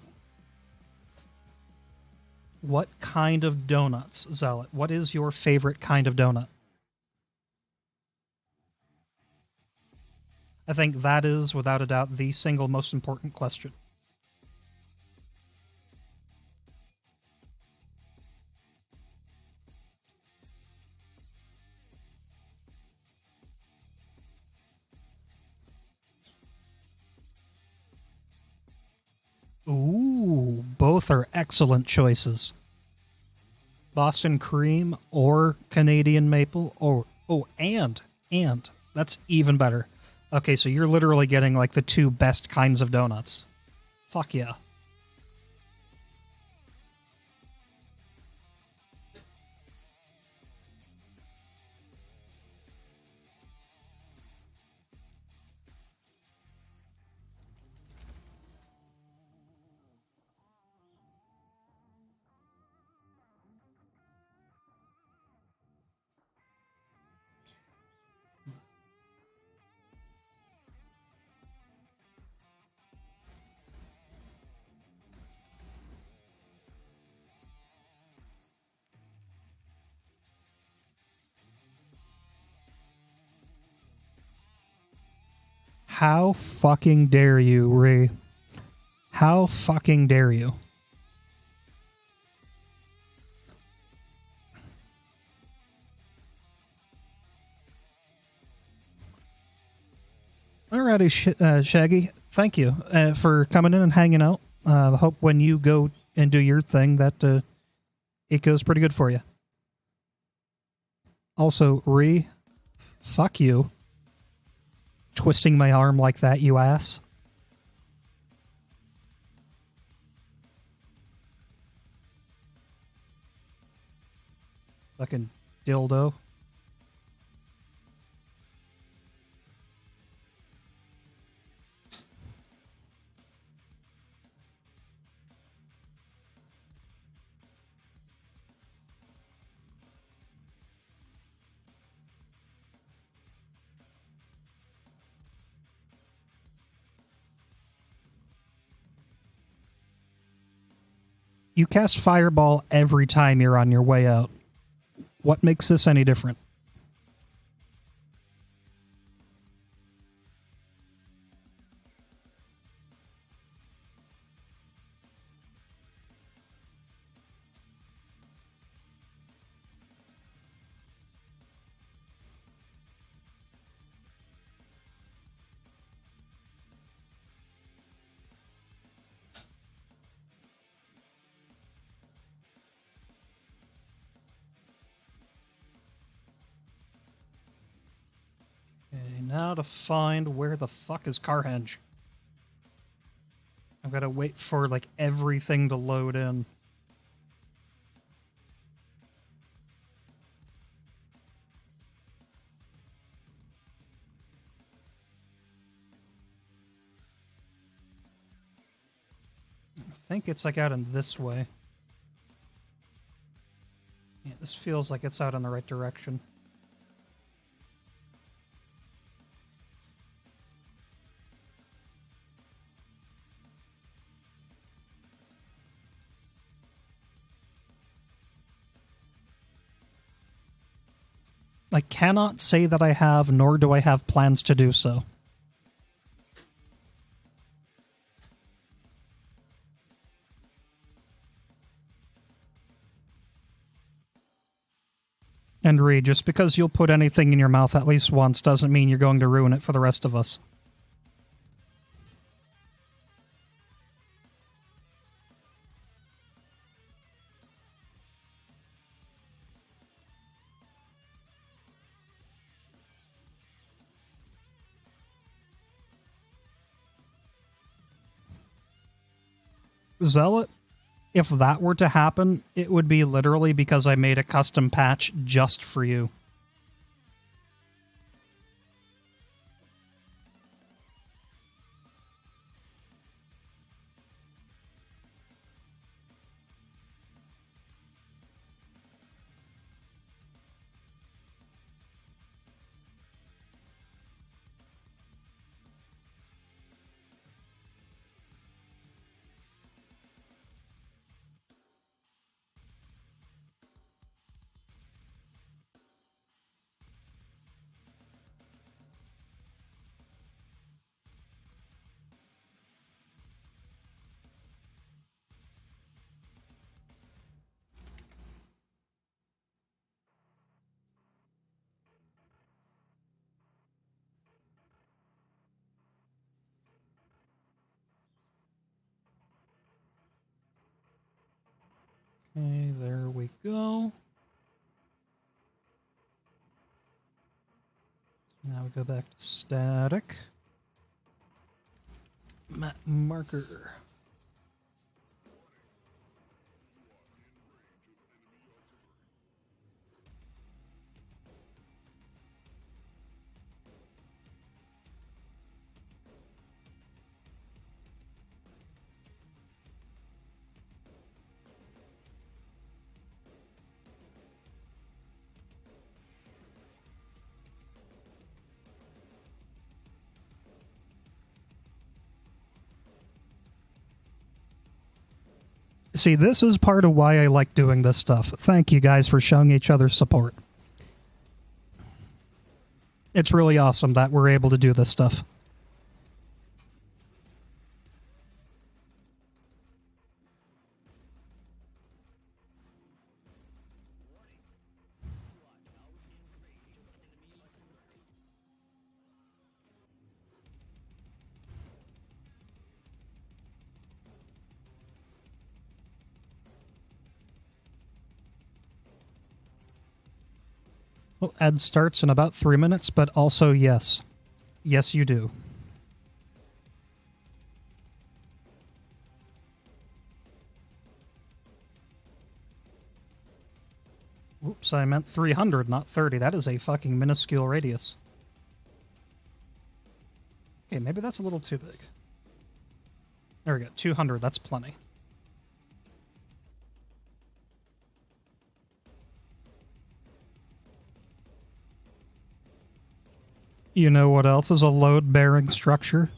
What kind of donuts, Zealot? What is your favorite kind of donut? I think that is, without a doubt, the single most important question. Ooh, both are excellent choices. Boston cream or Canadian maple, or and that's even better. Okay, so you're literally getting like the two best kinds of donuts. Fuck yeah. How fucking dare you, Ray? How fucking dare you? Alrighty, Shaggy. Thank you for coming in and hanging out. Hope when you go and do your thing that it goes pretty good for you. Also, Ree, fuck you. Twisting my arm like that, you ass. Fucking dildo. You cast Fireball every time you're on your way out. What makes this any different? Okay, now to find where the fuck is Carhenge. I've got to wait for, like, everything to load in. I think it's, like, out in this way. Yeah, This feels like it's out in the right direction. I cannot say that I have, nor do I have plans to do so. And Reed, just because you'll put anything in your mouth at least once doesn't mean you're going to ruin it for the rest of us. Zealot, if that were to happen, it would be literally because I made a custom patch just for you. Okay, there we go. Now we go back to static. Map marker. See, this is part of why I like doing this stuff. Thank you guys for showing each other support. It's really awesome that we're able to do this stuff. Well, ad starts in about 3 minutes, but also yes. Yes, you do. Oops, I meant 300, not 30. That is a fucking minuscule radius. Okay, maybe that's a little too big. There we go, 200, that's plenty. You know what else is a load-bearing structure?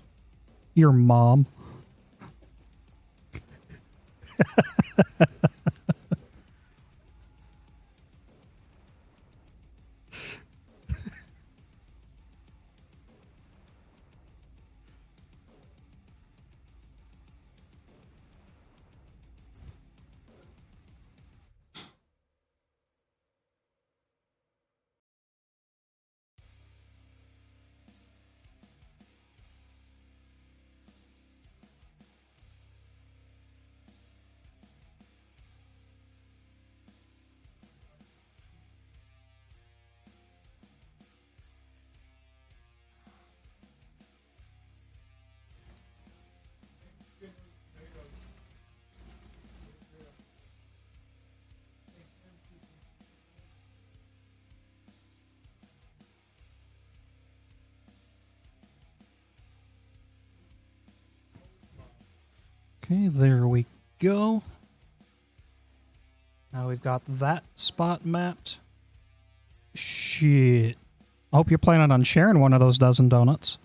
Your mom. Okay, there we go. Now we've got that spot mapped. Shit. I hope you're planning on sharing one of those dozen donuts.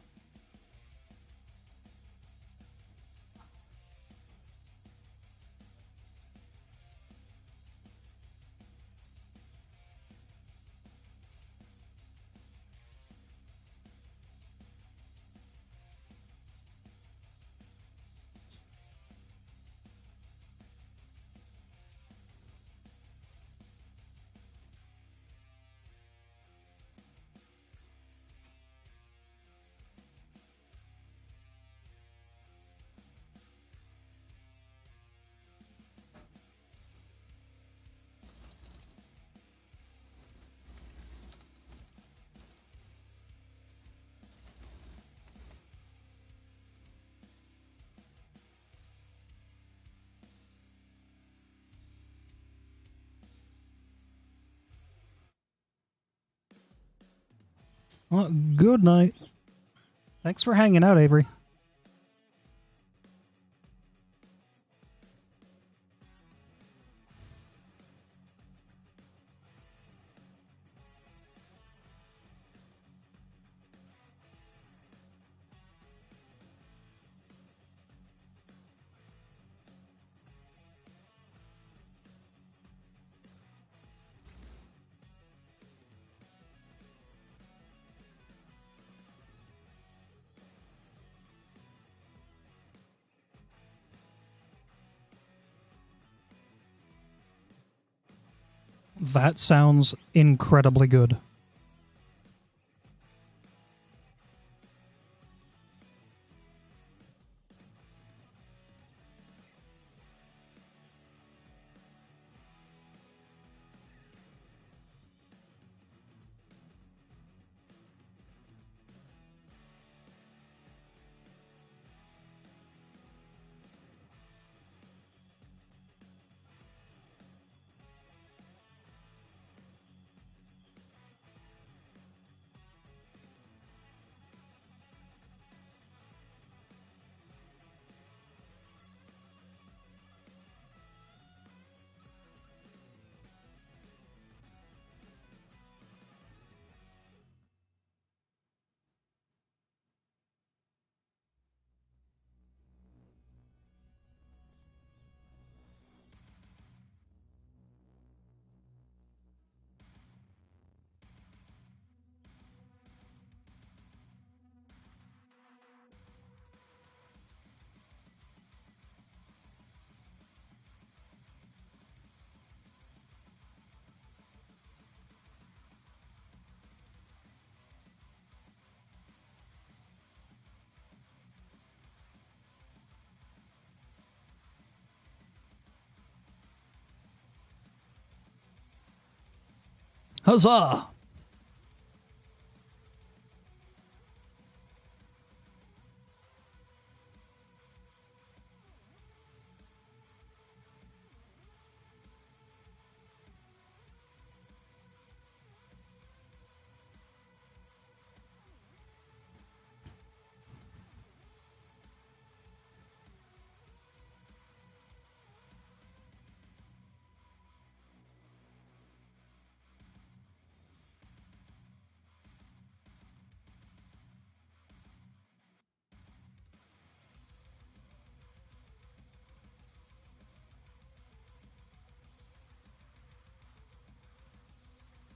Well, good night. Thanks for hanging out, Avery. That sounds incredibly good. Huzzah!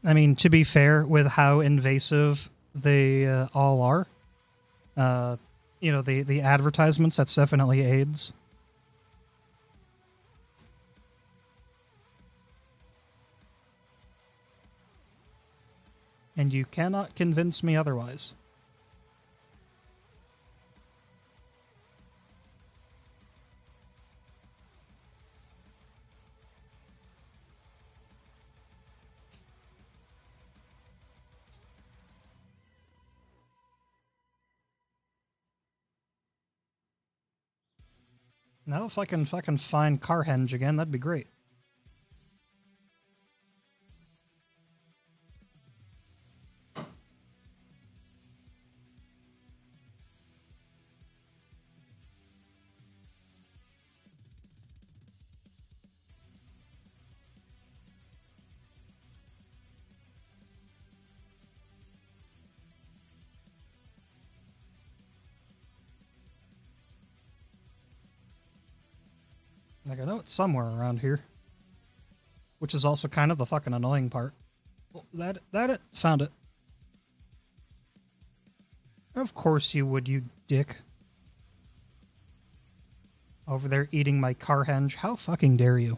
I mean, to be fair, with how invasive they all are, the advertisements, that's definitely aids. And you cannot convince me otherwise. Now, if I can fucking find Carhenge again, that'd be great. Like, I know it's somewhere around here. Which is also kind of the fucking annoying part. Oh, that it. Found it. Of course you would, you dick. Over there eating my car henge. How fucking dare you?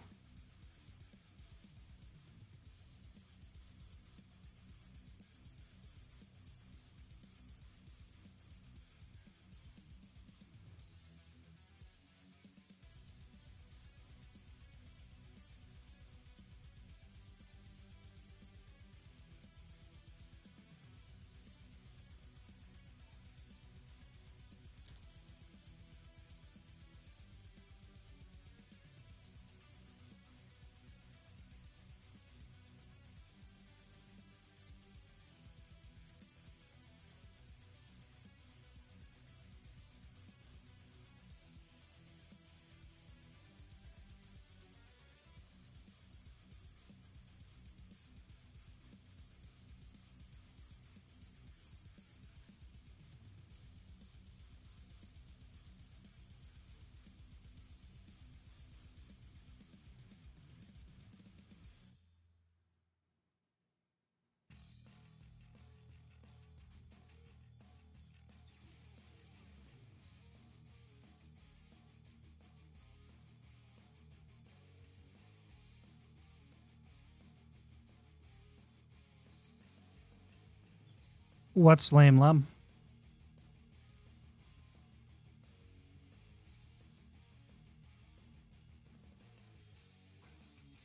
What's lame lum?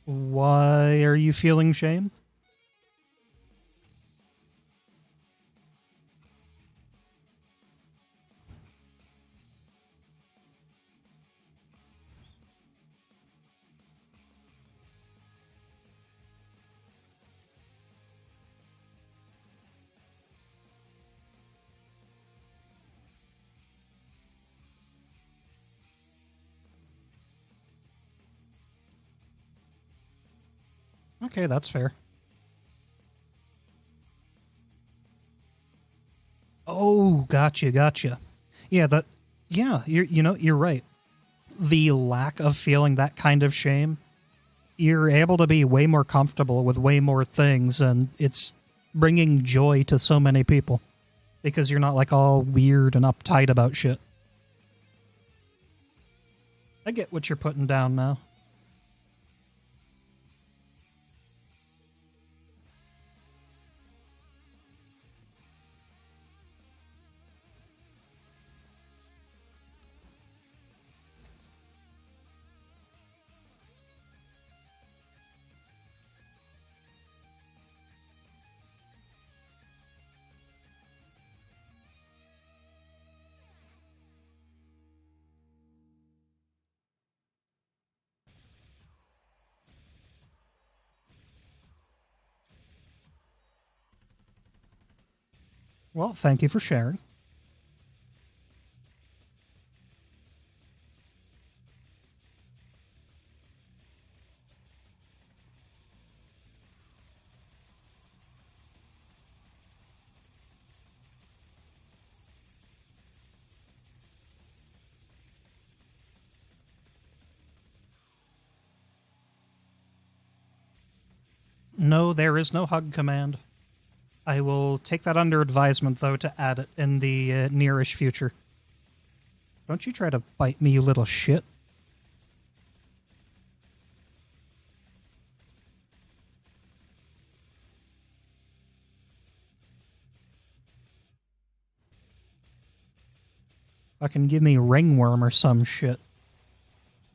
Why are you feeling shame? Okay, that's fair. Oh, gotcha. Yeah, you're right. The lack of feeling that kind of shame, you're able to be way more comfortable with way more things, and it's bringing joy to so many people because you're not like all weird and uptight about shit. I get what you're putting down now. Well, thank you for sharing. No, there is no hug command. I will take that under advisement, though, to add it in the nearish future. Don't you try to bite me, you little shit. Fucking give me ringworm or some shit.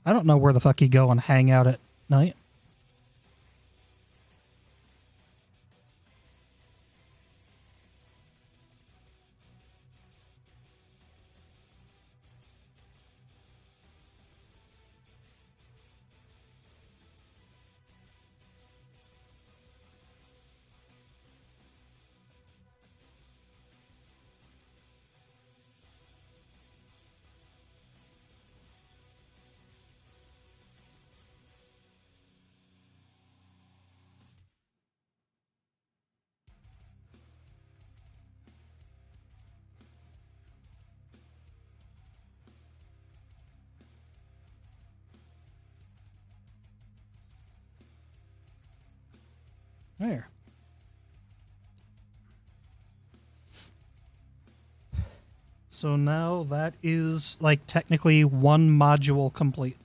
I don't know where the fuck you go and hang out at night. There. So now that is, like, technically one module complete.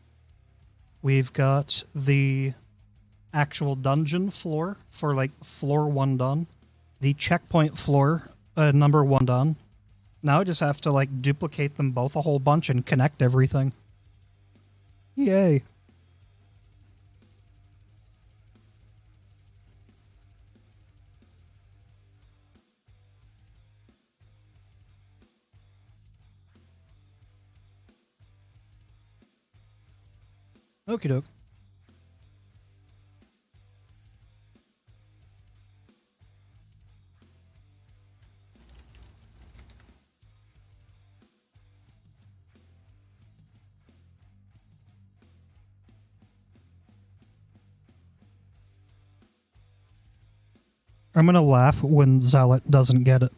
We've got the actual dungeon floor for, like, floor 1 done. The checkpoint floor, number 1 done. Now I just have to, like, duplicate them both a whole bunch and connect everything. Yay. Okie doke. I'm gonna laugh when Zealot doesn't get it.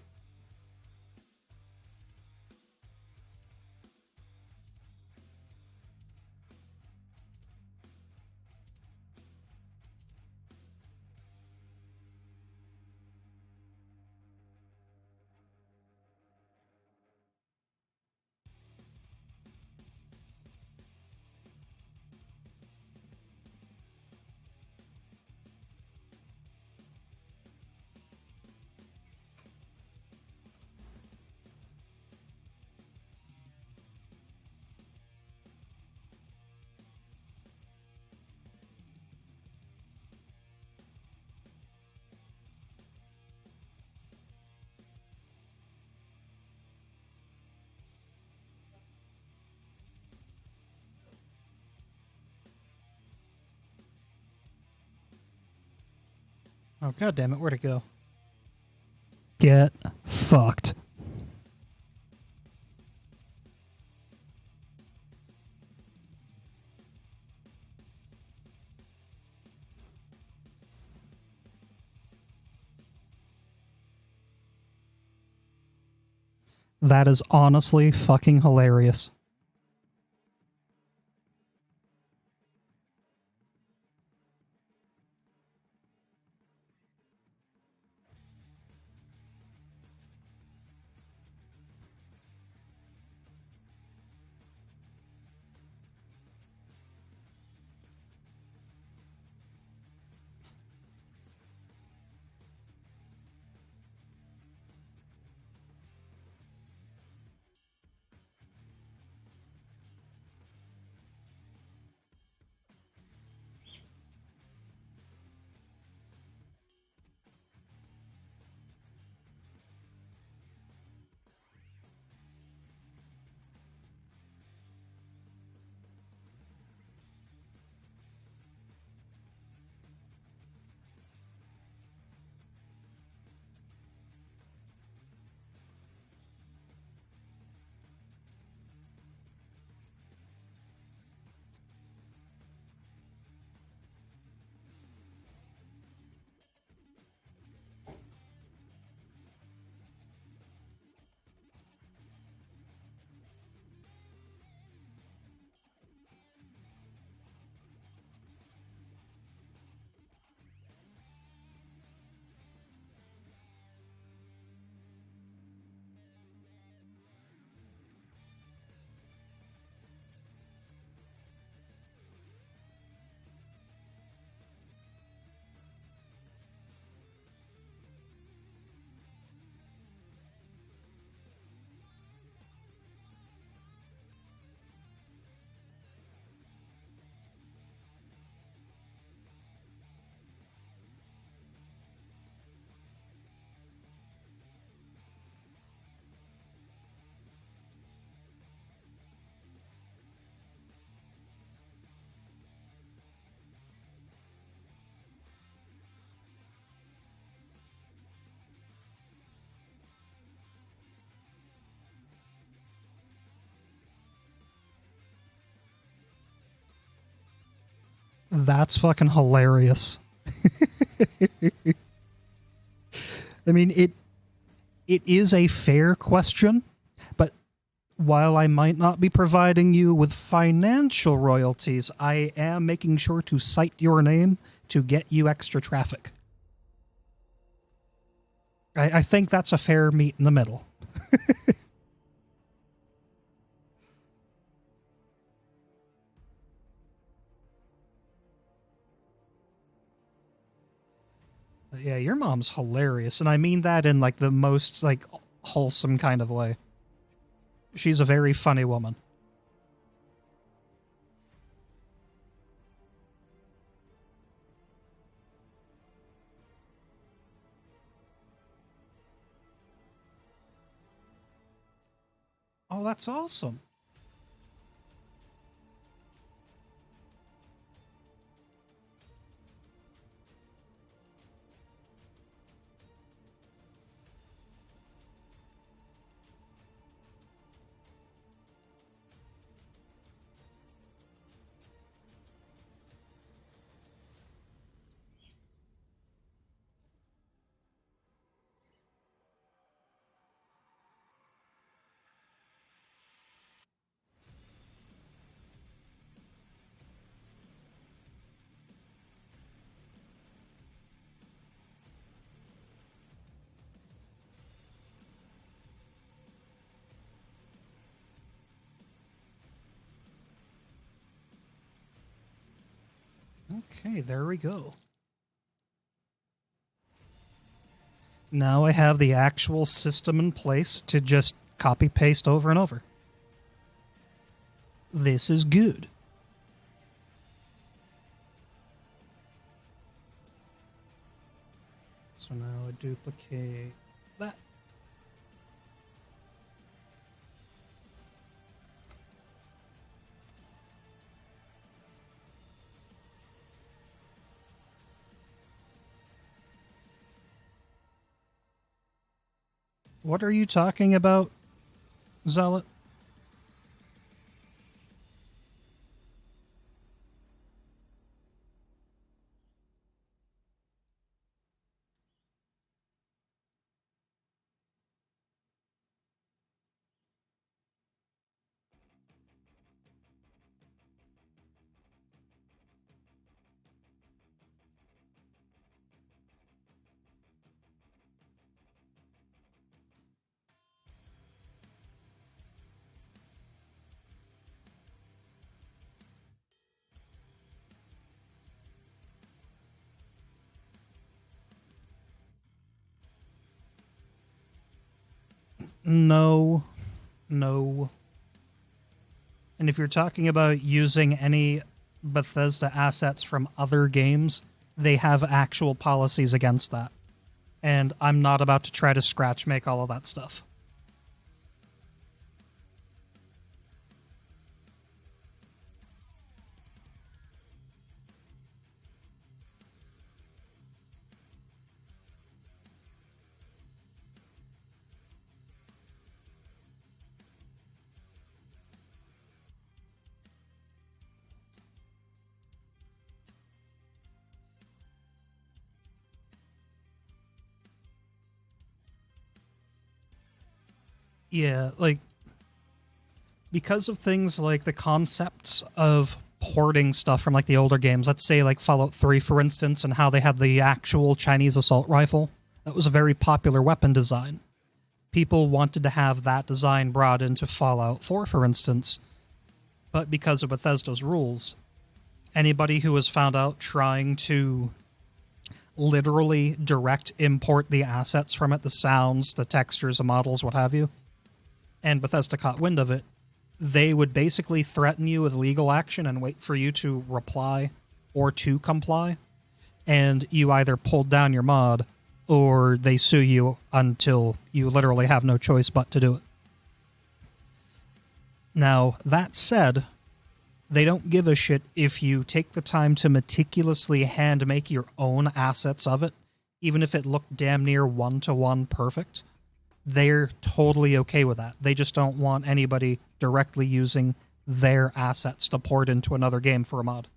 Oh, god damn it, where'd it go? Get fucked. That is honestly fucking hilarious. That's fucking hilarious. I mean, it is a fair question, but while I might not be providing you with financial royalties, I am making sure to cite your name to get you extra traffic. I think that's a fair meet in the middle. Yeah, your mom's hilarious, and I mean that in like the most like wholesome kind of way. She's a very funny woman. Oh, that's awesome. Okay, there we go. Now I have the actual system in place to just copy paste over and over. This is good. So now I duplicate that. What are you talking about, Zealot? No. No. And if you're talking about using any Bethesda assets from other games, they have actual policies against that. And I'm not about to try to scratch make all of that stuff. Yeah, like, because of things like the concepts of porting stuff from like the older games, let's say like Fallout 3 for instance, and how they had the actual Chinese assault rifle, that was a very popular weapon design. People wanted to have that design brought into Fallout 4 for instance, but because of Bethesda's rules, anybody who was found out trying to literally direct import the assets from it, the sounds, the textures, the models, what have you, and Bethesda caught wind of it, they would basically threaten you with legal action and wait for you to reply or to comply. And you either pulled down your mod or they sue you until you literally have no choice but to do it. Now, that said, they don't give a shit if you take the time to meticulously hand make your own assets of it, even if it looked damn near one-to-one perfect. They're totally okay with that. They just don't want anybody directly using their assets to port into another game for a mod.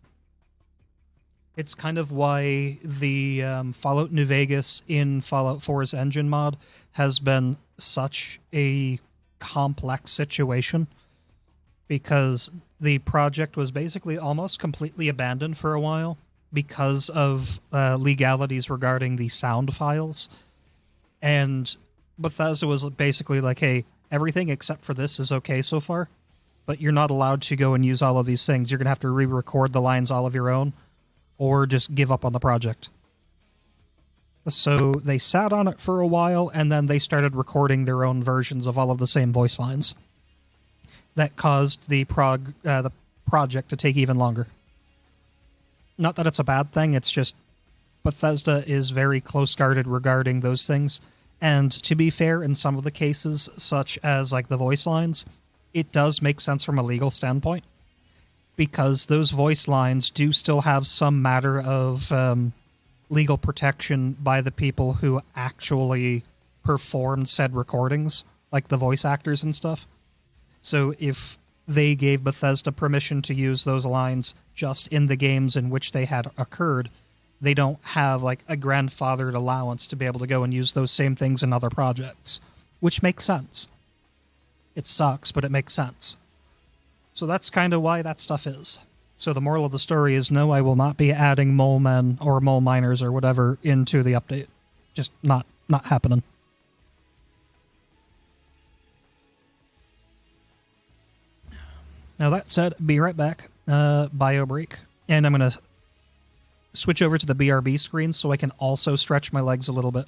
It's kind of why the Fallout New Vegas in Fallout 4's engine mod has been such a complex situation, because the project was basically almost completely abandoned for a while because of legalities regarding the sound files. And Bethesda was basically like, hey, everything except for this is okay so far, but you're not allowed to go and use all of these things. You're going to have to re-record the lines all of your own, or just give up on the project. So they sat on it for a while, and then they started recording their own versions of all of the same voice lines. That caused the project to take even longer. Not that it's a bad thing, it's just Bethesda is very close-guarded regarding those things. And to be fair, in some of the cases, such as like the voice lines, it does make sense from a legal standpoint, because those voice lines do still have some matter of legal protection by the people who actually performed said recordings, like the voice actors and stuff. So if they gave Bethesda permission to use those lines just in the games in which they had occurred, they don't have like a grandfathered allowance to be able to go and use those same things in other projects, which makes sense. It sucks, but it makes sense. So that's kind of why that stuff is. So the moral of the story is no, I will not be adding mole men or mole miners or whatever into the update. Just not happening. Now that said, be right back. Bio break. And I'm going to switch over to the BRB screen so I can also stretch my legs a little bit.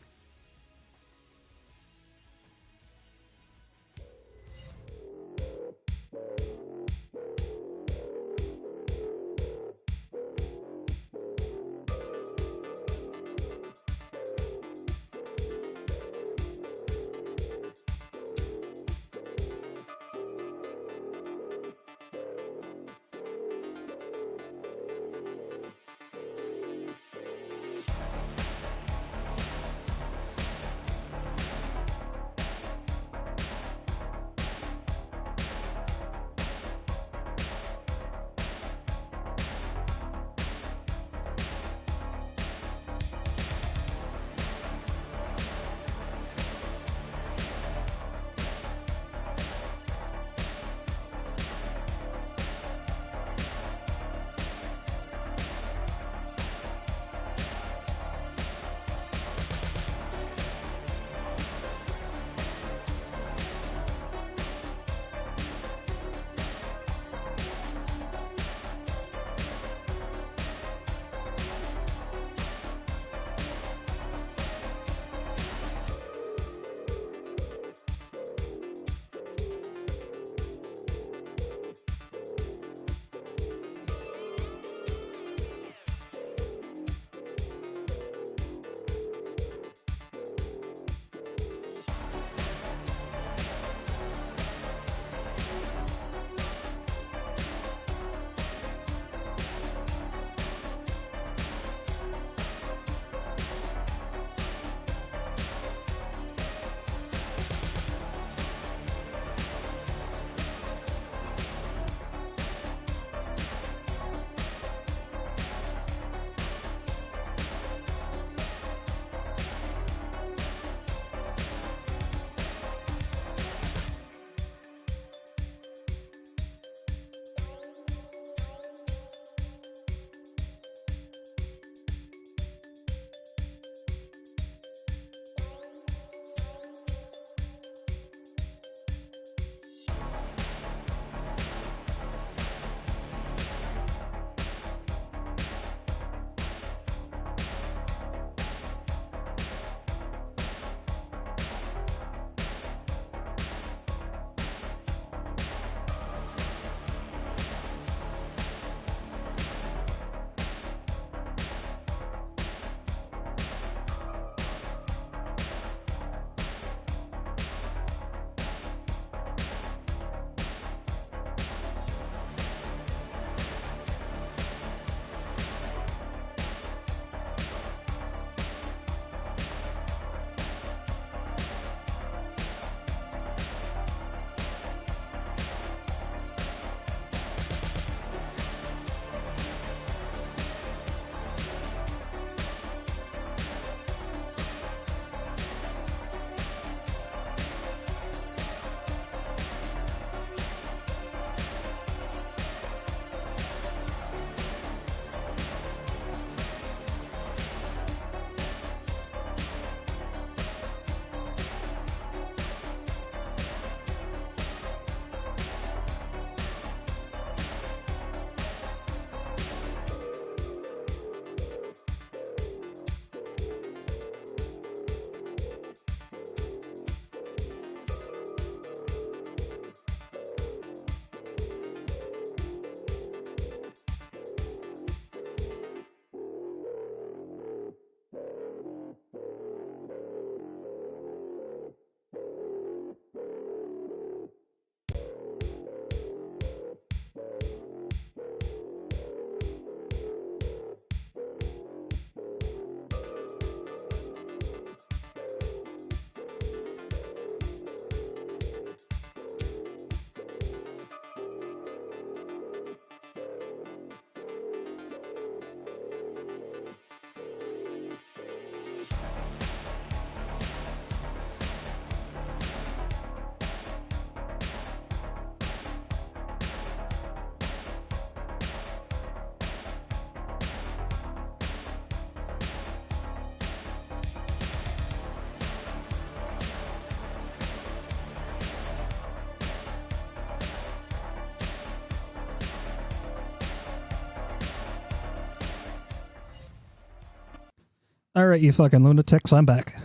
Alright, you fucking lunatics, I'm back.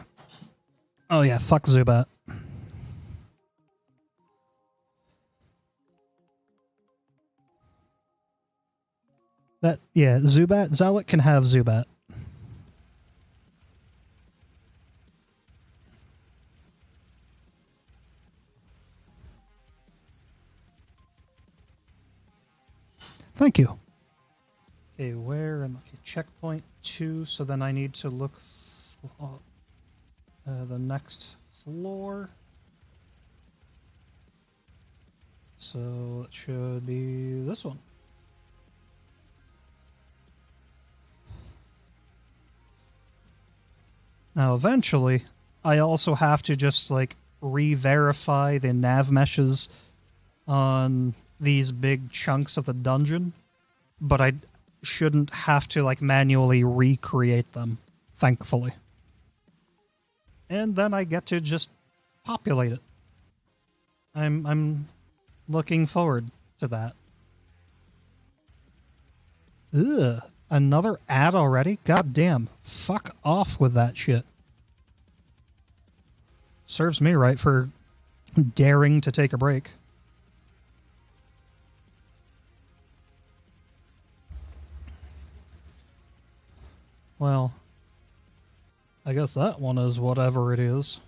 Oh yeah, fuck Zubat. Yeah, Zubat, Zealot can have Zubat. Thank you. Okay, where am I? Okay, checkpoint 2, so then I need to look for the next floor. So it should be this one. Now, eventually, I also have to just, like, re-verify the nav meshes on these big chunks of the dungeon, but I shouldn't have to, like, manually recreate them, thankfully. And then I get to just populate it. I'm looking forward to that. Ugh. Another ad already? God damn. Fuck off with that shit. Serves me right for daring to take a break. Well, I guess that one is whatever it is.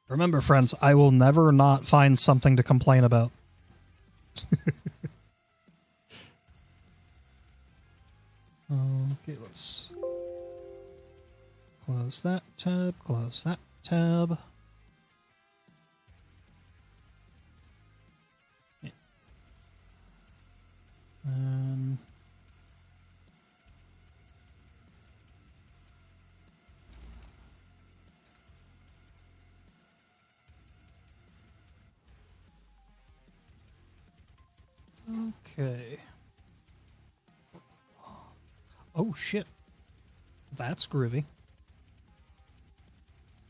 Remember, friends, I will never not find something to complain about. Okay, let's close that tab, close that tab. Yeah. Okay. Oh shit. That's groovy.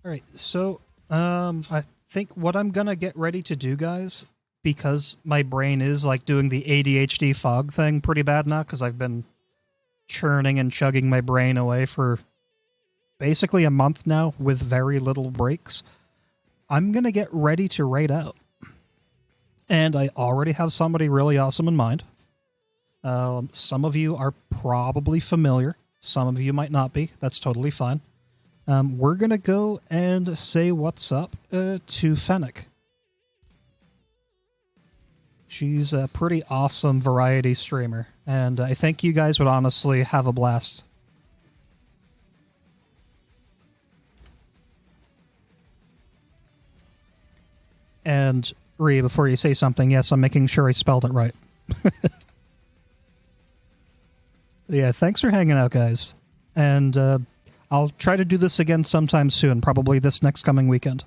Alright, so I think what I'm gonna get ready to do, guys, because my brain is like doing the ADHD fog thing pretty bad now, because I've been churning and chugging my brain away for basically a month now with very little breaks. I'm gonna get ready to raid out. And I already have somebody really awesome in mind. Some of you are probably familiar. Some of you might not be. That's totally fine. We're going to go and say what's up to Fennec. She's a pretty awesome variety streamer, and I think you guys would honestly have a blast. And, Rhea, before you say something, yes, I'm making sure I spelled it right. Yeah, thanks for hanging out, guys. And I'll try to do this again sometime soon, probably this next coming weekend.